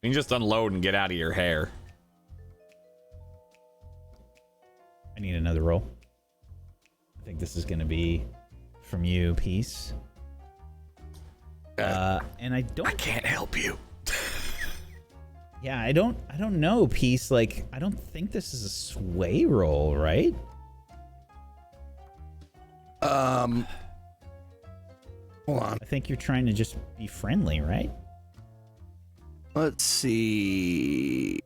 can just unload and get out of your hair. I need another roll. I think this is going to be from you, Peace. And I can't help you. Yeah, I don't know, Peace. Like, I don't think this is a sway roll, right? Hold on. I think you're trying to just be friendly, right? Let's see.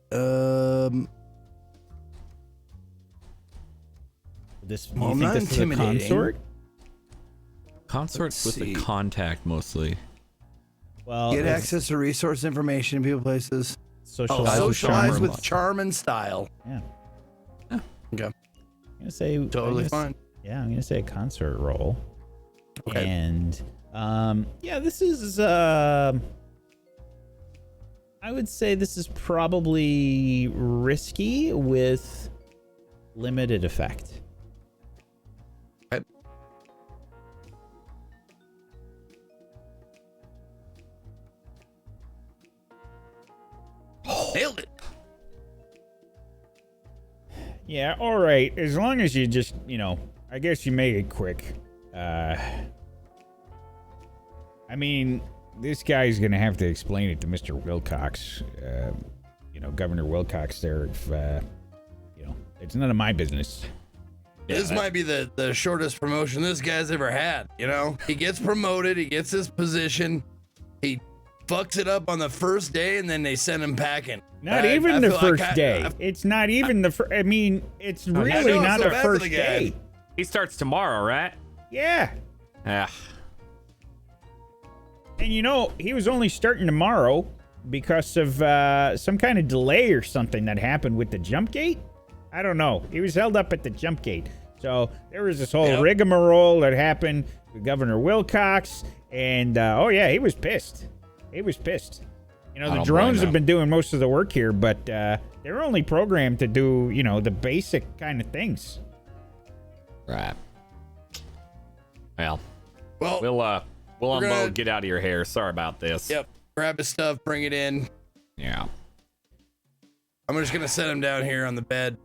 This, do Well, you think not this is a intimidating. consort? Consort's Let's with see. the contact mostly. Well, Get it's access to resource information, people, places. socialize, with charm Socialize or with luck. charm and style. Yeah. Okay. I'm gonna say Totally fine. Yeah, I'm gonna say a concert roll. Okay. And yeah, this is I would say this is probably risky with limited effect. Okay. Nailed it. Yeah, all right. As long as you just, I guess you make it quick. I mean, this guy's gonna have to explain it to Mr. Wilcox. Governor Wilcox there. If, it's none of my business. This might be the shortest promotion this guy's ever had. He gets promoted, he gets his position, he fucks it up on the first day, and then they send him packing. Not I even the feel like first day. It's not even the first. I mean, it's really I know, not so the bad for first the guy. day. He starts tomorrow, right? Yeah. Yeah. And he was only starting tomorrow because of some kind of delay or something that happened with the jump gate. I don't know. He was held up at the jump gate. So there was this whole rigmarole that happened with Governor Wilcox. And, he was pissed. He was pissed. The drones have been doing most of the work here, but they're only programmed to do, the basic kind of things. Right. Well, Well, we'll we're unload, gonna- get out of your hair. Sorry about this. yep. Grab his stuff, bring it in. Yeah. I'm just gonna set him down here on the bed.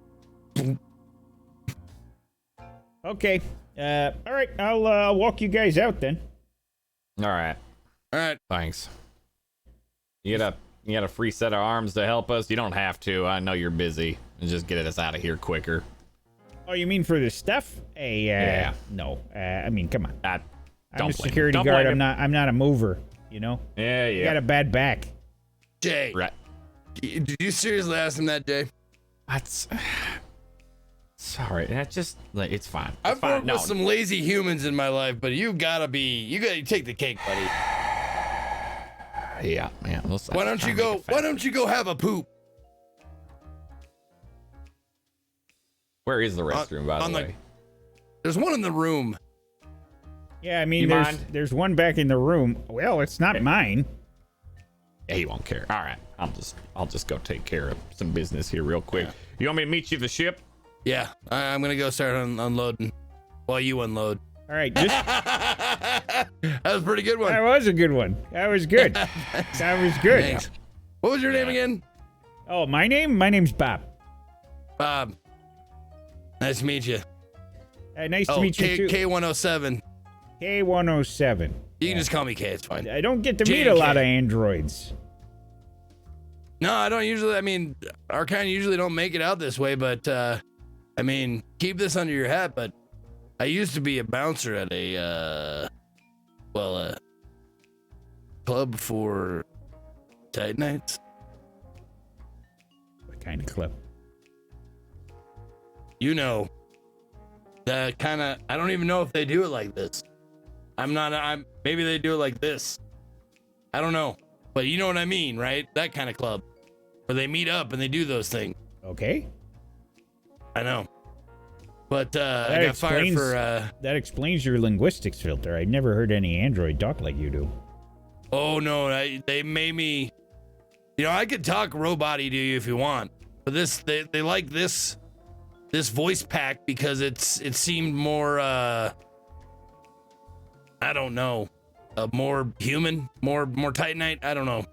Okay. All right. I'll walk you guys out then. All right. All right. Thanks. You got a free set of arms to help us? You don't have to. I know you're busy. Just get us out of here quicker. Oh, you mean for this stuff? Hey, Yeah. No. I mean, come on. I'm Don't a blame security him. Don't guard. blame him. I'm not a mover. Yeah, I got yeah. a bad back. Jay, Right. did you seriously ask him that, Jay? That's sorry. That just it's fine. It's I've fine. worked with some lazy humans in my life, but you gotta take the cake, buddy. Yeah. Why don't you go have a poop? Where is the restroom, by the way? There's one in the room. Yeah, I mean, You there's mind? there's one back in the room. Well, it's not mine. Yeah, he won't care. All right. I'll just go take care of some business here real quick. You want me to meet you at the ship? Yeah, I'm gonna go start unloading while you unload. All right, just That was a pretty good one. that was a good one. That was good. That was good. Thanks. What was your name again? Oh, my name's Bob. Bob. Nice to meet you. Nice to meet you too. K107. K107. You can just call me K. It's fine. I don't get to J meet a and lot K. of androids. No, I don't usually. I mean, our kind usually don't make it out this way, but I mean, keep this under your hat. But I used to be a bouncer at a club for Titanites. What kind of club? You know, I don't even know if they do it like this. Maybe they do it like this. I don't know. But you know what I mean, right? That kind of club where they meet up and they do those things. Okay. I know. But I got fired for that explains your linguistics filter. I've never heard any android talk like you do. Oh no, they made me. I could talk robot-y to you if you want, but they like this voice pack because it seemed more I don't know, more human, more Titanite. I don't know.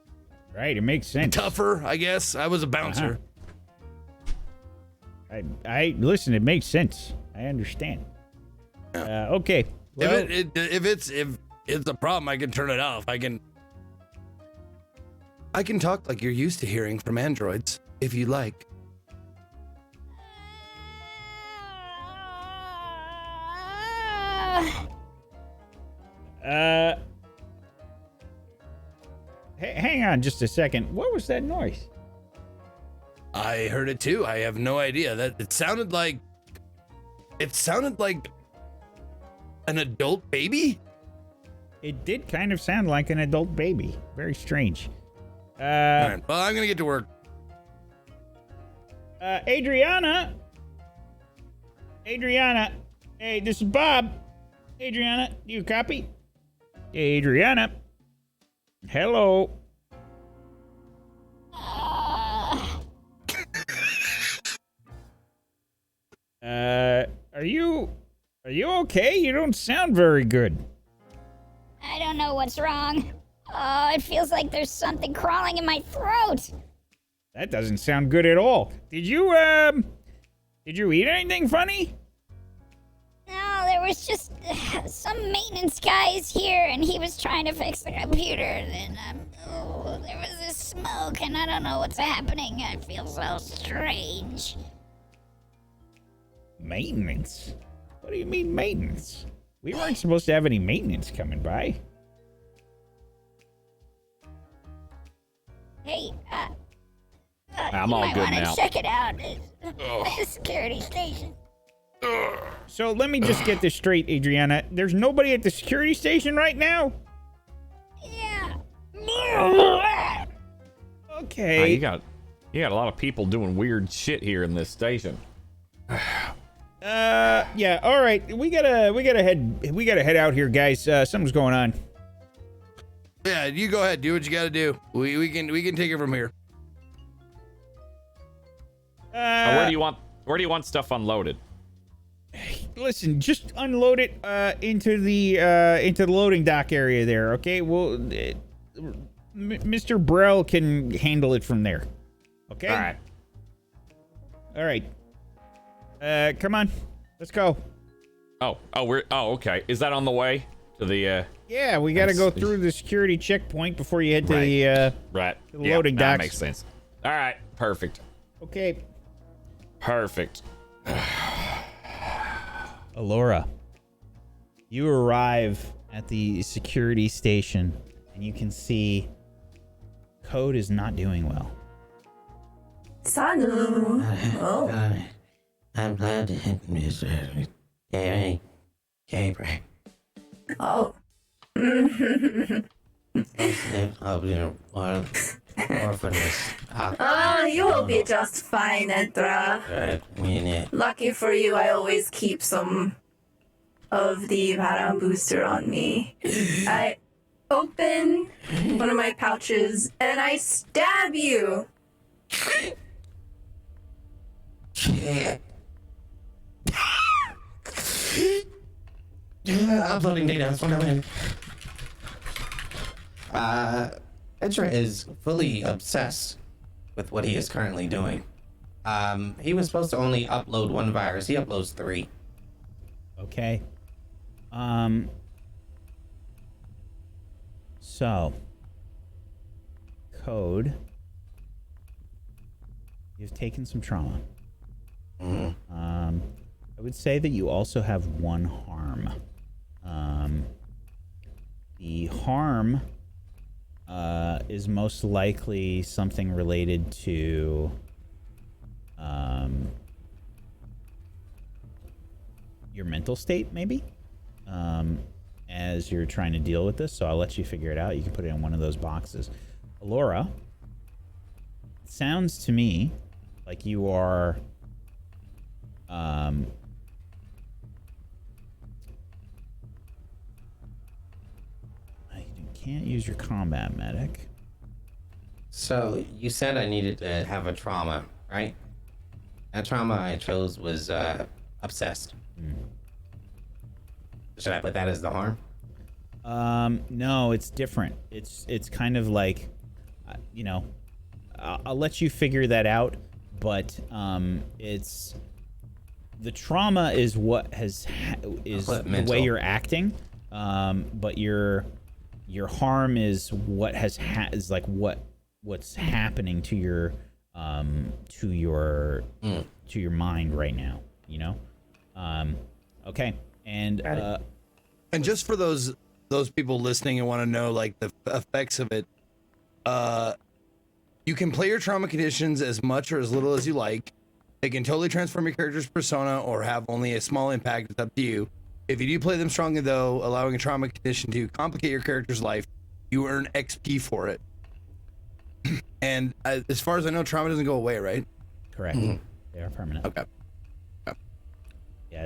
Right, it makes sense. Tougher, I guess. I was a bouncer. I listen. It makes sense. I understand. Okay. Well, If it's a problem, I can turn it off. I can talk like you're used to hearing from androids, if you like. hang on just a second. What was that noise? I heard it too. I have no idea. That it sounded like an adult baby. It did kind of sound like an adult baby. Very strange. All right. Well, I'm gonna get to work. Adriana. Hey, this is Bob. Adriana, do you copy? Adriana. Hello. Are you okay? You don't sound very good. I don't know what's wrong. Oh, it feels like there's something crawling in my throat. That doesn't sound good at all. Did you eat anything funny? No, there was just some maintenance guy is here, and he was trying to fix the computer, and there was this smoke, and I don't know what's happening. I feel so strange. Maintenance? What do you mean maintenance? We weren't supposed to have any maintenance coming by. Hey, I'm all good now. You might want to check it out at the security station. So let me just get this straight, Adriana. There's nobody at the security station right now? Yeah. Okay. You got a lot of people doing weird shit here in this station. Yeah, all right. We gotta head out here, guys. Something's going on. Yeah, you go ahead. Do what you got to do. We can take it from here. Where do you want stuff unloaded? Listen, just unload it into the loading dock area there, okay? Well, Mr. Brell can handle it from there. Okay? All right. Come on. Let's go. Okay. Is that on the way to the Yeah, we got to go through the security checkpoint before you head to the loading docks. That makes sense. All right. Perfect. Okay. Perfect. Alora, you arrive at the security station, and you can see Code is not doing well. Sanu. Oh. I'm glad to hit Mr. Gabriel. Oh. Orphaness. You will be just fine, Edra. Lucky for you, I always keep some of the Param booster on me. I open one of my pouches and I stab you. Uploading data. That's what I'm in. Ezra is fully obsessed with what he is currently doing. He was supposed to only upload one virus. He uploads 3. Okay. So, Code, you've taken some trauma. I would say that you also have 1 harm. The harm is most likely something related to your mental state, maybe, as you're trying to deal with this. So I'll let you figure it out. You can put it in one of those boxes. Alora, it sounds to me like you are you can't use your combat medic. So you said I needed to have a trauma, right? That trauma I chose was obsessed. Should I put that as the harm? No, it's different. It's kind of like, you know, I'll let you figure that out, but it's the trauma is what is the way you're acting, but your harm is what is like what's happening to your mind right now, you know. Okay, and just for those people listening and want to know like the effects of it, you can play your trauma conditions as much or as little as you like. They can totally transform your character's persona or have only a small impact. It's up to you. If you do play them strongly, though, allowing a trauma condition to complicate your character's life, you earn XP for it. And as far as I know, trauma doesn't go away, right? Correct. They are permanent. Okay. Yeah,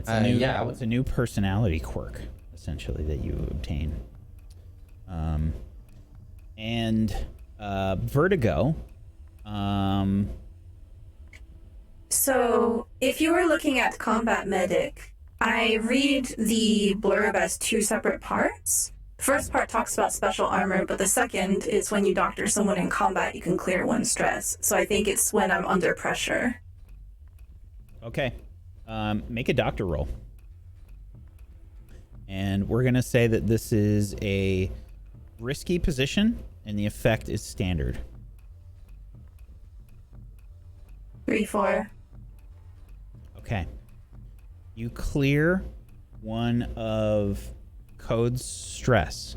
it's a new personality quirk, essentially, that you obtain. And Vertigo. So, if you were looking at Combat Medic, I read the blurb as two separate parts. The first part talks about special armor, but the second is when you doctor someone in combat, you can clear one stress. So I think it's when I'm under pressure. Okay. Make a doctor roll. And we're going to say that this is a risky position, and the effect is standard. 3-4. Okay. You clear one of Code's stress.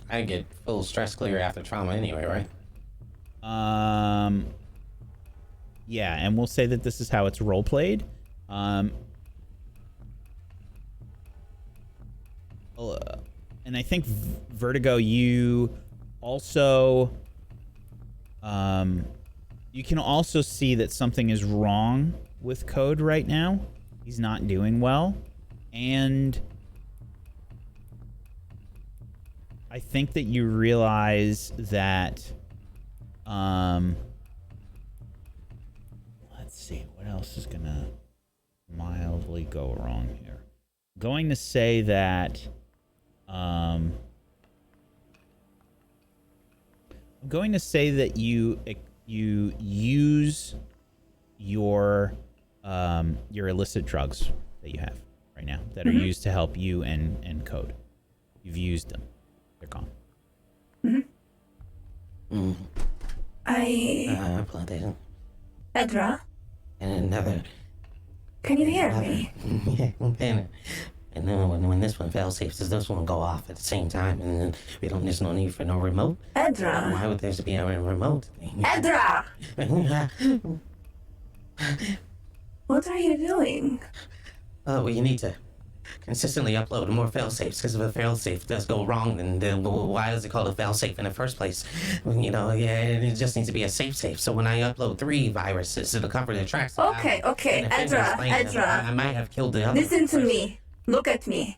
I get full stress clear after trauma anyway, right? Yeah, and we'll say that this is how it's role played. And I think Vertigo, you also you can also see that something is wrong with Code right now. He's not doing well, and I think that you realize that let's see, what else is gonna mildly go wrong here. I'm going to say that you use your illicit drugs that you have right now that are used to help you and Code. You've used them. They're gone. Plantation. Edra, And another. can you hear me? Yeah, and then when this one fails safe, does this one go off at the same time? And then there's no need for no remote? Edra. Why would there be a remote thing? Edra! What are you doing? Well, you need to consistently upload more fail-safes, because if a fail-safe does go wrong, then why is it called a fail-safe in the first place? It just needs to be a safe. So when I upload 3 viruses, it'll cover the tracks. Okay, Edra. I might have killed the other Listen to person. me. Look at me.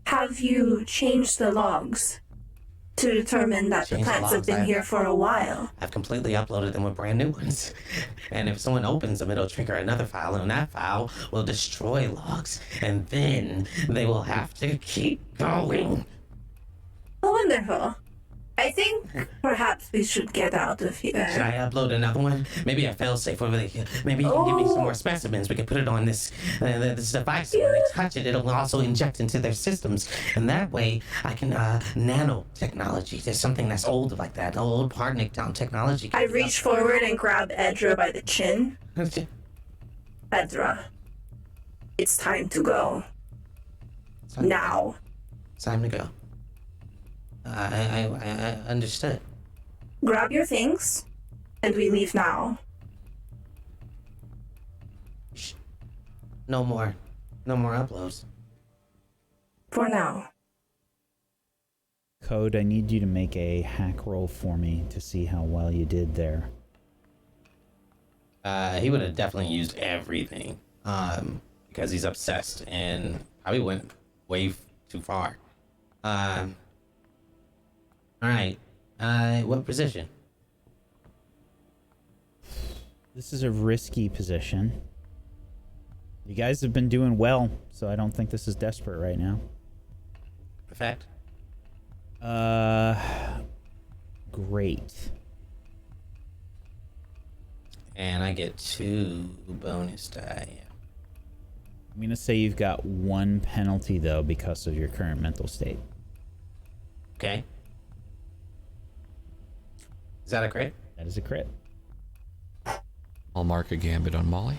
Have you changed the logs to determine that the Changed the plants have logs, been here for a while? I've completely uploaded them with brand new ones. And if someone opens them, it'll trigger another file, and that file will destroy logs. And then they will have to keep going. Oh, wonderful. I think perhaps we should get out of Should here. I upload another one? Maybe a failsafe where maybe you can give me some more specimens. We can put it on this device. And when they touch it, it'll also inject into their systems. And that way, I can nanotechnology. There's something that's old like that. Old Parnic down technology. I reach forward and grab Edra by the chin. Edra, it's time to go. Now. It's time to go. I understood. Grab your things, and we leave now. No more No more uploads. For now. Code, I need you to make a hack roll for me to see how well you did there. He would have definitely used everything. Because he's obsessed and probably went way too far. All right. What position? This is a risky position. You guys have been doing well, so I don't think this is desperate right now. Perfect. Great. And I get 2 bonus die. I'm gonna say you've got 1 penalty though because of your current mental state. Okay. Is that a crit? That is a crit. I'll mark a gambit on Molly.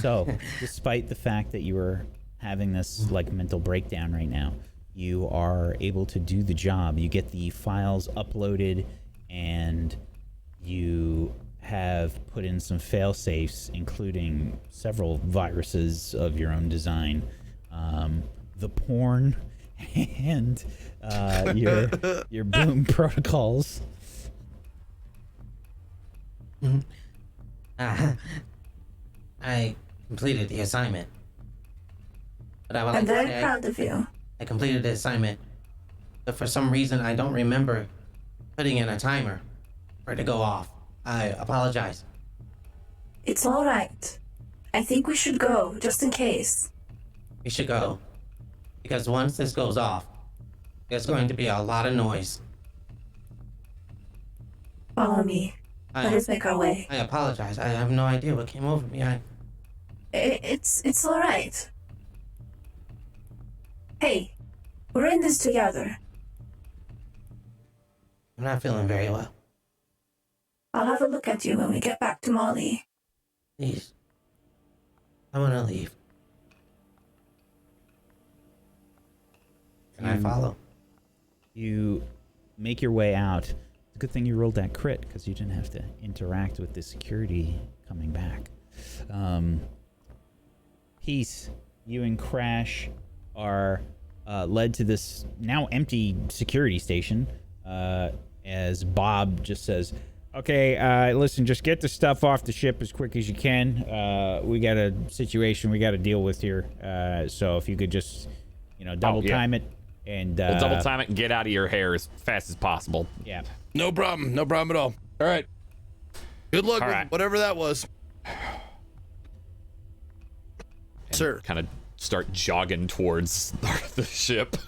So, despite the fact that you are having this like mental breakdown right now, you are able to do the job. You get the files uploaded, and you have put in some fail safes, including several viruses of your own design, the porn, and your boom protocols. I completed the assignment. But I would like I'm to very say proud of you. I completed the assignment. But for some reason, I don't remember putting in a timer for it to go off. I apologize. It's all right. I think we should go, just in case. We should go. Because once this goes off, there's going to be a lot of noise. Follow me. Let us make our way. I apologize. I have no idea what came over me. It's all right. Hey, we're in this together. I'm not feeling very well. I'll have a look at you when we get back to Molly. Please. I want to leave. Can I follow? You make your way out. It's a good thing you rolled that crit, because you didn't have to interact with the security coming back. Peace, you and Crash are led to this now empty security station, as Bob just says, okay, listen, just get the stuff off the ship as quick as you can. We got a situation we got to deal with here. So if you could just, double time it. And We'll double time it and get out of your hair as fast as possible. Yeah. No problem. No problem at all. All right. Good luck All with right. whatever that was. Sir. Kind of start jogging towards the ship.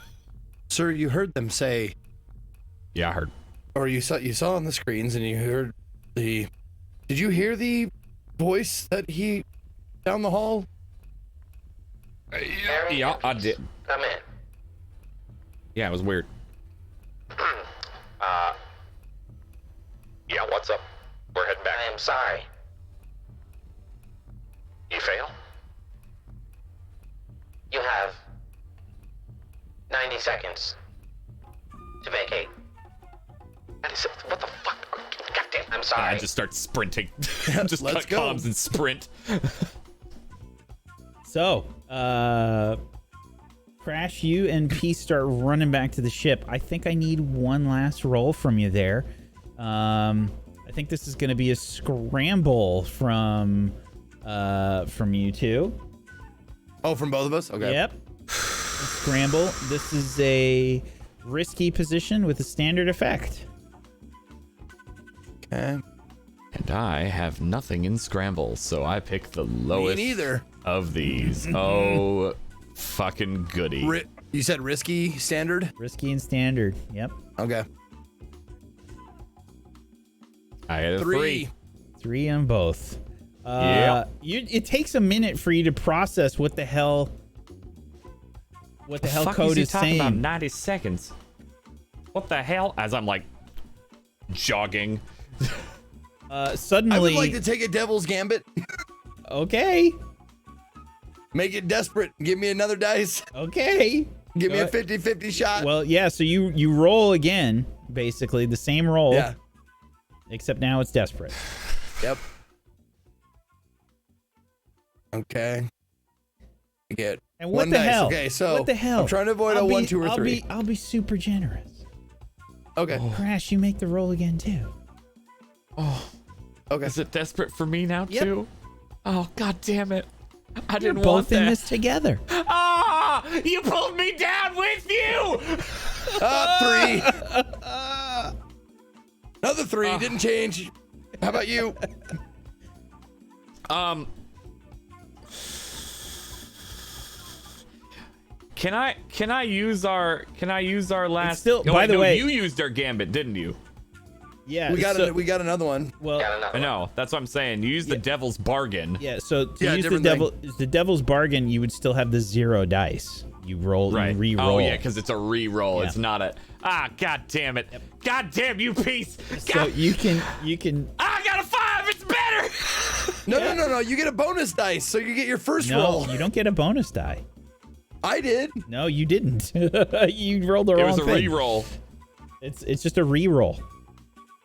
Sir, you heard them say, Yeah, I heard. or you saw on the screens, and you heard did you hear the voice that he down the hall? Yeah, I did. Come in. Yeah, it was weird. Yeah, what's up? We're heading back. I am sorry. You fail? You have 90 seconds to vacate. What the fuck? Goddamn. I'm And sorry. I just start sprinting. Just Let's cut go. comms and sprint. So, Crash, you and Peace start running back to the ship. I think I need one last roll from you there. I think this is going to be a scramble from you two. Oh, from both of us? Okay. Yep. Scramble. This is a risky position with a standard effect. Okay. And I have nothing in scramble, so I pick the lowest neither. of these. Oh, fucking goody. You said risky standard? Risky and standard. Yep. Okay. I had a 3. 3 on both. Yep. It takes a minute for you to process what the hell Fuck code is he is talking saying. about 90 seconds? What the hell? As I'm like jogging. Suddenly, I would like to take a devil's gambit. okay. Make it desperate. Give me another dice. Okay. Give me Go a 50-50 shot. Well, yeah, so you roll again, basically the same roll. Yeah. Except now it's desperate. Yep. Okay. get And what one the dice. hell? Okay, so what the hell? I'm trying to avoid a 1, 2, or 3. I'll be super generous. Okay. Crash, you make the roll again too. Oh, Okay. is it desperate for me now Yep. too? Oh, god damn it! I You're didn't want both in that. this together. Ah! You pulled me down with you. 3. Another 3. Didn't change. How about you? Can I use our last? It's still- Oh, by wait, the no, way- you used our gambit, didn't you? Yeah, We got so, we got another one. well, I know. That's what I'm saying. You used the devil's bargain. yeah. So to Yeah, use different the devil's bargain, you would still have the 0 dice. You roll, Right. you re-roll. Oh yeah, because it's a re-roll. Yeah. It's not a. Ah, god damn it! God damn you piece! So God, you can. I got a 5. It's better. No. You get a bonus dice, so you get your first No, roll. you don't get a bonus die. I did. No, you didn't. You rolled the It wrong was a thing. re-roll. It's just a re-roll.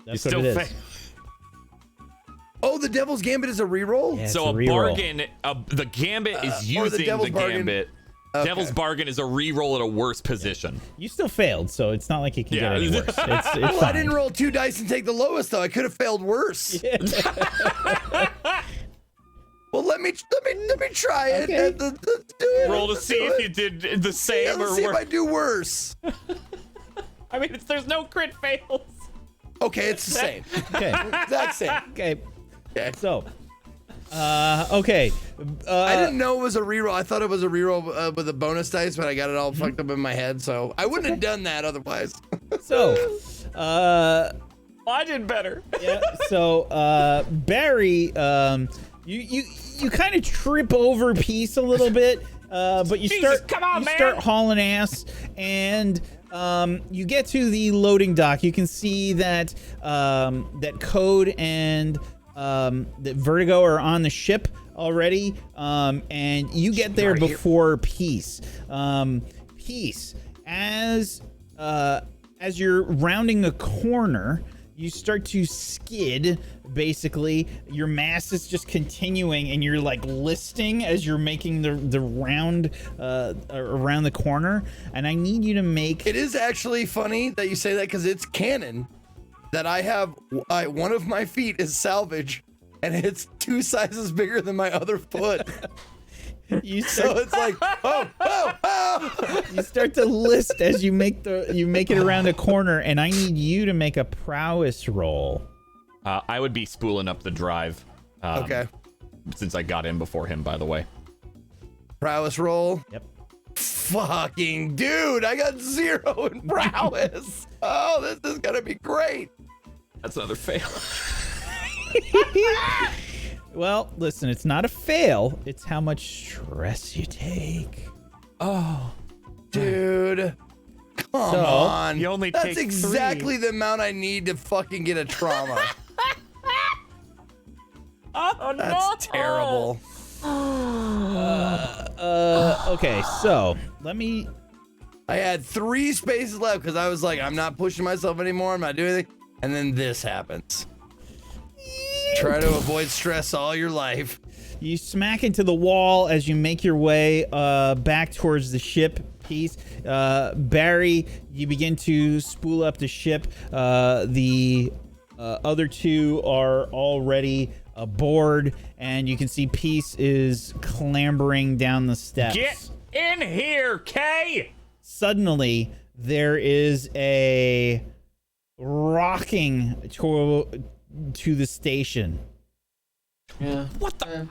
That's You what still it is. fail. Oh, the Devil's Gambit is a reroll? Yeah, it's So a re-roll. bargain, the gambit is or the using devil's the bargain. gambit. Okay. Devil's bargain is a re-roll at a worse position. You still failed, so it's not like it can Yeah. get any worse. It's Well, I fine. didn't roll 2 dice and take the lowest though. I could have failed worse. Well, let me try it. Okay. Let's do it. Roll to Let's see do if it. you did the Yeah, same let's or see if I worse. do worse. I mean, there's no crit fails. Okay, it's the same. Okay. Exact same. Okay. Okay. So, okay. I didn't know it was a reroll. I thought it was a reroll with a bonus dice, but I got it all fucked up in my head, so I wouldn't have done that otherwise. So, I did better. yeah. So, Barry, you kind of trip over Peace a little bit, but you Jesus, start come on, you man. start hauling ass, and you get to the loading dock. You can see that that Code and that Vertigo are on the ship already, and you get there already here. before Peace. Peace, as you're rounding a corner, you start to skid. Basically, your mass is just continuing, and you're like listing as you're making the round around the corner. And I need you to make. It is actually funny that you say that because it's canon that I have one of my feet is salvage, and it's 2 sizes bigger than my other foot. You So start, it's like, oh. you start to list as you make it around a corner, and I need you to make a prowess roll. I would be spooling up the drive. Okay. Since I got in before him, by the way. Prowess roll. Yep. Fucking dude, I got 0 in prowess. Oh, this is gonna be great. That's another fail. Well, listen, it's not a fail. It's how much stress you take. Oh. Dude. Come So, on. you only That's take exactly the amount I need to fucking get a trauma. Oh, That's terrible. Okay, so let me. I had 3 spaces left because I was like, I'm not pushing myself anymore. I'm not doing anything. And then this happens. Try to avoid stress all your life. You smack into the wall as you make your way back towards the ship piece. Barry, you begin to spool up the ship. The other 2 are already aboard, and you can see Peace is clambering down the steps. Get in here, Kay! Suddenly, there is a rocking to the station. Yeah. What the?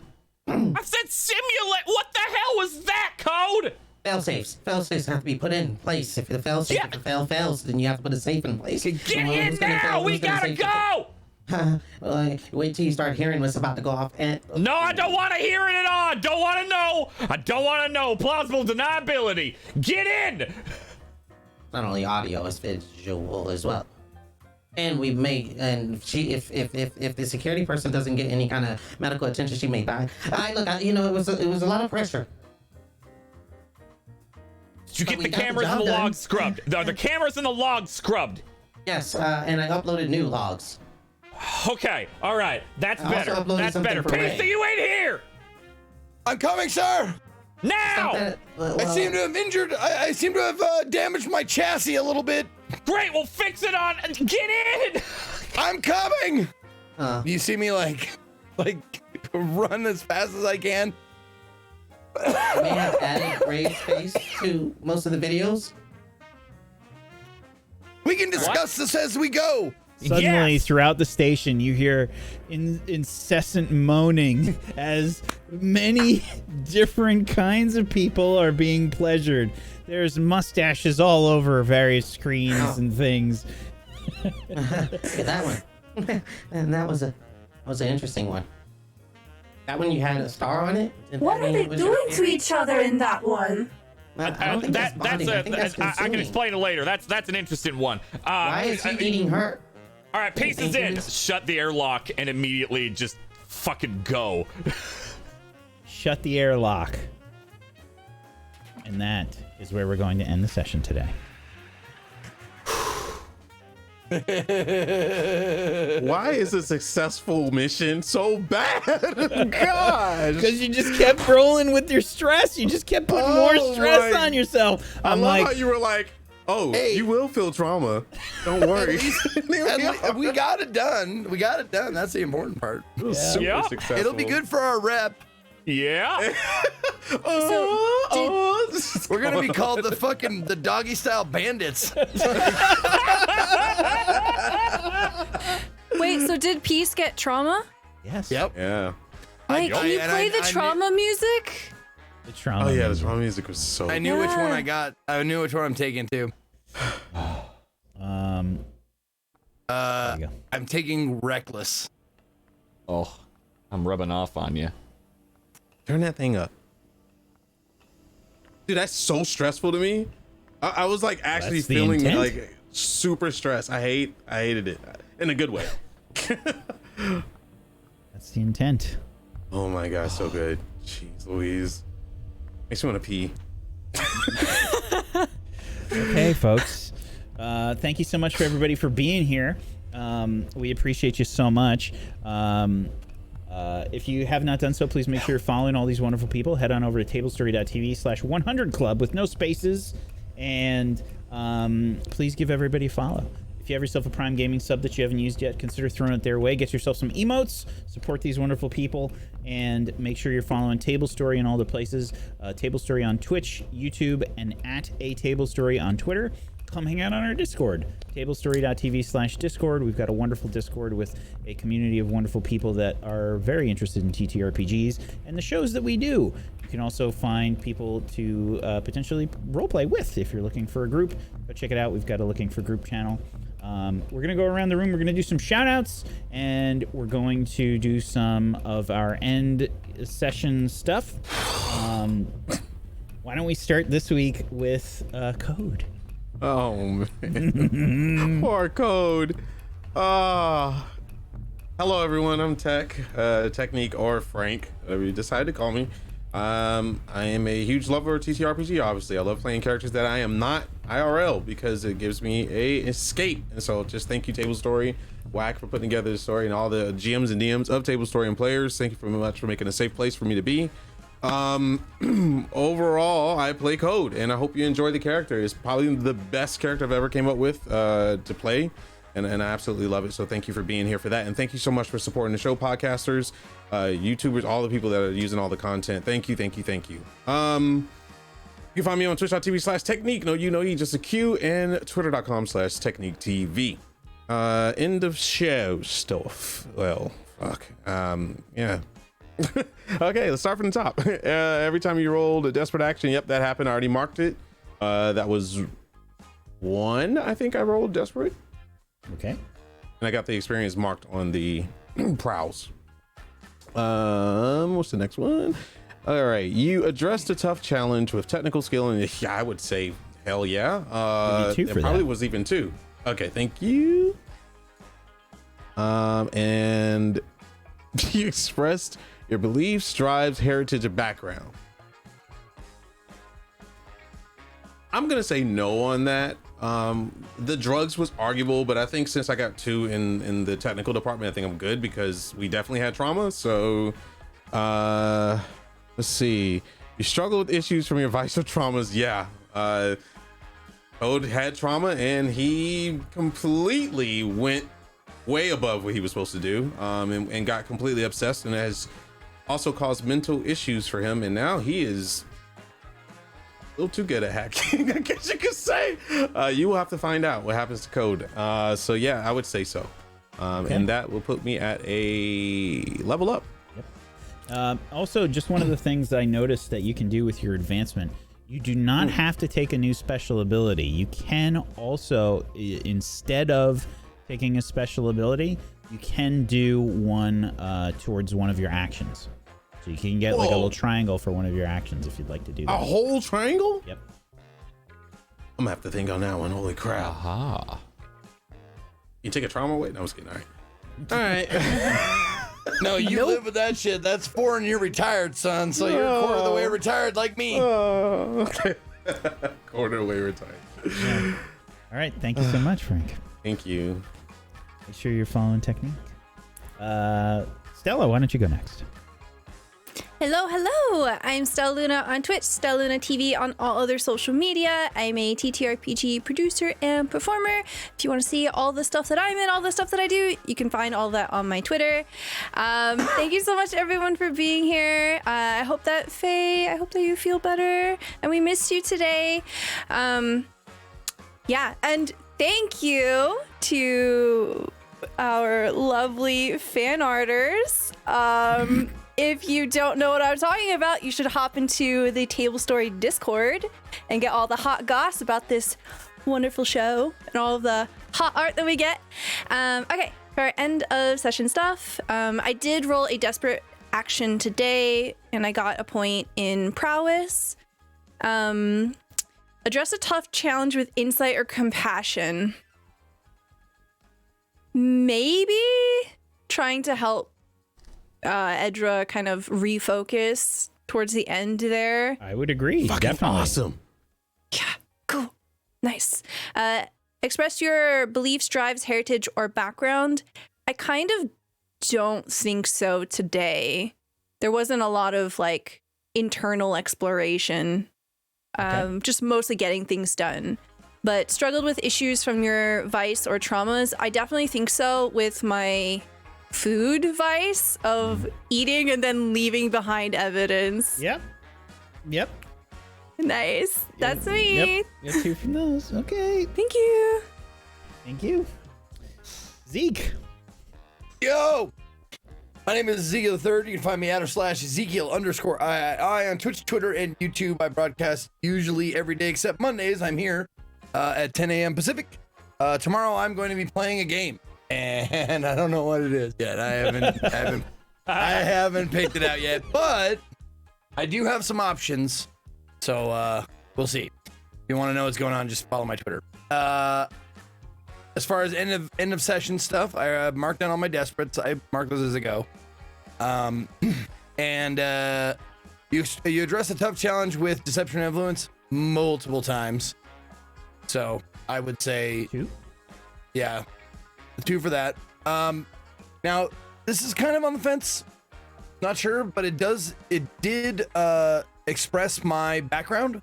I said simulate. What the hell was that, Code? Fail-safes. Fail-safes have to be put in place. If the fail-safe, Yeah. if the fail fails, then you have to put a safe in place. Get Well, in who's gonna now! fail? We Who's gonna gotta save go! Well, wait till you start hearing what's about to go off. And No, I don't want to hear it at all. I don't want to know. I don't want to know. Plausible deniability. Get in. not only audio, it's visual as well. And we may, and she, if the security person doesn't get any kind of medical attention, she may die. It was a lot of pressure. Did you But get we the got the cameras job and the done. logs scrubbed? The cameras and the logs scrubbed. Yes, and I uploaded new logs. Okay, all right. That's I also better. uploaded That's something better. for Peace, Ray. you in here? I'm coming, sir. Now! I seem to have injured. I seem to have damaged my chassis a little bit. Great, we'll fix it on. Get in! I'm coming. Uh, You see me like run as fast as I can. may have added grave space to most of the videos. We can discuss this as we go. Suddenly, Yes! throughout the station, you hear incessant moaning as many different kinds of people are being pleasured. There's mustaches all over various screens and things. Look at that one. And that was an interesting one. That one you had a star on it? Did What that are mean they it was your doing to favorite? each other in that one? Well, I don't think that's bonding. I think that's I can consuming. explain it later. That's an interesting one. Why is he eating her? All right, pieces in. Dangerous. Shut the airlock and immediately just fucking go. Shut the airlock. And that is where we're going to end the session today. Why is a successful mission so bad? Gosh. Because you just kept rolling with your stress. You just kept putting more stress on yourself. I I'm love like, how you were like, oh, Hey. you will feel trauma. Don't worry. We got it done. We got it done. That's the important part. It was super Yeah. successful. It'll be good for our rep. Yeah. We're gonna be called the doggy style bandits. Wait, so did Peace get trauma? yes. Yep. Yeah. Wait, can you and play the I knew- trauma music? The trauma. Oh yeah, the music. trauma music was so. I knew which one I got. I knew which one I'm taking too. There you go. I'm taking reckless. Oh, I'm rubbing off on you. Turn that thing up. Dude, that's so stressful to me. I was like actually That's the feeling intent. like super stressed. I hated it in a good way. That's the intent. Oh my god, so good. Jeez Louise. Makes me want to pee. Okay, folks. Thank you so much for everybody for being here. We appreciate you so much. If you have not done so, please make sure you're following all these wonderful people. Head on over to tablestory.tv/100club with no spaces. And please give everybody a follow. If you have yourself a Prime Gaming sub that you haven't used yet, consider throwing it their way. Get yourself some emotes, support these wonderful people, and make sure you're following Tablestory in all the places. Tablestory on Twitch, YouTube, and @atablestory on Twitter. Come hang out on our Discord, tablestory.tv/Discord. We've got a wonderful Discord with a community of wonderful people that are very interested in TTRPGs and the shows that we do. You can also find people to potentially roleplay with if you're looking for a group. Go check it out. We've got a looking for group channel. We're going to go around the room. We're going to do some shout outs, and we're going to do some of our end session stuff. Why don't we start this week with Code? Oh man. Poor Code. Hello everyone, I'm Tech, Technique or Frank, whatever you decide to call me. I am a huge lover of TTRPG, obviously. I love playing characters that I am not IRL because it gives me a escape. And so just thank you, Tablestory, Whack, for putting together the story, and all the GMs and DMs of Tablestory and players. Thank you very much for making a safe place for me to be. Overall, I play Code, and I hope you enjoy the character. It's probably the best character I've ever came up with to play, and I absolutely love it. So thank you for being here for that, and thank you so much for supporting the show, podcasters, YouTubers, all the people that are using all the content. Thank you. You can find me on twitch.tv/technique, no you know you just a Q, and twitter.com/techniquetv. End of show stuff. Well, fuck. Yeah. Okay, let's start from the top. Every time you rolled a desperate action, yep, that happened. I already marked it. That was one, I think I rolled desperate. Okay. And I got the experience marked on the prowls. What's the next one? All right, you addressed a tough challenge with technical skill, and yeah, I would say hell yeah. Give you 2 for it probably that. was even 2. Okay, thank you. And you expressed your beliefs, drives, heritage, and background. I'm gonna say no on that. The drugs was arguable, but I think since I got 2 in the technical department, I think I'm good because we definitely had trauma. So let's see. You struggle with issues from your vice or traumas. Yeah. Code had trauma and he completely went way above what he was supposed to do, and got completely obsessed, and has also caused mental issues for him. And now he is a little too good at hacking, I guess you could say. You will have to find out what happens to Code. So yeah, I would say so. And that will put me at a level up. Also, just one of the things I noticed that you can do with your advancement, you do not have to take a new special ability. You can also, instead of taking a special ability, you can do one towards one of your actions. So you can get like a little triangle for one of your actions if you'd like to do that. A whole triangle? Yep. I'm gonna have to think on that one. Holy crap. Aha. You take a trauma away? No, I was kidding. All right. No, you live with that shit. That's 4 and you're retired, son. So you're a quarter of the way retired like me. Okay. Quarter of the way retired. Yeah. All right. Thank you so much, Frank. Thank you. Make sure you're following technique. Stella, why don't you go next? Hello. I'm Stella Luna on Twitch, Stella Luna TV on all other social media. I'm a TTRPG producer and performer. If you want to see all the stuff that I'm in, all the stuff that I do, you can find all that on my Twitter. Thank you so much, everyone, for being here. I hope that Faye, I hope that you feel better, and we missed you today. Yeah, and thank you to our lovely fan arters. If you don't know what I'm talking about, you should hop into the Tablestory Discord and get all the hot goss about this wonderful show and all of the hot art that we get. Okay, for our end of session stuff, I did roll a desperate action today, and I got a point in prowess. Address a tough challenge with insight or compassion. Maybe trying to help Edra kind of refocus towards the end there. I would agree. Fucking Definitely. awesome. Yeah, cool. Nice. Express your beliefs, drives, heritage, or background. I kind of don't think so today. There wasn't a lot of like internal exploration. Just mostly getting things done. But struggled with issues from your vice or traumas. I definitely think so with my food vice of eating and then leaving behind evidence. Yep. Nice. That's me. Yep. Get 2 from those. Okay. Thank you. Thank you. Zeke. Yo! My name is Ezekiel III. You can find me at /Ezekiel_I on Twitch, Twitter, and YouTube. I broadcast usually every day except Mondays. I'm here at 10 a.m. Pacific. Tomorrow I'm going to be playing a game. And I don't know what it is yet. I haven't picked it out yet, but I do have some options. So we'll see. If you want to know what's going on, just follow my Twitter. As far as end of session stuff, I marked down all my desperates. I marked those as I go. And you address a tough challenge with deception and influence multiple times. So I would say 2. Yeah. 2 for that. Now this is kind of on the fence. Not sure, but it did express my background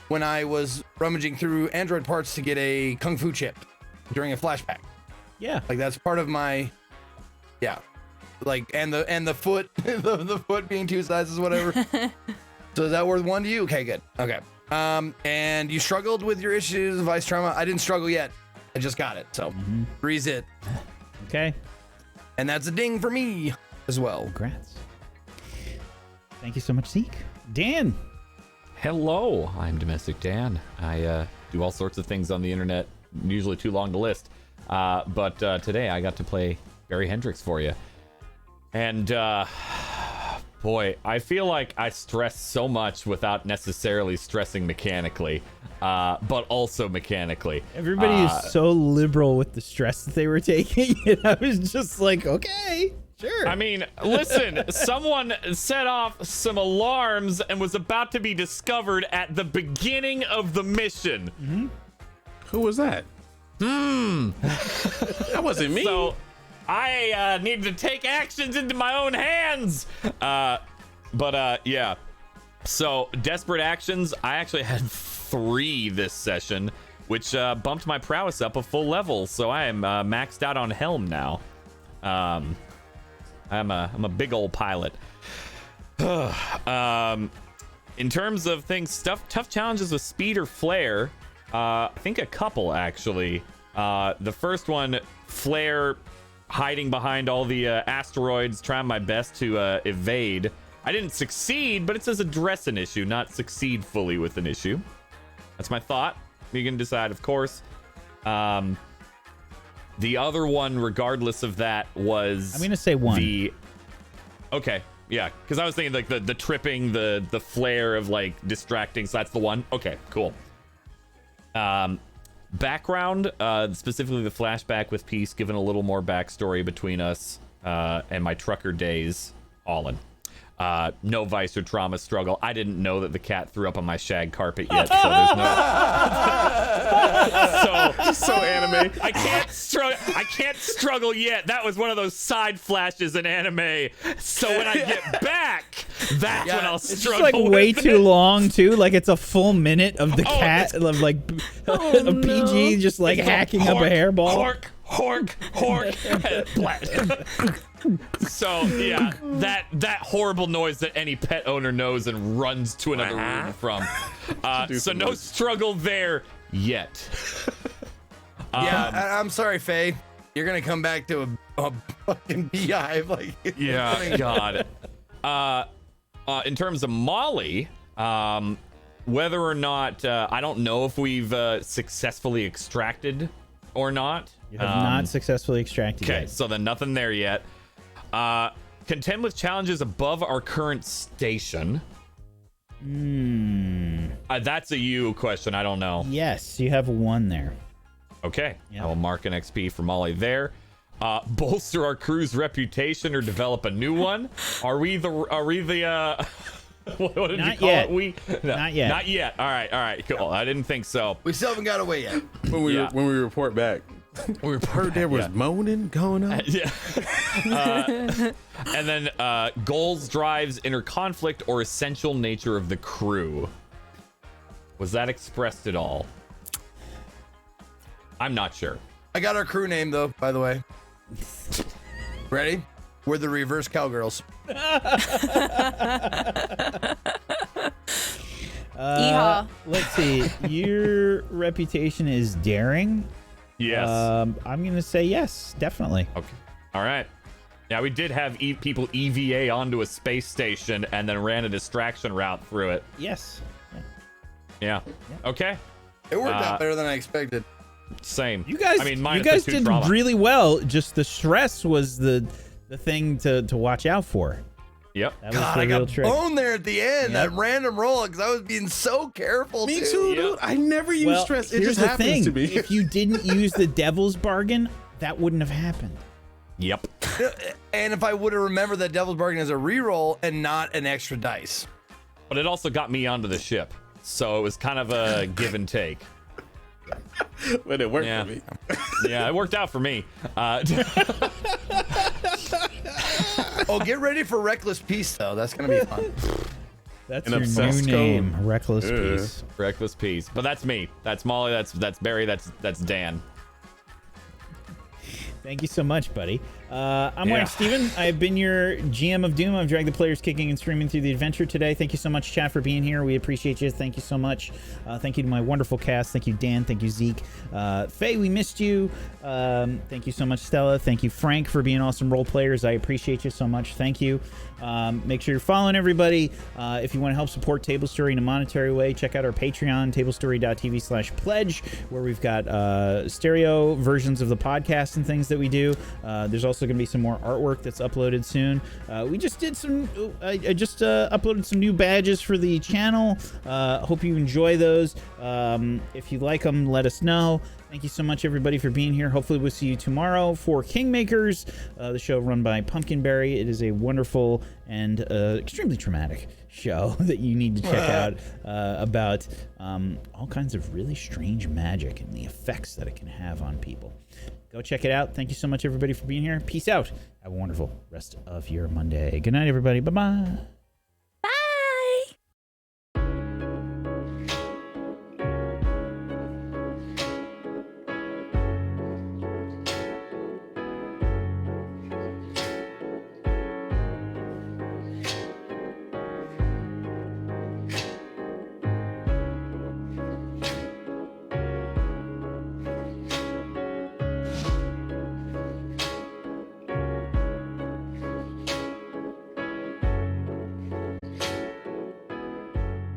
when I was rummaging through Android parts to get a Kung Fu chip during a flashback. Yeah. Like that's part of my, yeah. Like, and the foot, the foot being 2 sizes, whatever. So is that worth 1 to you? Okay, good. Okay. And you struggled with your issues of vice trauma. I didn't struggle yet. I just got it. So 3's it. Okay. And that's a ding for me as well. Congrats. Thank you so much, Zeke. Dan. Hello, I'm Domestic Dan. I do all sorts of things on the internet, usually too long to list. But today I got to play Barry Hendricks for you. And boy, I feel like I stress so much without necessarily stressing mechanically, but also mechanically. Everybody is so liberal with the stress that they were taking, and I was just like, okay, sure. I mean, listen, someone set off some alarms and was about to be discovered at the beginning of the mission. Mm-hmm. Who was that? That wasn't me. So I needed to take actions into my own hands. Yeah. So, desperate actions. I actually had 3 this session, which bumped my prowess up a full level. So I am maxed out on Helm now. I'm a big old pilot. In terms of things, tough challenges with speed or flare. I think a couple actually. The first one, flare, hiding behind all the asteroids, trying my best to evade. I didn't succeed, but it says address an issue, not succeed fully with an issue. That's my thought. You can decide, of course. The other one, regardless of that, was... I'm going to say 1. Okay, yeah, because I was thinking like the tripping, the flare of like distracting, so that's the one. Okay, cool. Background, specifically the flashback with Peace, given a little more backstory between us and my trucker days, all in. No vice or trauma struggle. I didn't know that the cat threw up on my shag carpet yet, so there's no. so anime. I can't struggle yet. That was one of those side flashes in anime. So when I get back, that's when I'll struggle. It's like way too long too. Like it's a full minute of the cat of like a PG just like hacking up a hairball. Hork. So yeah, that horrible noise that any pet owner knows and runs to another room from. So no struggle there yet. I'm sorry, Faye. You're gonna come back to a fucking beehive, like. Yeah, God. In terms of Molly, whether or not I don't know if we've successfully extracted or not. You have not successfully extracted yet. Okay, so then nothing there yet. Contend with challenges above our current station. That's a you question. I don't know. Yes, you have 1 there. Okay. Yep. I will mark an XP for Molly there. Bolster our crew's reputation or develop a new one. Are we the what did Not you call yet. it? Not yet. Not yet. All right, cool. I didn't think so. We still haven't got away yet. When we report back, we heard there was moaning going on. Yeah. And then goals, drives, inner conflict, or essential nature of the crew. Was that expressed at all? I'm not sure. I got our crew name though, by the way. Ready? We're the reverse cowgirls. Yeehaw. Let's see. Your reputation is daring. Yes. I'm gonna say yes, definitely. Okay. All right. Yeah, we did have people EVA onto a space station and then ran a distraction route through it. Yes. Yeah. Okay. It worked out better than I expected. Same. You guys, I mean, you guys did really well. Just the stress was the thing to watch out for. Yep. That was God, the I real got trick. boned there at the end. That random roll because I was being so careful. Me too, dude. I never use stress. It here's just the happens thing. to me. If you didn't use the devil's bargain, that wouldn't have happened. Yep. And if I would have remembered that devil's bargain as a reroll and not an extra dice. But it also got me onto the ship, so it was kind of a give and take. But it worked for me. Yeah, it worked out for me. Oh, get ready for Reckless Peace, though. That's going to be fun. That's An your new obsessed name, code. Reckless Peace. Reckless Peace. But that's me. That's Molly. That's Barry. That's Dan. Thank you so much, buddy. I'm Yeah. Mike Steven. I have been your GM of Doom. I've dragged the players kicking and screaming through the adventure today. Thank you so much, chat, for being here. We appreciate you. Thank you so much. Thank you to my wonderful cast. Thank you, Dan. Thank you, Zeke. Faye, we missed you. Thank you so much, Stella. Thank you, Frank, for being awesome role players. I appreciate you so much. Thank you. Make sure you're following everybody. If you want to help support Tablestory in a monetary way, check out our Patreon, tablestory.tv/pledge, where we've got stereo versions of the podcast and things that we do. There's also going to be some more artwork that's uploaded soon. We just did some, I just uploaded some new badges for the channel. Hope you enjoy those. If you like them, let us know. Thank you so much, everybody, for being here. Hopefully we'll see you tomorrow for Kingmakers, the show run by Pumpkinberry. It is a wonderful and extremely traumatic show that you need to check out about all kinds of really strange magic and the effects that it can have on people. Go check it out. Thank you so much, everybody, for being here. Peace out. Have a wonderful rest of your Monday. Good night, everybody. Bye-bye.